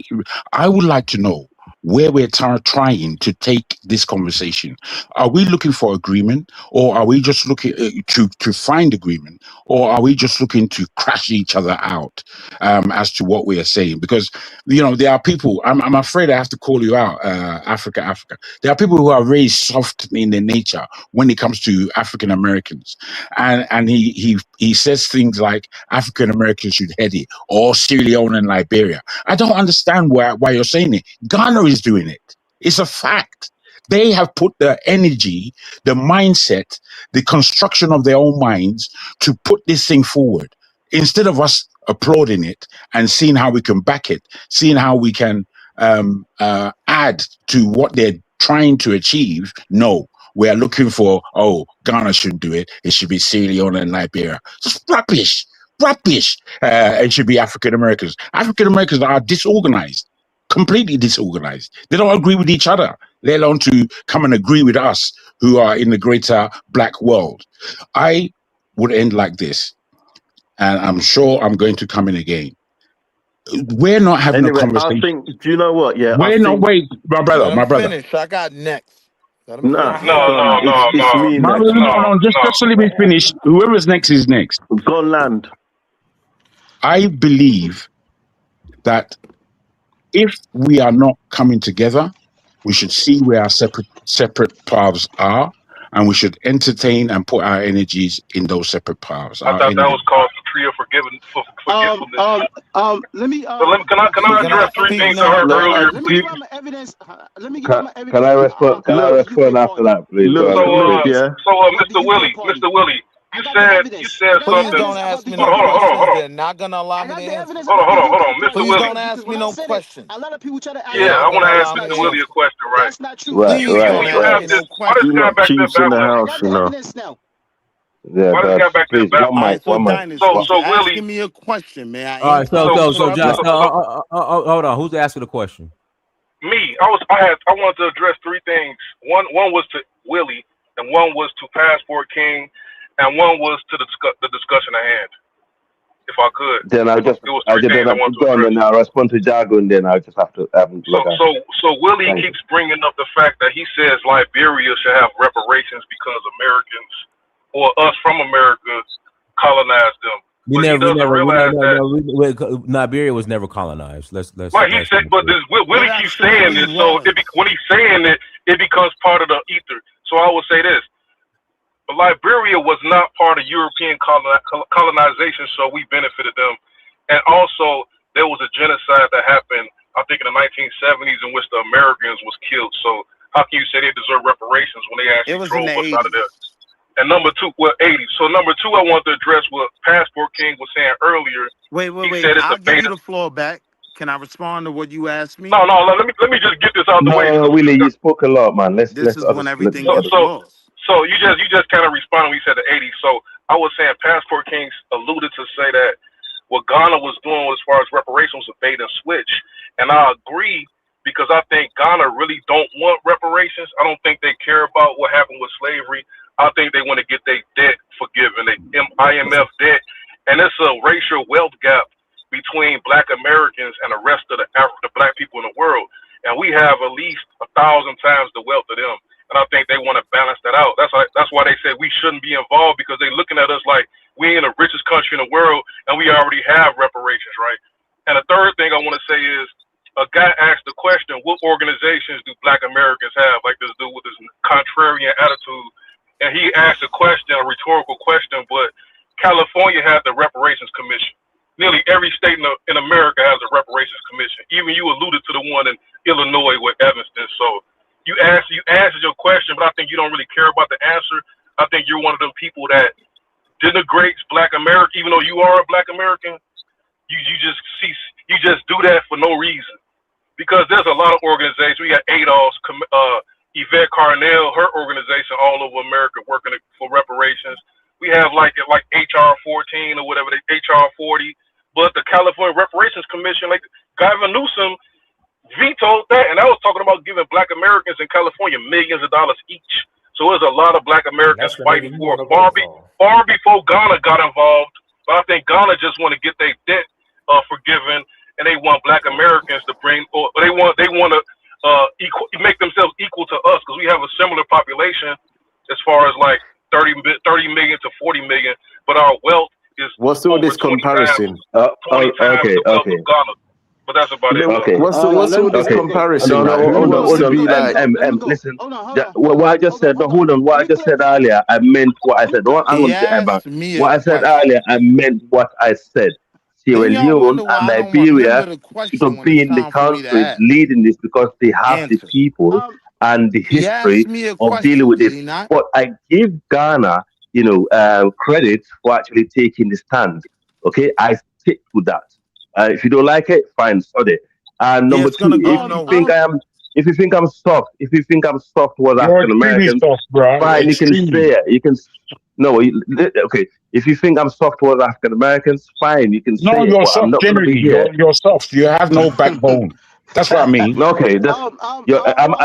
I would like to know where we're trying to take this conversation. Are we looking for agreement, or are we just looking to find agreement, or are we just looking to crash each other out as to what we are saying? Because there are people. I'm afraid I have to call you out, Africa. There are people who are very soft in their nature when it comes to African Americans, and he says things like African Americans should head it, or Sierra Leone and Liberia. I don't understand why you're saying it. Ghana is doing it. It's a fact. They have put the energy, the mindset, the construction of their own minds to put this thing forward. Instead of us applauding it and seeing how we can back it, seeing how we can add to what they're trying to achieve, no. We are looking for, Ghana should do it. It should be Sierra Leone and Liberia. It's rubbish. It should be African Americans. African Americans are disorganized, completely disorganized. They don't agree with each other, let alone to come and agree with us who are in the greater black world. I would end like this, and I'm sure I'm going to come in again. We're not having a conversation. I think, do you know what? Yeah, wait, my brother. Finish. I got next. No. It's me next. No, just let me finish. Whoever's next is next. Go on land. I believe that if we are not coming together, we should see where our separate paths are, and we should entertain and put our energies in those separate paths. I thought that was called the tree of forgiveness. Let me. Can I address three things I heard earlier, Let me please? give my evidence. Let me give my evidence. Can I respond? Can I respond after that, please? Mr. Willie, you said Please something. don't ask me no questions. They're not gonna allow me to answer. Hold on, Mr. Please Willie. don't ask me no questions. A lot of people try to ask. Yeah, I want to ask Mr. Willie a question, right? That's not true. Right. Please don't ask me no Why this guy back there Chiefs in the babbling? house, you know. Now. Yeah, Why this guy back there please, babbling? one mic. So Willie, asking me a question, may I All right, answer? so Josh, hold on. Who's asking the question? I wanted to address three things. One was to Willie, and one was to Passport King, and one was to the discussion at hand. If I could, Then I'll just, it was three things I wanted to go on, address. and I'll respond to Jago, and then I'll just have to So Willie Thank keeps bringing up the fact that he says Liberia should have reparations because Americans or us from America colonized them. Liberia was never colonized. Let's Like he said, but Willie keeps saying this, so when he's saying it, it becomes part of the ether. So I will say this: Liberia was not part of European colonization, so we benefited them. And also, there was a genocide that happened, I think, in the 1970s, in which the Americans was killed. So how can you say they deserve reparations when they actually drove us out of there? And number two, 80s. So number two, I want to address what Passport King was saying earlier. Wait. I'll give you the floor back. Can I respond to what you asked me? No. Let me just get this out the way. No, Willie, you spoke a lot, man. This is when everything gets lost. So you just kind of responded when you said the 80s. So I was saying Passport King alluded to say that what Ghana was doing as far as reparations was a bait and switch. And I agree, because I think Ghana really don't want reparations. I don't think they care about what happened with slavery. I think they want to get their debt forgiven, their IMF debt. And it's a racial wealth gap between Black Americans and the rest of the Black people in the world. And we have at least 1,000 times the wealth of them. And I think they want to balance that out. That's why they said we shouldn't be involved, because they're looking at us like we in the richest country in the world and we already have reparations, right? And the third thing I want to say is, a guy asked the question, what organizations do Black Americans have, like this dude with this contrarian attitude? And he asked a question, a rhetorical question, but California had the Reparations Commission. Nearly every state in America has a Reparations Commission. Even you alluded to the one in Illinois with Evanston. So you answered your question, but I think you don't really care about the answer. I think you're one of them people that denigrates Black America, even though you are a Black American. You just do that for no reason, because there's a lot of organizations. We got ADOS, Yvette Carnell, her organization all over America working for reparations. We have like HR 14 or whatever, HR 40, but the California Reparations Commission, like Gavin Newsom, vetoed that, and I was talking about giving Black Americans in California millions of dollars each. So there's a lot of Black Americans fighting for it far before Ghana got involved. But I think Ghana just want to get their debt forgiven, and they want Black Americans to bring, or they want to make themselves equal to us, because we have a similar population as far as like 30 million to 40 million, but our wealth is. What's all this comparison? 20 times the wealth of Ghana. But that's about it. Okay. What's all this comparison? Hold on. Listen. What I just said. No, hold on. What I just said earlier, I meant what I said. What I said earlier, I meant what I said. Sierra Leone and Liberia should have been the countries leading this, because they have the people and the history of dealing with this. But I give Ghana, credit for actually taking the stand. Okay, I stick to that. If you don't like it, fine, study. And number two, if you think I'm soft towards African Americans, fine, you can say it. You can. No, okay. If you think I'm soft towards African Americans, fine, you can say it. No, you're soft, Jimmy. You're soft. You have no backbone. That's what I mean. Okay,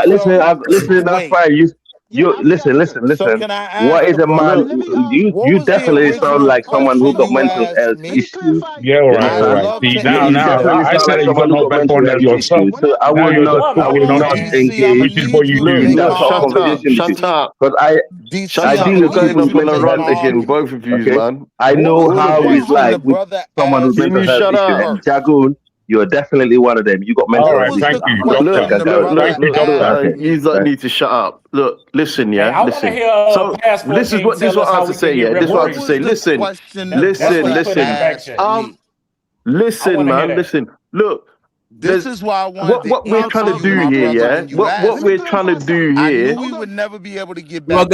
listen. That's fine. You listen. What is a man? You definitely sound like someone who got mental health issues. Yeah, all right. See, now I said you got no backbone that yourself. So I will not engage. Which is what you do. Shut up. Because I deal with people with mental health issues. Both of you, man. I know how it's like with someone with mental health issues. And Jagoon, you're definitely one of them. You got mental health issues. Thank you. You don't need to shut up. Look, listen, yeah. Listen. So this is what I have to say. Yeah, this is what I have to say. Listen, man. Listen. Look. This is why I wanted what we're trying to do here, yeah. What we're trying to do here. I knew we would never be able to get back.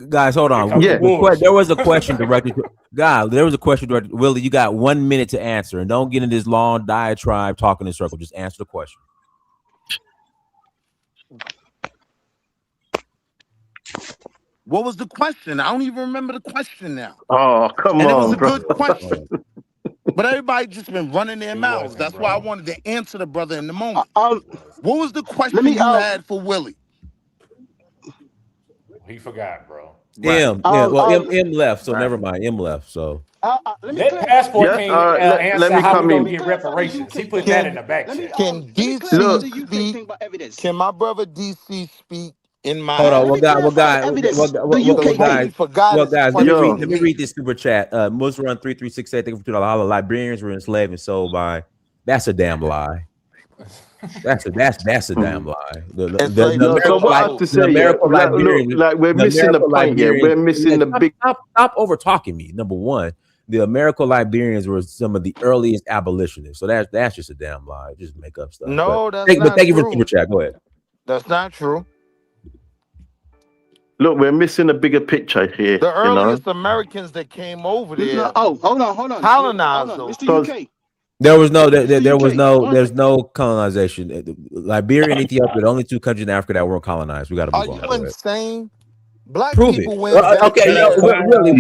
Guys, hold on. Yeah. There was a question directed to God. There was a question directed. Willie, you got 1 minute to answer, and don't get in this long diatribe talking in circle. Just answer the question. What was the question? I don't even remember the question now. Oh, come on, it was a bro. good question. But everybody just been running their He mouths. wasn't, That's why I bro. wanted to answer the brother in the moment. Let What was the question me you had for Willie? He forgot, bro. Right. Well, M left, so Right. never mind. M left, so. let me Let clarify. Passport Yeah, King let answer me how we come gonna in. get reparations. He put that in Can the back Let me chat. can let me clarify DC the UK speak? thing about evidence. Can my brother DC speak in my Hold on, Let me clarify the evidence. The what UK guys? thing. forgot Well, his guys, let question to me me. read this super chat. Most run 3368. Thank you for $2. Liberians were enslaved and sold by. That's a damn lie. That's a damn lie. Enslaved No, and so what I have sold. to The say, yeah, American look, Liberians. like we're The missing the American point here. Liberians. We're missing the big. Stop over talking me. Number one, the American Liberians were some of the earliest abolitionists. So that's just a damn lie. Just make up stuff. No, But that's not thank you for the super true. chat. Go ahead. That's not true. Look, we're missing a bigger picture here. The You know, earliest Americans that came over there Oh, hold on. colonized those. It's the UK. There was no, It's the there was UK. no, One there's second. no colonization. Liberia and Ethiopia, the only two countries in Africa that weren't colonized. We got to Are move on. you Go ahead. insane? Black Prove it. people went back Okay, there. Black Willie.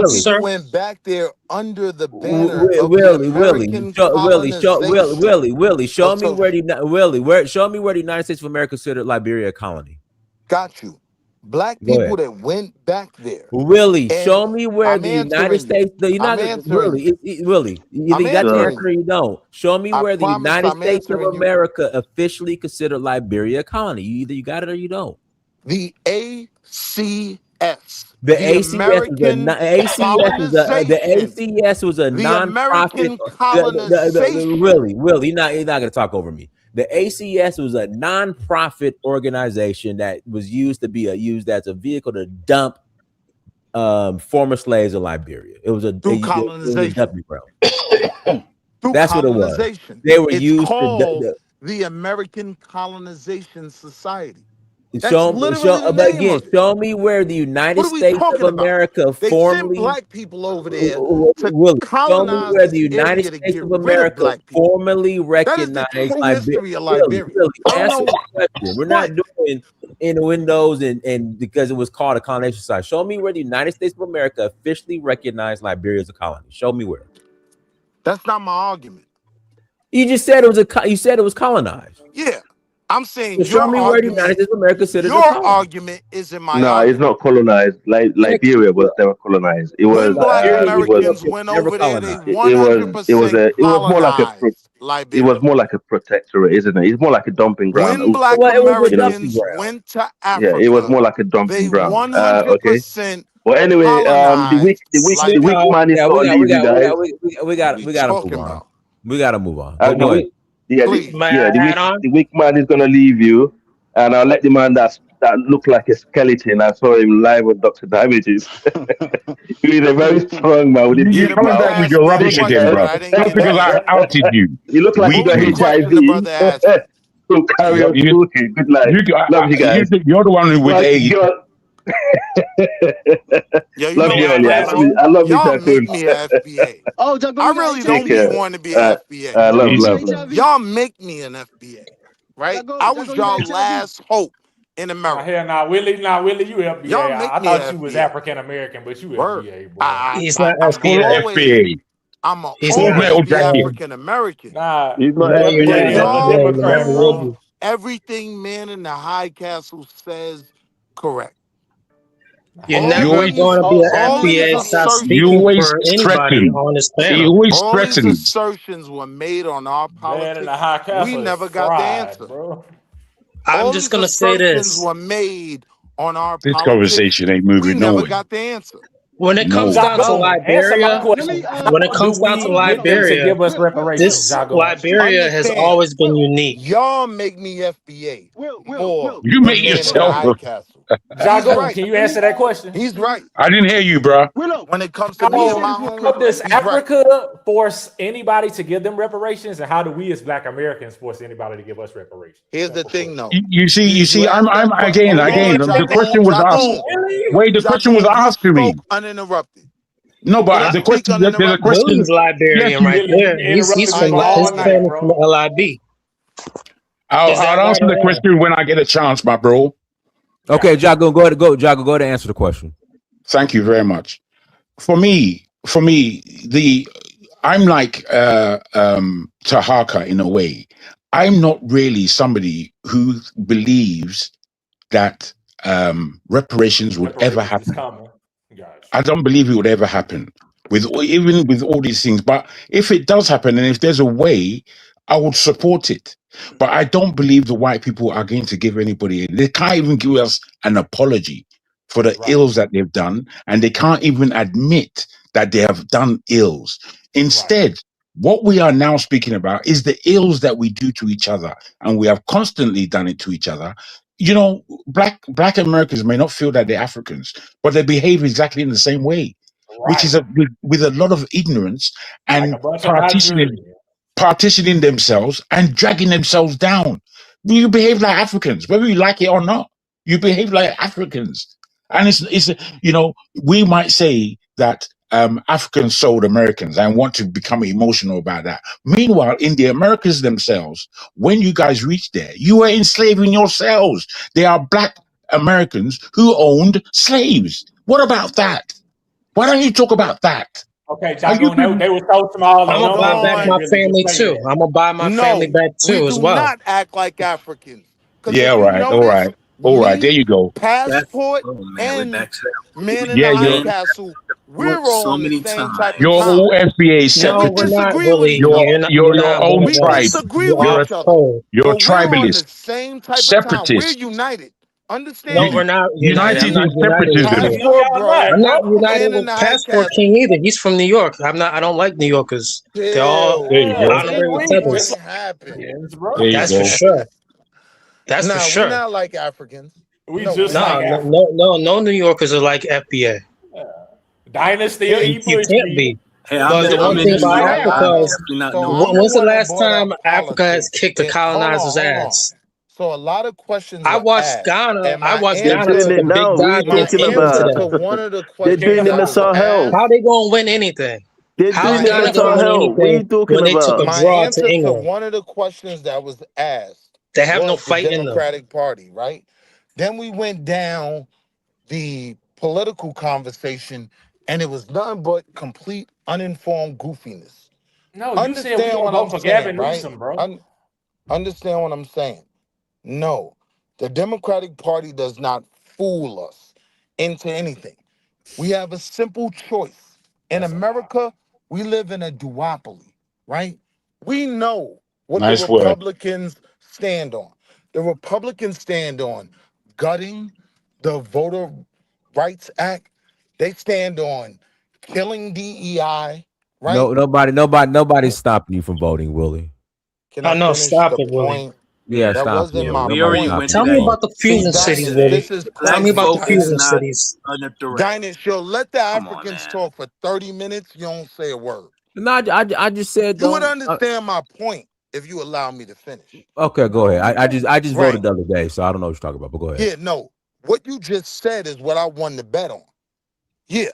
people went back there under the banner of the American Willie, colonization. show me where the United States of America considered Liberia a colony. Got you. Black Go people ahead. that went back there. Willie, And show me where I'm the United answering you. States, I'm answering you. Willie, either I'm you got the answering answer or you. you don't. Show me I where the promise United I'm States of answering you. America officially considered Liberia a colony. Either you got it or you don't. The ACS. The The American ACS was a The non-profit. American colonization. Willie, you're not going to talk over me. The ACS was a non-profit organization that was used as a vehicle to dump former slaves in Liberia. It was a colonization. dumping ground. Through That's what it was. colonization. They were It's used called the American Colonization Society. That's Show literally the name of it. show me where the United What are we States of talking about? America They sent formally. black people over there to Willie, show me colonize where this the United area to States get of rid of America black people. formally That is the recognized true Liberia. history of Liberia. I don't Answer know the question. We're not doing innuendos and because it was called a colonization site. Show me where the United States of America officially recognized Liberia as a colony. Show me where. That's not my argument. You just said it was colonized. Yeah. I'm saying So show me where the United States of America considered your a colony. argument isn't my No, argument. it's not colonized. Like Liberia was never colonized. It was. When black It was. Americans went over there, they It was 100% more like colonized it Liberia. was more like a protectorate, isn't it? It's more like a dumping ground. When black Americans went to Africa, Yeah, it was more like a dumping they ground. 100% Well, anyway, the weak man is gonna leave you guys. We got to move on. We got to move on. The weak man is gonna leave you, and I'll let the man that looked like a skeleton. I saw him live with Dr. Damages. He's a very strong man with a You big coming mouth. back with your rubbish again, bro? Just because I outed you. You look like you got HIV. So carry on talking. Good night. Love you guys. You're the one who with AIDS. Love you all, yeah. I love you, Y'all Tycoon. make me an FBA. I really don't be wanting to be an FBA. Love. Y'all make me an FBA, right? I was y'all last hope in America. Hell nah, Willie, you FBA. Y'all make I me thought an you was FBA. African American, but you FBA, boy. He's not FBA. I'm always be African American. Nah, you're not FBA, Y'all will be. everything man in the high castle says correct. You're never going to be an FBA. Stop speaking for anybody on this panel. All these assertions were made on our politics. We never got the answer. Bro. I'm just going to say this. Were made on our This politics. conversation ain't moving We never nowhere. got the answer. When it comes down to Liberia, Liberia has always been unique. Y'all make me FBA. You make yourself. Jago, can you answer that question? He's right. I didn't hear you, bro. When it comes to me and my home, does Africa force anybody to give them reparations, and how do we as Black Americans force anybody to give us reparations? Here's the thing, though. You see, I'm again. The question was asked. Wait, the question was asked to me. Uninterrupted. No, but the question. There's a question. Willie's Liberian right there. He's from his family from LIB. I'll answer the question when I get a chance, my bro. Okay, Jago, go ahead and answer the question. Thank you very much. For me, the I'm like Tahaka in a way. I'm not really somebody who believes that reparations would ever Reparations is happen. coming. Gotcha. I don't believe it would ever happen even with all these things. But if it does happen, and if there's a way, I would support it. But I don't believe the white people are going to give anybody. They can't even give us an apology for the Right. ills that they've done, and they can't even admit that they have done ills. Instead, what we are now speaking about is the ills that we do to each other, and we have constantly done it to each other. You know, black Americans may not feel that they're Africans, but they behave exactly in the same way, which is Right. with a lot of ignorance Like a and bunch of Nigerians. partitioning themselves and dragging themselves down. You behave like Africans, whether you like it or not. You behave like Africans, and it's you know, we might say that Africans sold Americans and want to become emotional about that. Meanwhile, in the Americas themselves, when you guys reached there, you were enslaving yourselves. They are black Americans who owned slaves. What about that? Why don't you talk about that? Okay, Are you Jagoon, they were so small and I'm gonna buy young, back they my ain't really family display too. that. I'm gonna buy my family No, back we too as do well. not act like Africans. Because Yeah, if you right. All notice, right. All right. There me, you go. That's Passport, oh man, we're and back to that. Man in the Yeah, High you're Again, Castle, we're so all on the many same type of you're times. time. all FBA But No, we we're separatists. not, disagree with Willie. each You're other. You're your not own one of We tribe. us. disagree You with You're are a each other. full. you're But we're on the tribalist, same type of time. We're separatist. united. No, Understand we're that. not united. I'm United not in Me, united with separatism. you. No, Passport, y'all bro, not, I'm not bro. united Man in with the High Passport Castle. King either. He's from New York. I don't like New Yorkers. They're all Chill, There you Yeah, go. see, honorary bro. It feathers. can happen. yes, bro. There you That's for go. sure. That's for Nah, we're sure. not like Africans. We No, we're just not. like No, Africa. no New Yorkers are like FBA. Dynasty will Yeah, eat You bush can't meat. be. Hey, We Because the just one I'm we in thing New just about like York. Africa I'm Africa. is, definitely not so New I'm the when's the one that last brought up time Africa has politics. kicked the colonizer's Hold on. ass? So a lot of questions I were watched asked, Ghana. and I my watched They're Ghana doing take answer, it a big now. What are you dive my against talking England answer about? today. to one of the They're Kick questions doing us it in that out. was Sahel. How asked, they gonna win anything? They're How's doing it my in Ghana gonna win answer, Sahel. What are anything you talking when they took a about? my draw to answer to England? one of the questions that was asked They have no was the fight in them. Democratic Party, right? Then we went down the political conversation, and it was nothing but complete uninformed goofiness. No, you said we Understand gonna what I'm vote for saying, Gavin right? Newsom, bro. Understand what I'm saying. No, the Democratic Party does not fool us into anything. We have a simple choice. In That's a lie. America, we live in a duopoly, right? We know what the Nice word. Republicans stand on. The Republicans stand on gutting the Voter Rights Act. They stand on killing DEI, right? No, nobody's stopping you from voting, Willie. Can Oh I no, finish stop the it, Willie. point? Yeah, That stop. wasn't Yeah, my We nobody's already point. went stopping through Tell you me from that. about voting. the See, fusion cities, Dinas, Willie. this Black is Tell black me about perfect the folk is fusion timing. not cities. under threat. Dinas, yo, let the Come on, Africans man. talk for 30 minutes. You don't say a word. No, I just said You would don't. understand my point if you allow me to finish. Okay, go ahead. I just voted Right. the other day, so I don't know what you're talking about. But go ahead. Yeah, no. What you just said is what I won the bet on. Yeah.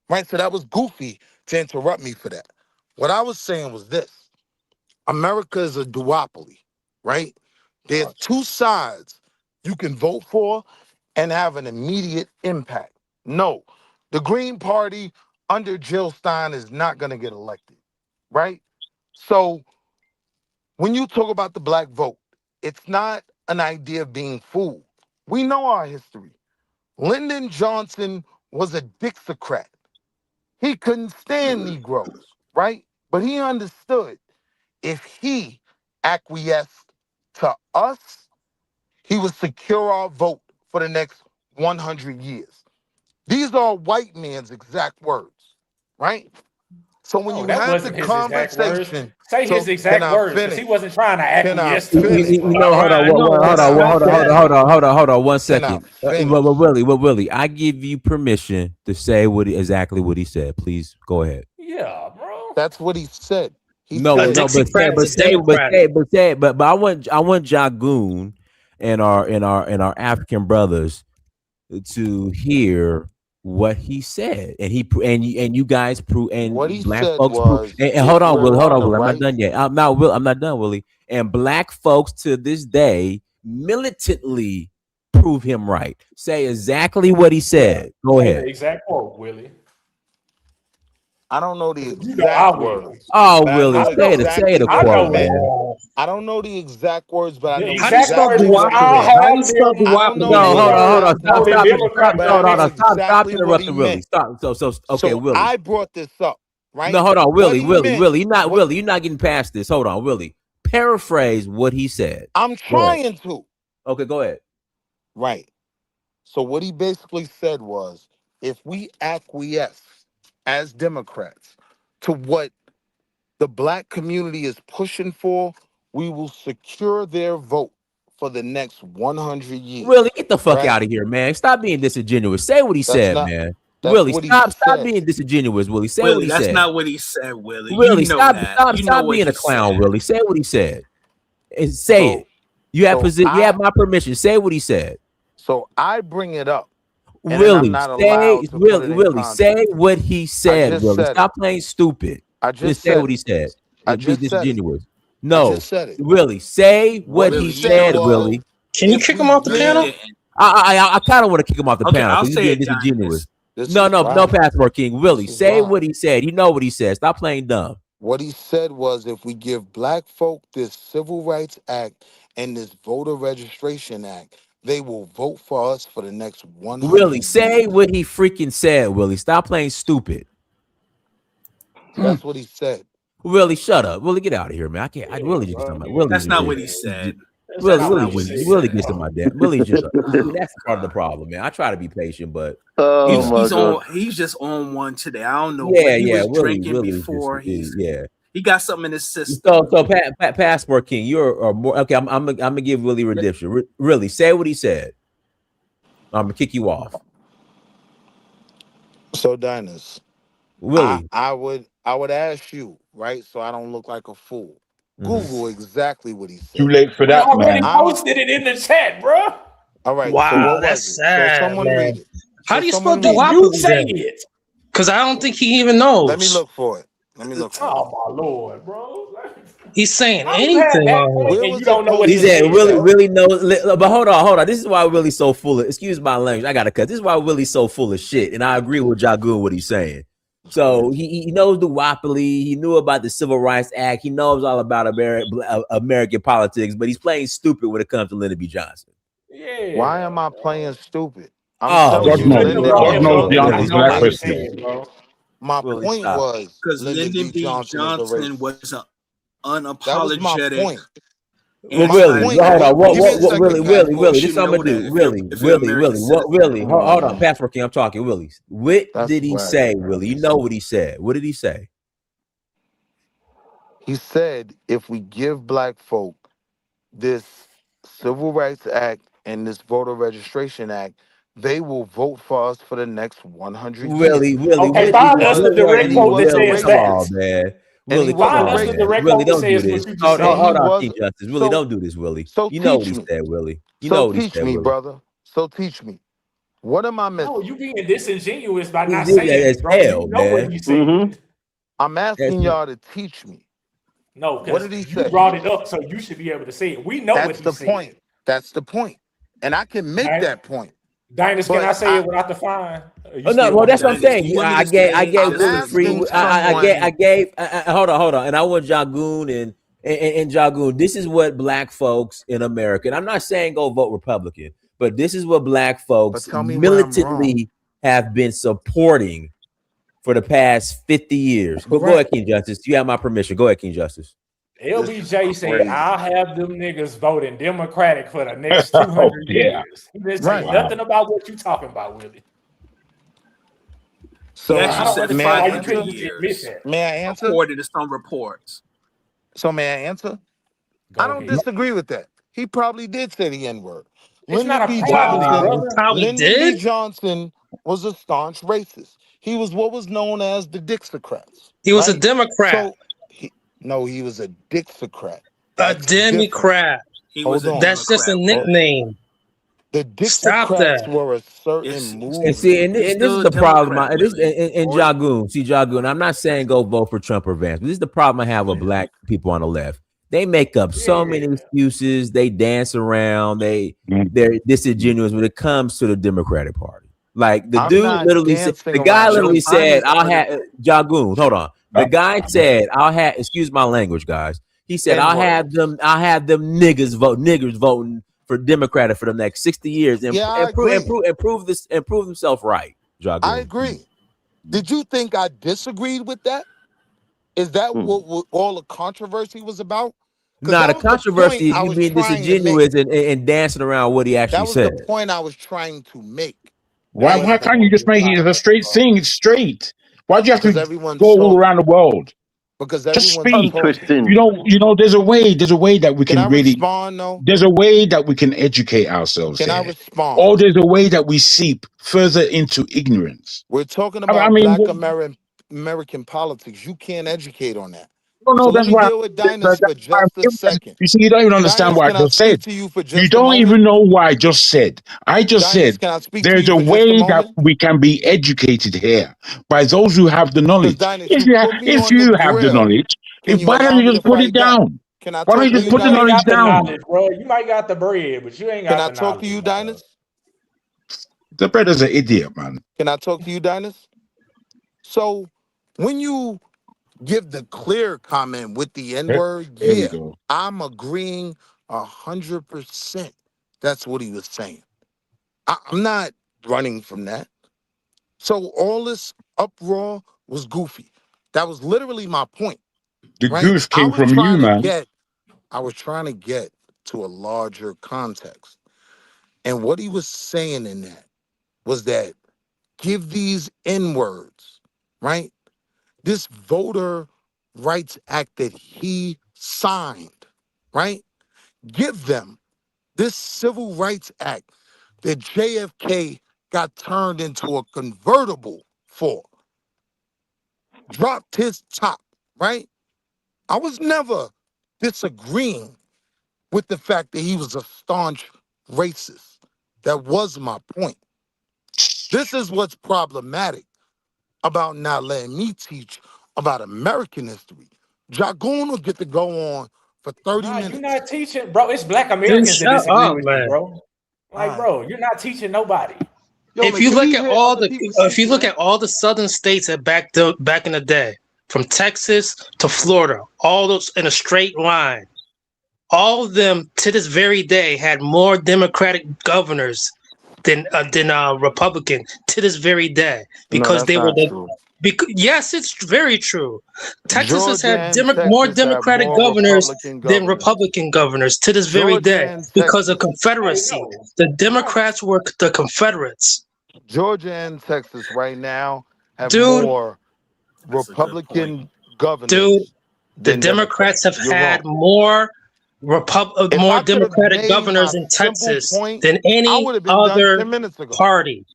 Right. So that was goofy to interrupt me for that. What I was saying was this. America is a duopoly, right? There's two sides you can vote for and have an immediate impact. No, the Green Party under Jill Stein is not going to get elected, right? So when you talk about the black vote, it's not an idea of being fooled. We know our history. Lyndon Johnson was a Dixiecrat. He couldn't stand Negroes, right? But he understood if he acquiesced to us, he would secure our vote for the next 100 years. These are white man's exact words, right? So when No, you that have the wasn't his exact words. conversation, Say his so can exact I words, because he finish? wasn't trying to Can I acquiesce to finish? us, You bro. know, All right, I know it Can wasn't. I finish? Hold on, 1 Can I second. finish? Willie, I give you permission to say exactly what he said. Please go ahead. Yeah, bro. That's what he said. He No, A said, Dixiecrat is a Democrat. but I want Jagoon and our African brothers to hear what he said, and you guys prove, what and he black said folks prove. was, And if we're hold on on, the Willie. I'm not right, done yet. I'm not done, Willie. And black folks to this day militantly prove him right. Say exactly what he Yeah. said. Go Say the ahead. exact quote, Willie. I don't know the You know I exact will. words. Oh, But I Willie, know say it. exactly Say it a I what he know quote, it. man. I don't know the exact words, but I The know How do you exact spell words exactly is what he duopoly I'll then? meant. How do you have spell them. I don't know duopoly the No, then? hold on, words, stop, Voting stop it, stop, Democrat but for I the know next. stop exactly what interrupting he Willie. meant. Stop. Okay, So Willie. I brought this up, right? No, hold on, What Willie, he meant. Willie. What You're not getting past this. Hold on, Willie. Paraphrase what he said. I'm Go ahead. trying to. Okay, go ahead. Right. So what he basically said was, if we acquiesce as Democrats to what the black community is pushing for, we will secure their vote for the next 100 years. Willie, get the fuck Right? out of here, man. Stop being disingenuous. Say what he That's said, not. man. That's Willie, what he stop said. being disingenuous, Willie. Say what Willie, he that's said. not what he said, Willie. Willie, You know stop what being he a clown, said. Willie. Say what he said. And say it. You have my permission. Say what he said. So I bring it up, and then I'm Willie, not allowed to put it in Willie, say context. what he said, just Willie. said Stop playing stupid. I Just just say said what he it. said. I Be just said it. disingenuous. I No, just said it. Willie, say what What he he said, said Willie. Can you kick him off the No, you panel? didn't. I kind of want to kick him off the Okay, panel I'll because he's say being it, Diamond. disingenuous. This No, is no why. passport king. Willie, This is say why. what he said. You know what he said. Stop playing dumb. What he said was, if we give black folk this Civil Rights Act and this Voter Registration Act, they will vote for us for the next 100 Willie, years. say what he freaking said, Willie. Stop playing stupid. That's what he said. Willie, shut up. Willie, get out of here, man. I can't. Willie just talking about Willie. That's not what he said. Willie gets in my damn. Willie just. That's part of the problem, man. I try to be patient, but He's just on one today. I don't know Yeah, what he was Willie drinking just before. yeah. He got something in his system. So passport king, you're more okay. I'm gonna give Willie redemption. Really, say what he said. I'm gonna kick you off. So, Dinus, Willie, I would ask you, right, so I don't look like a fool. Google exactly what he said. Too late for We that, already man. posted it in the chat, bro. All right. Wow, so what that's was it? sad, So someone man. read it. How do you spell someone read it. You duopoly say then? it. Because I don't think he even knows. Let me look for it. Oh my lord, bro. He's saying How you had anything that on point here. and you don't know what he he said said? Willie knows. But hold on. This is why Willie's so full of. Excuse my language. I gotta cut. This is why Willie's so full of shit. And I agree with Jagoon what he's saying. So he knows duopoly. He knew about the Civil Rights Act. He knows all about American politics. But he's playing stupid when it comes to Lyndon B. Johnson. Yeah. Why am I playing stupid? I'm God knows. God knows the answers to that question. My point was because Lyndon B. Johnson was an unapologetic. Willie, hold on. Willie, this is what I'm gonna do. Willie, hold on. Passport king, I'm talking. Willie, what did he say? Willie, you know what he said. What did he say? He said, if we give black folk this Civil Rights Act and this Voter Registration Act, they will vote for us for the next 100 years. Okay, find us the direct quote that says that. Man. Willie, find us the direct quote that says what you just said. Hold on, King Justice. Willie, don't do this, Willie. So you know what he teach me. said, Willie. You know what he said, teach me, Willie. brother. So teach me. What am I missing? No, you being disingenuous by not saying it, bro. You know what you said. I'm asking y'all to teach me. No, what did he you say? brought it up, so you should be able to say it. We know what he said. That's the point. That's the point. And I can make that point. Dinus, can I say it without the fine? Oh no, well that's what I'm saying. I gave Willie free. I gave. Hold on, and I want Jagoon and Jagoon. This is what black folks in America. And I'm not saying go vote Republican, but this is what black folks militantly have been supporting for the past 50 years. Go ahead, King Justice. You have my permission. Go ahead, King Justice. LBJ said, I'll have them niggas voting Democratic for the next 200 years. He didn't say nothing about what you talking about, Willie. So he actually said 500 years. May I answer? According to some reports. So may I answer? I don't disagree with that. He probably did say the N-word. Lyndon B. Johnson was a staunch racist. He was what was known as the Dixiecrats. He was a Democrat. No, he was a Dixiecrat. A Democrat. That's just a nickname. The Dixiecrats were a certain movement. And see, and this is the problem. And Jagoon, Jagoon. I'm not saying go vote for Trump or Vance, but this is the problem I have with black people on the left. They make up so many excuses. They dance around. They're disingenuous when it comes to the Democratic Party. Like the I'm dude not literally said, dancing the guy around it. literally said, Honest, "I'll but have Jagoon." Hold on, the guy said, "I'll have." Excuse my language, guys. He said, "I'll have them. I'll have them niggers voting for Democratic for the next 60 years and Yeah, I agree. prove themselves right." I Jagoon. agree. Did you think I disagreed with that? Is that what all the controversy was about? Because Nah, that the was the point controversy is I you was being trying to make. disingenuous and dancing around what he actually That was said. the point I was trying to make. Why can't you just make it a straight thing? It's straight. Why do you have Because to everyone's go all talking. around the world? Because Just everyone's speak. talking. You know, there's a way that we Can I can really, respond though? there's a way that we can educate ourselves Can I here. respond? Or there's a way that we seep further into ignorance. We're talking I about mean, Black American politics. You can't educate on that. no, So let that's me why. deal with Dynas for Why just a second. you see, you don't even understand Dynas, what can I I just speak said. to you for You just a don't moment? even know what I just said. I just Dynas, said can I speak to there's you a for just a way that moment? we can be educated here by those who have the Because knowledge. Dynas, you put me If on the you have the grill. knowledge, Can you why don't allow you me just to put it fight back? down? Can I Why don't talk you to just you, put the You ain't knowledge got Dynas? the down? knowledge, bro. You might got the bread, but you ain't Can got I the talk to knowledge, you, bro. Dynas? The brother's an idiot, man. Can I talk to you, Dynas? So when you give the clear comment with the N-word, There we yeah, go. I'm agreeing 100%. That's what he was saying. I'm not running from that. So all this uproar was goofy. That was literally my point, The right? goose came from you, man. I was trying to get to a larger context. And what he was saying in that was that give these N-words, right? This Voter Rights Act that he signed, right? Give them this Civil Rights Act that JFK got turned into a convertible for. Dropped his top, right? I was never disagreeing with the fact that he was a staunch racist. That was my point. This is what's problematic about not letting me teach about American history. Jagoon will get to go on for 30 Nah, minutes. you're not teaching, bro. It's Black Dude, Americans that shut disagree up, with you, man. bro. Like, bro, you're not teaching nobody. Yo, If man, you can look we at hear all other the, people if you speaking, look man? at all the southern states that back in the day, from Texas to Florida, all those in a straight line, all of them to this very day had more Democratic governors than Republican to this very day No, because that's they were not the. true. Yes, it's very true. Texas has Georgia had and more Texas have Democratic more governors Republican than governors. Republican governors to this very Georgia day and because of Texas. Confederacy. The Democrats were the Confederates. Georgia and Texas right now have Dude, more That's a good point. Republican dude, governors the than Democrats have Democrats. You're had wrong. more If more I could have Democratic made governors my in simple Texas point, than I any would have been done other 10 minutes ago. party.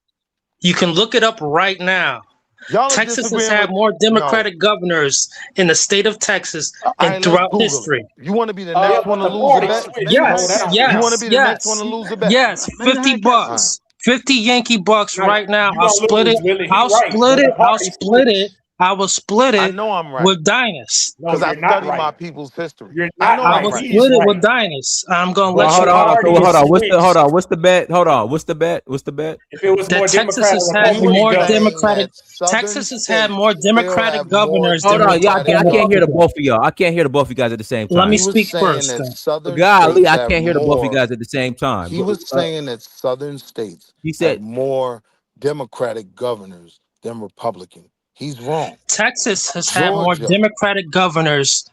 You can look it up right now. Y'all are Texas has disagreeing had with more no. Democratic governors in the state of Texas All and right, let's throughout Google history. it. You want to be the Yeah, next one but to the lose a party bet? switched, Men in bro. high That Yes, don't castle. You want to yes, be the next one to yes, lose a bet? yes. Men in high 50 castle. bucks. 50 Yankee bucks Now, right now. you I'll gonna split it. lose, Willie. He I'll right, split but it. the I'll party split it. switched. I will split I it know I'm right with Dynas. No, because I you're not study right. my people's history. You're I not know I I'm will right. right. He's split it right. with Dynas. I'm gonna But let the you Hold know on. party So because hold on. switched. What's the bet? Hold on. What's the bet? What's the bet? If it was that more Texas Democrat has or had He was Republican more saying governors, Democratic. that southern Texas has had states more still Democratic have more governors than Hold on. Yeah, Democratic I can't hear the governors. both of y'all. I can't hear the both of you guys at the same Let me time. He was speak saying first. that Then. southern Golly, states I have can't hear the both of you more. guys at the same time. He was saying that southern states He have said, more Democratic governors than Republican. He's wrong. Texas has had more Georgia. Democratic governors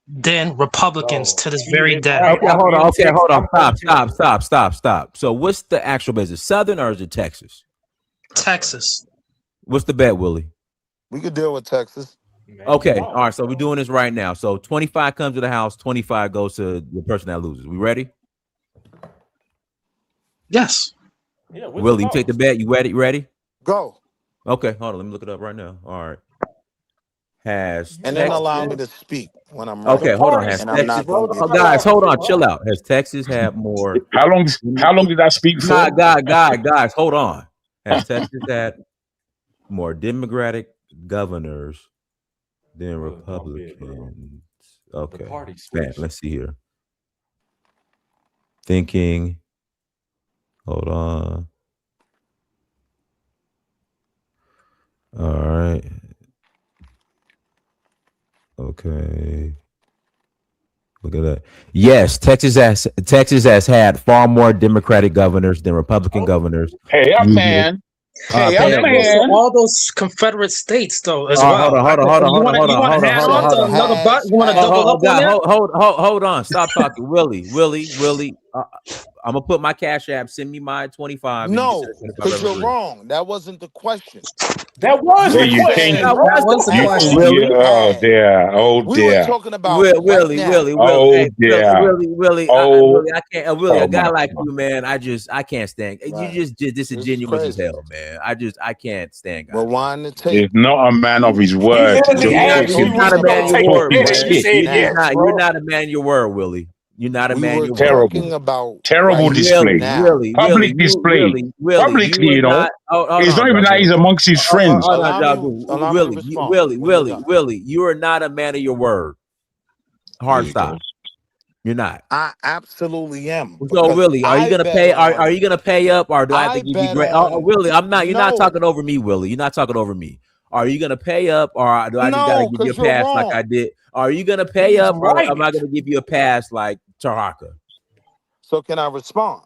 than Republicans bro, to this he very is day. right. okay, I'm hold on. in Okay, Texas. hold on. I'm from Texas. Stop. So what's the actual bet? Is it Southern or is it Texas? Texas. What's the bet, Willie? We could deal with Texas. Man, Okay. come All on, right. So we're doing this right now. So 25 comes to the house, 25 goes to the person that loses. We ready? Yes. yeah, with the Willie, you take the votes. bet. You ready? You ready? Go. Okay. Hold on. Let me look it up right now. All right. Has And then Texas. allow me to speak when I'm The ready. Okay. Hold on. party Has And I'm switched, not Texas. bro. going to The be Oh, party guys, patient. hold on. switched. Chill out. Has Texas had more? How long did I speak for? Guys, hold on. Has Texas had more Democratic governors than Bro, don't bid, bro. Republicans? The Okay. party Man, switched. let's see here. Thinking. Hold on. All right. Okay. Look at that. Yes, Texas has had far more Democratic governors than Republican governors. Hey up, man. Hey up, That goes for man. all those Confederate states, though, as Hold well. on. You want to add on to another butt? You want to double up on that? Hold on. Stop talking, Willie. I'm gonna put my Cash App. Send me my 25. No, because you're wrong. That wasn't the question. That was There the you question. change. That was the question. Willie. Oh dear. Oh We were dear. talking about Willie, right now. Oh hey, dear. Willie, Oh, I can't. Willie, oh a guy my like God. you, man, I can't stand. Right. You just disingenuous as hell, man. I can't stand guys. Rewind the tape. He's not a man of his He word. literally We were asked you You're talking not a was you man gonna of about your take the word, picture. man. You said now. yes, You're bro. not a man of your word, Willie. You're not a We man of were your word. talking about Terrible right display. now. Public display. Publicly, You are you know. not. Hold It's on, not even that Jago. he's amongst his friends. Allow me to respond. Willie, you are not a man of your word. Hard stop. You're not. I absolutely am. So Willie, are you gonna pay? Are you gonna pay up, or do I have to give you bet great? on- Willie, I'm not. You're not No. talking over me, Willie. You're not talking over me. Are you gonna pay up, or do I just gotta No, give you a 'cause you're pass like wrong. I did? Are you gonna pay He's up, or right. am I gonna give you a pass like Taraka? So can I respond?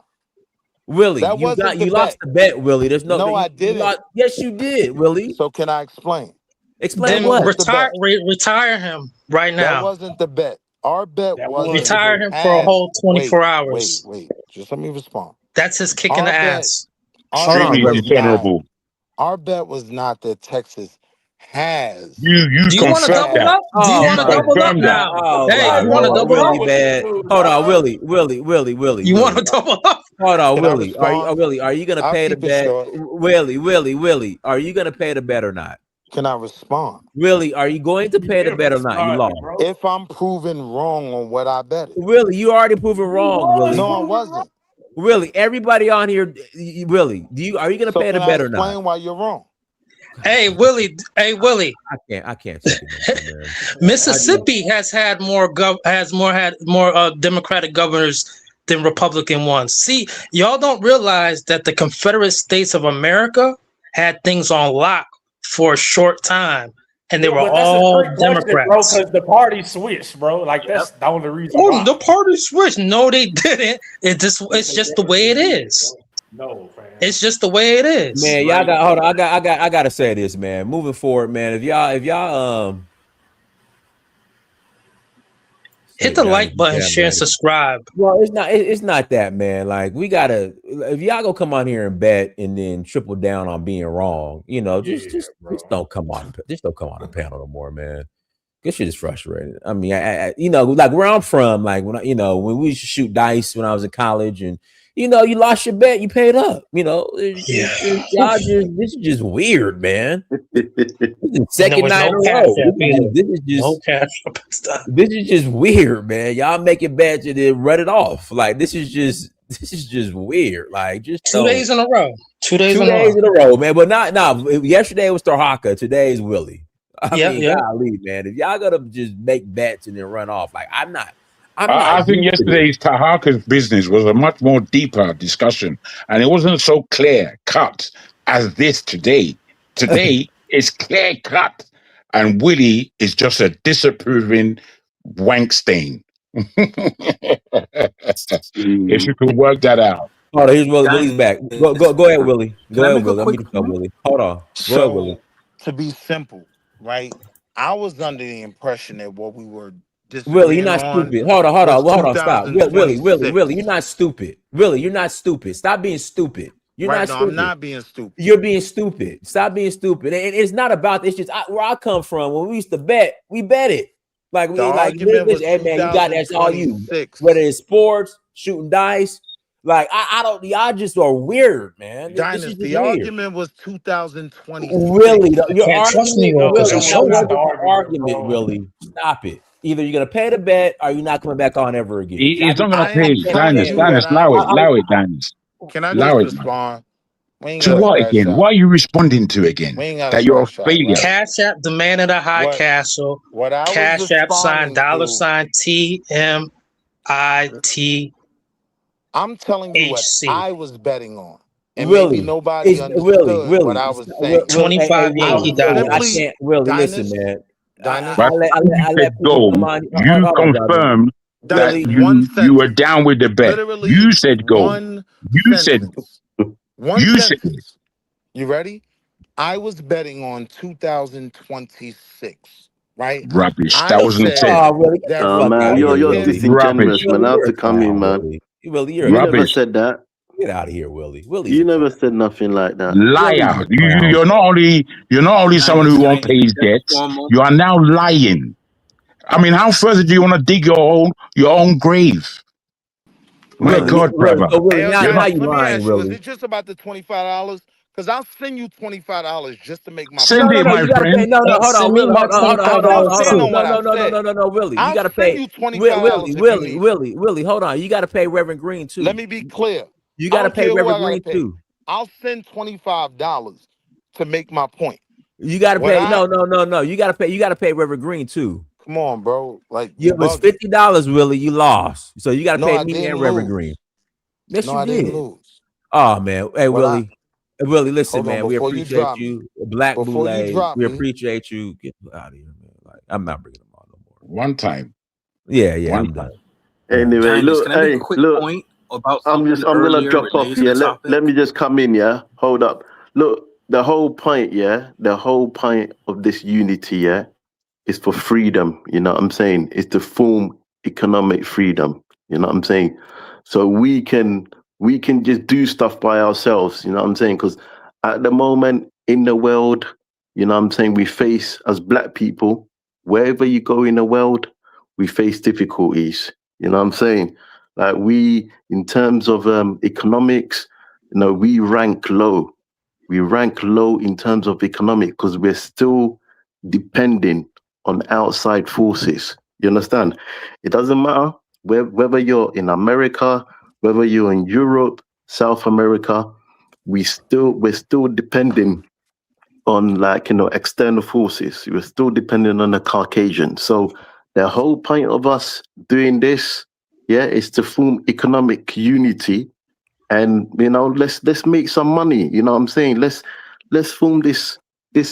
Willie, That you wasn't the lost the bet, Willie. There's no. No, I didn't. Yes, you did, Willie. So can I explain? Explain Then what? retire him right That now. wasn't the bet. Our bet was Retire him for a whole 24 hours. Wait. Just let me respond. That's his kick in the ass. Extremely dishonorable. Our bet was not that Texas has. You Do you want to confirmed double that. up? Do you want to double up confirmed that. now? Hey, you want to double really up? bad. Hold on, Willie. You want to double up? Hold on, Can I Willie. respond? Are you gonna I'll pay the keep it bet? short. Willie. Are you gonna pay the bet or not? Can I respond? Willie, are you going to pay the bet or not? You lost. If I'm proven wrong on what I bet. Willie, you already proven wrong, Willie. No, I wasn't. Willie, everybody on here, Willie, are you gonna pay the bet or not? Explain why you're wrong. Hey Willie. I can't take it, man. Mississippi has had more Democratic governors than Republican ones. See, y'all don't realize that the Confederate States of America had things on lock for a short time, and they were all Democrats. Because the party switched, bro. Like that's the only reason. Oh, the party switched. No, they didn't. It's just the way it is. No, man. It's just the way it is. Man, y'all got hold on. I gotta say this, man. Moving forward, man. If y'all hit the like button, share, and subscribe. Well, it's not that, man. Like we gotta, if y'all gonna come on here and bet and then triple down on being wrong, you know, just don't come on the panel no more, man. This shit is frustrating. I mean, I you know, like where I'm from, like when when we used to shoot dice when I was in college, and you know, you lost your bet, you paid up. You know, this is just weird, man. Second night in a row. This is just weird, man. Y'all making bets and then run it off. Like this is just weird. Like just 2 days in a row. 2 days in a row, man. But not yesterday was Tarhaka. Today is Willie. I mean, golly, man. If y'all gonna just make bets and then run off, like I think yesterday's Tahaka's business was a much more deeper discussion, and it wasn't so clear cut as this today. Today is clear cut, and Willie is just a disapproving wank stain. If you could work that out. Hold on, here's Willie's back. Go ahead, Willie. Go ahead, Willie. Let me tell Willie. Hold on. Go ahead, Willie. To be simple, right? I was under the impression that what we were Willie, you're not stupid. Hold on. Stop. Willie, you're not stupid. Willie, you're not stupid. Stop being stupid. You're not stupid. I'm not being stupid. You're being stupid. Stop being stupid. And it's not about this. It's just where I come from. When we used to bet, we bet it. Like we hey man, you got that's all you. Whether it's sports, shooting dice. Like I don't. Y'all just are weird, man. Dynasty. The argument was 2020. Really, your argument, Willie. Stop it. Either you're gonna pay the bet, or you're not coming back on ever again. He's not gonna pay. Dynasty, allow it, Dynasty. Can I just respond? To what again? What are you responding to again? That you're a failure. Cash App, the man of the high castle. Cash App sign $TMIT. I'm telling you what I was betting on. and maybe Willie, nobody it's Willie, understood what Willie, I was saying. 25 I Yankee was Willie, I dollars. simply, can't. Willie, listen, Dinus, man. Dinus, But I when you let said people go, come on. you Hold on, brother. confirmed that Dinus, Willie, one you were sentence. down with the bet. Literally You said go. one You said sentence. One you said sentence. You ready? I was betting on 2026, right? rubbish. I That wasn't said said. oh, Willie, get the that Oh fuck man, out of here, you're Willie. Rubbish. disingenuous, man. Willie, I have you're to a come in, clown, man. Willie. Willie, you're a You clown. never Rubbish. said that. Get out of here, Willie. Willie's You a never clown. said nothing like that. Willie's Liar. a clown. You're not only someone who won't pay his debts, you are now lying. I mean, how further do you want to dig your own grave? My Willie. God, brother. So Willie, Hey, now You're not you let me lying, ask you, is Willie. it just about the $25? Because I'll send you $25 just to make my send No, point. it, no, my you gotta pay. friend. No, Hey, hold on, send me Willie. my Hold on, I'm hold on, $25 gonna hold stand on. too. on what I've said. No, Willie. You I'll gotta send pay. you $25 if you need. Willie. Hold on. You gotta pay Reverend Green too. Let me be clear. You I gotta don't pay care who I Reverend gotta Green pay. too. I'll send $25 to make my point. You gotta What pay. I No. You gotta pay. You gotta pay Reverend Green too. come on, bro. Like you It was bugging. $50, Willie. You lost. So you gotta No, pay I me and didn't Reverend lose. Green. Yes, No, you I didn't did. lose. Oh man. Hey, What I Willie, listen, hold on man. We before you appreciate drop me. you. Black Before you Boule. drop We me, appreciate you. Get out of here, man. Like, I'm not bringing them on no more. One time. Yeah, One I'm done. time. Anyway, Kindness, look, can I make a hey, quick look. point about I'm something gonna earlier drop off related to the here. Let topic? me just come in, yeah. Hold up. Look, the whole point, yeah, the whole point of this unity, yeah, is for freedom. You know what I'm saying? It's to form economic freedom. You know what I'm saying? So we can just do stuff by ourselves. You know what I'm saying? Because at the moment in the world, you know what I'm saying, we face as black people, wherever you go in the world, we face difficulties. You know what I'm saying? Like we, in terms of economics, you know, we rank low. We rank low in terms of economic because we're still depending on outside forces. You understand? It doesn't matter whether you're in America, whether you're in Europe, South America, we're still depending on, like, you know, external forces. We're still depending on the Caucasian. So the whole point of us doing this, yeah, is to form economic unity, and you know, let's make some money. You know what I'm saying? Let's form this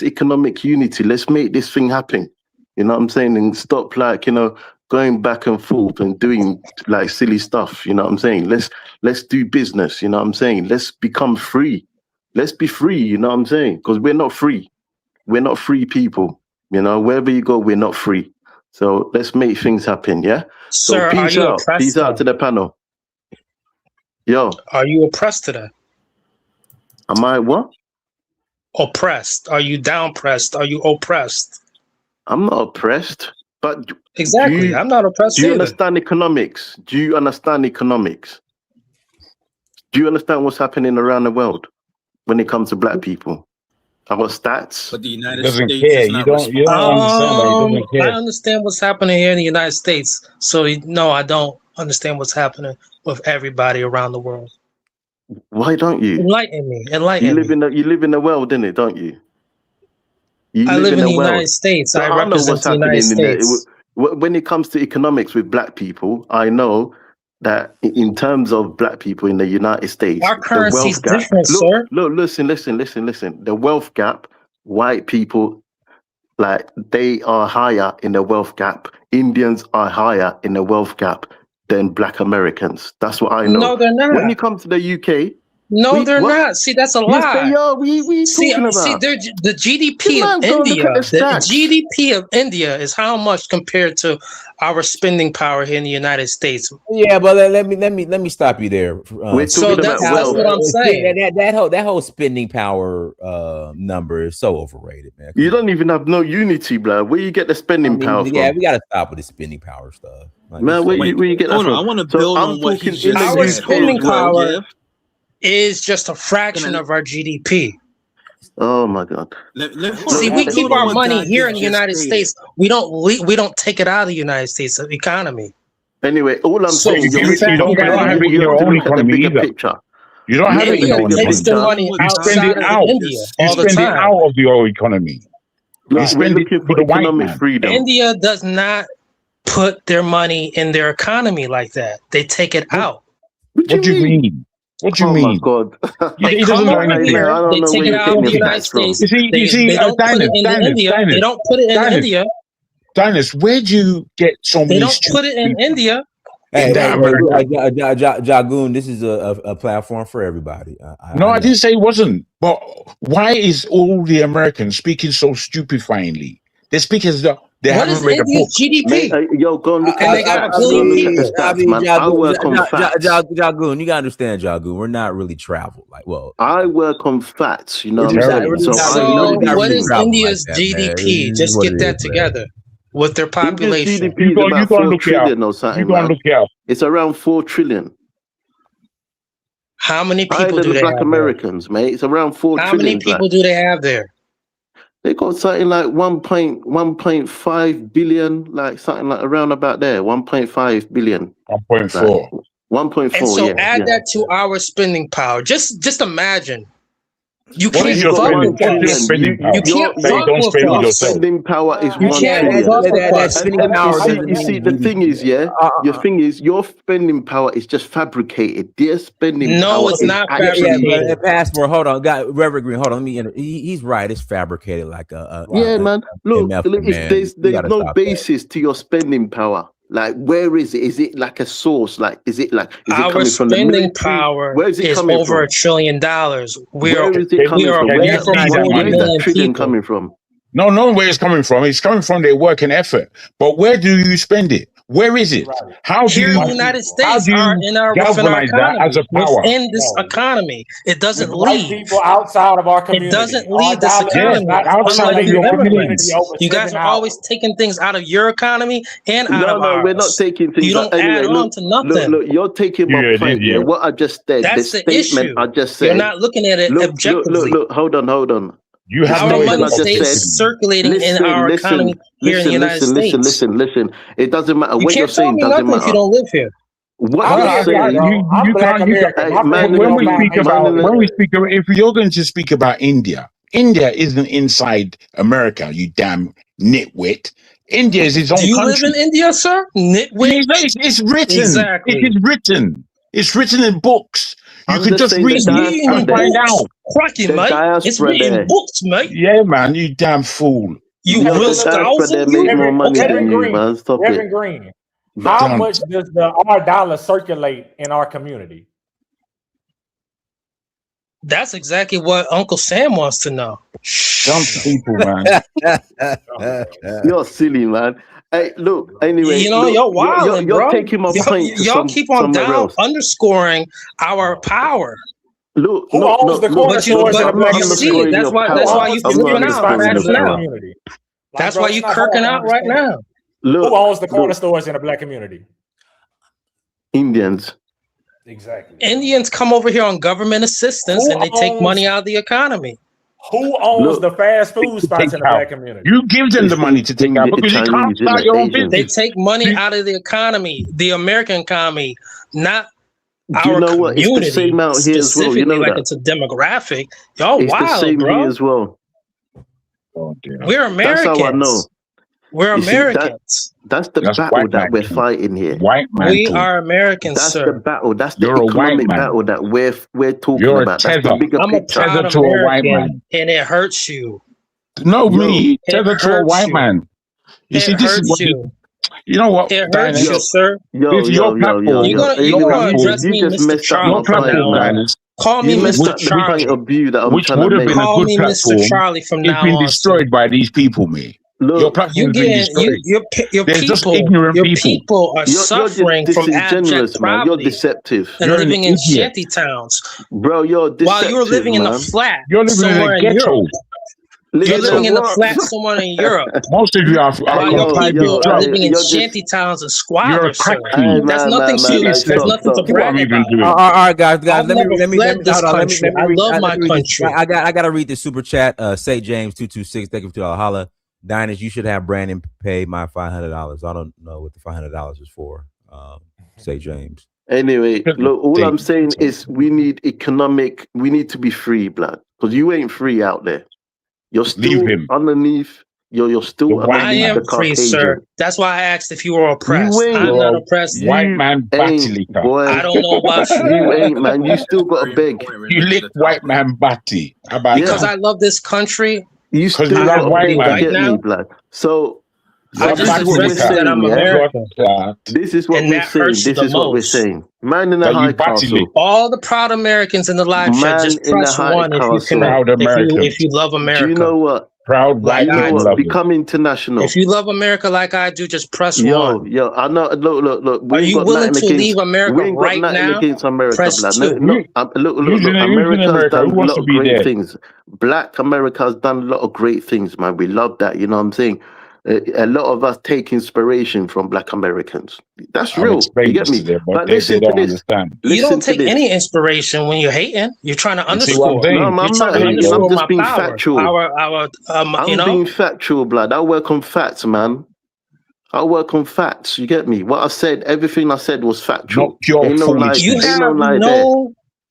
economic unity. Let's make this thing happen. You know what I'm saying? And stop, like, you know, going back and forth and doing like silly stuff. You know what I'm saying? Let's do business. You know what I'm saying? Let's become free. Let's be free. You know what I'm saying? Because we're not free. We're not free people. You know, wherever you go, we're not free. So let's make things happen. Yeah. So Sir, are peace you out. oppressed Peace out to today? the panel. Yo, Are you oppressed today? am I what? Oppressed? Are you down pressed? Are you oppressed? I'm not oppressed, but Exactly. I'm not oppressed do you either. understand economics? Do you understand economics? Do you understand what's happening around the world when it comes to black people? I got stats. But the He United doesn't States care. is not responsible. Understand that. He doesn't I care. understand what's happening here in the United States. So no, I don't understand what's happening with everybody around the world. Why don't you? Enlighten me. You Enlighten me. live in the world, innit, don't you? You I live live in in the the world. United States. So I I know represent what's the United happening in there. States. When it comes to economics with black people, I know that in terms of black people in the United States, Our the currency's wealth gap. different, sir. Look, listen. The wealth gap, white people, like, they are higher in the wealth gap. Indians are higher in the wealth gap than black Americans. That's what I know. No, they're When you not. come to the UK, No, they're what? not. See, that's a Yes, they lie. are. We talking about? The The GDP of man, go look India, at the the stats. GDP of India is how much compared to our spending power here in the United States. Yeah, but let me stop you there. We're So talking about that's wealth. what I'm saying. That whole spending power number is so overrated, man. You don't even have no unity, blood. Where you get the spending power Yeah, from? we gotta stop with the spending power stuff. Like, Man, where you get that Hold on, I from? want to So build I'm on what he talking in just the Our said. Hold spending on, UK. power Jeff. is just a fraction Can I, of our GDP. Oh my God. See, we build keep on our what money God here in the just United stated. States. We don't take it out of the United States economy. Anyway, all I'm So saying, you You fact me don't that have it in you your have to own look at the economy bigger either. picture. You don't You have have it to in look your at the own bigger takes economy. the picture. money You spend outside it of out. India You all the spend it time. out of your economy. You Look, we're spend it looking for for the white economic man. freedom. India does not put their money in their economy like that. They take it out. What do What do you you mean? mean? What do you Oh my mean? God. They He doesn't come know over anything. here, I don't they know take where it you're out getting of the your United facts from. States. You see, They don't put it in India. They don't put it in India. Dinus, where do you get so They many don't stupid put it in people India. in Hey, America? Jagoon, this is a platform for everybody. No, I know. didn't say it wasn't. But why is all the Americans speaking so stupefyingly? They speak as though they What haven't is read a book. India's GDP? Mate, yo, go and look at And the they got a stats. Go billion and look at the people. stats, man. I work on facts. Jagoon, you gotta understand, Jagoon. We're not really traveled. Like, well, I work on facts, you know what I'm Terrible. saying? So I know these what is things. India's GDP? Just get that together with their India's population. GDP is about 4 trillion or You something, go and man. look it up. It's around 4 trillion. How many Higher people than do the they black have there? Americans, mate. It's around 4 How trillion many black. people do they have there? They got something like 1.5 billion, like something like around about there. 1.5 billion. 1.4. 1.4, And so yeah. add yeah. that to our spending power. Just imagine. You What can't is your fuck spending? with What's your us. spending power? You can't They fuck don't with spend it us. Your yourself. spending power is You 1 can't trillion. fuck with us. spending And power you doesn't see, mean the thing is, yeah, your thing is your spending power is just fabricated. Their spending No, power it's is not actually fabricated. Passport. Hold on, Reverend Green. Hold on, he's right. It's fabricated like yeah, man. Look, man. there's You gotta no stop that. basis to your spending power. Like, where is it? Is it like a source? Like, is it Our coming from the spending military? power Where is it is coming over from? $1 trillion. Where is it coming from? Can Where's you that, see that where's money? that trillion coming from? No, where it's coming from. It's coming from their work and effort. But where do you spend it? Where is it? How do Here in you the United how States do are you within our galvanize that economy. as a power? Within this economy. It doesn't With white leave. people outside of our It community. doesn't Our leave this dollar is economy. not outside Unlike of you your immigrants. over You guys 7 are always taking things out of your economy and out of No, we're not ours. taking things. You don't Anyway, add on to nothing. look, you're taking my point. Yeah, what I just said, That's the the statement issue. I just said. You're not looking at it objectively. Look. Hold on. You have Our no money objective. stays circulating in our economy here in the United States. Listen. It doesn't matter You what you're can't tell saying. me Doesn't nothing if you matter. don't live here. What I'm you're here, saying, bro. I'm black American. Hey, My man, family When we don't speak find about Haitian. if you're going to speak about India isn't inside America, you damn nitwit. India is its Do own you country. live in India, sir? Nitwit. It's written. Exactly. It is written. It's written in books. You I'm could just just saying read the it diaspora and there. find out. Crikey, The mate. It's diaspora written there. books, mate. Yeah, man, you damn fool. You Yo, the real diaspora there scousing, make you? more money Okay. than you, man. Stop it. Reverend Green. How Don't. much does our dollar circulate in our community? That's exactly what Uncle Sam wants to know. Dumb people, man. You're silly, man. Hey, look. Anyway, You know, look, you're wilding, you're bro. taking my point to Y'all keep on somewhere else. underscoring our power. Look, Who owns the corner stores in the black you see community? it. That's why you I'm not flipping out, underscoring crashing your out. power. That's why you kirking out right now. Look, who owns the corner stores in the black community? Indians. Exactly. Indians come over here on government assistance and they take money out of the economy. Who owns the fast food spots in the black community? You give them the money to take out because you can't start your own business. They take money out of the economy, the American economy, not Do you our know what? It's community. the same out here as well. You Specifically, know like that. it's a demographic. Y'all It's the wild, same bro. here as well. We're Americans. That's how I know. We're You see, Americans. That's the battle that we're fighting here. White man. We are Americans, That's sir. the battle. That's the You're a white economic man. battle that we're talking You're a about. That's the tether. bigger I'm a picture. proud to a white American, man. and it hurts you. No, Yo, me. it Tether to a hurts white you. man. You see, It this is hurts what you. you know what, It Dinah? hurts you, sir. This your platform. You're gonna Your platform. address me, You just Mr. messed up Charlie, my Your from point, now platform, on. man. Dinah. Call me You messed Mr. up the Charlie. point of view that I'm Which trying to would have make. been a Call good me Mr. platform. Charlie from It's now been on, sir. destroyed by these people, me. Your Look, platform You has been getting destroyed. your They're just people. ignorant Your people. people are you're suffering from abject disingenuous, man. You're poverty deceptive. and You're an living in idiot. shanty towns, Bro, you're deceptive, while you're living in a man. flat You're living in somewhere a in ghetto. Europe. You're Ghetto living in a what? flat somewhere in Europe, Most of you are while your qualified people with are drugs. living in you're just- shanty towns and You're squalor, a sir. crack Hey, fiend. That's man, nothing to like, that's nothing to stop. What I'm brag even about. doing. All right, guys. I've Let never me fled this hold on. country. I love my country. I gotta read the super chat. St. James 226. Thank you for $2 holla. Diners, you should have Brandon pay my $500. I don't know what the $500 is for. St. James. Anyway, look, all I'm saying is we need to be free, blood. Because you ain't free out there. You're still Leave him. underneath You're still white among I man. am the free, sir. Caucasian. That's why I asked if you were oppressed. You ain't. I'm not You're a oppressed. white You man batty ain't, liquor. boy. I don't know about you. You ain't, man. You still got to Very beg. important You to lick the white topic. man batty. How about Because Yeah. that? I love this country. You Because still you I'm love got to white beg. You right man. get me, now. blood. So I You're this just is what batty we're addressed you liquor. that saying, I'm yeah. Got American, that. This is what and we're that saying. hurts you This the is what we're most. saying. Man in the That high you batty lick. castle. All the proud Americans in the live chat, Man just in the press high one if you castle. Proud connect. If Americans. you love Do you America know what? Proud like white You know I men what? do. lovers. Become international. If you love America like I do, just press one. Yo, I know. Look. We Are ain't you got willing nothing to leave against. America We ain't got right nothing now? against America, Press blood. No, two. no. Who's in America's America? Who done a wants lot to of be great there? things. Black America's done a lot of great things, man. We love that. You know what I'm saying? A lot of us take inspiration from Black Americans. That's I've real. You explained get this to me? them, but But they listen to don't this. understand. You Listen don't to take this. any inspiration when you're hating. You're trying to You see what I'm underscore. No, saying? You're I'm trying not to There you hating. go. I'm underscore just my being power. factual. You I'm know? being factual, blood. I work on facts, man. I work on facts. You get me? What I said, everything I said was Not factual. pure Ain't no lie. You foolishness. Ain't no have lie there.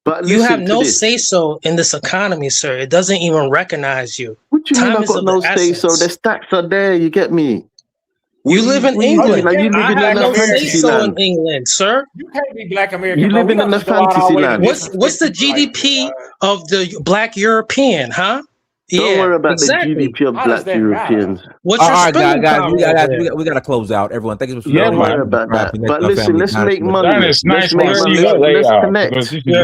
But you have listen to no this. say so in this economy, sir. It doesn't even recognize you. What do you mean Time I is got of the no say so? The essence. stats are there. You get me? You live in What you doing? England. Are you I living have in a no say fantasy so in land? England, sir. You can't be Black American, You bro. We living don't in a just go out our fantasy way to land? What's the disrespect people like this. GDP of the Black European, huh? Don't Yeah, worry about the exactly. GDP of How does Black that matter? Europeans. What's your All right, spending guys, power over there? we got to close out. Everyone, thank you so Yeah, Don't much worry man. about for that. connecting But our listen, family. let's make Dynasty. money. That is Let's nice make one. See money. you Let's later. Because connect. this is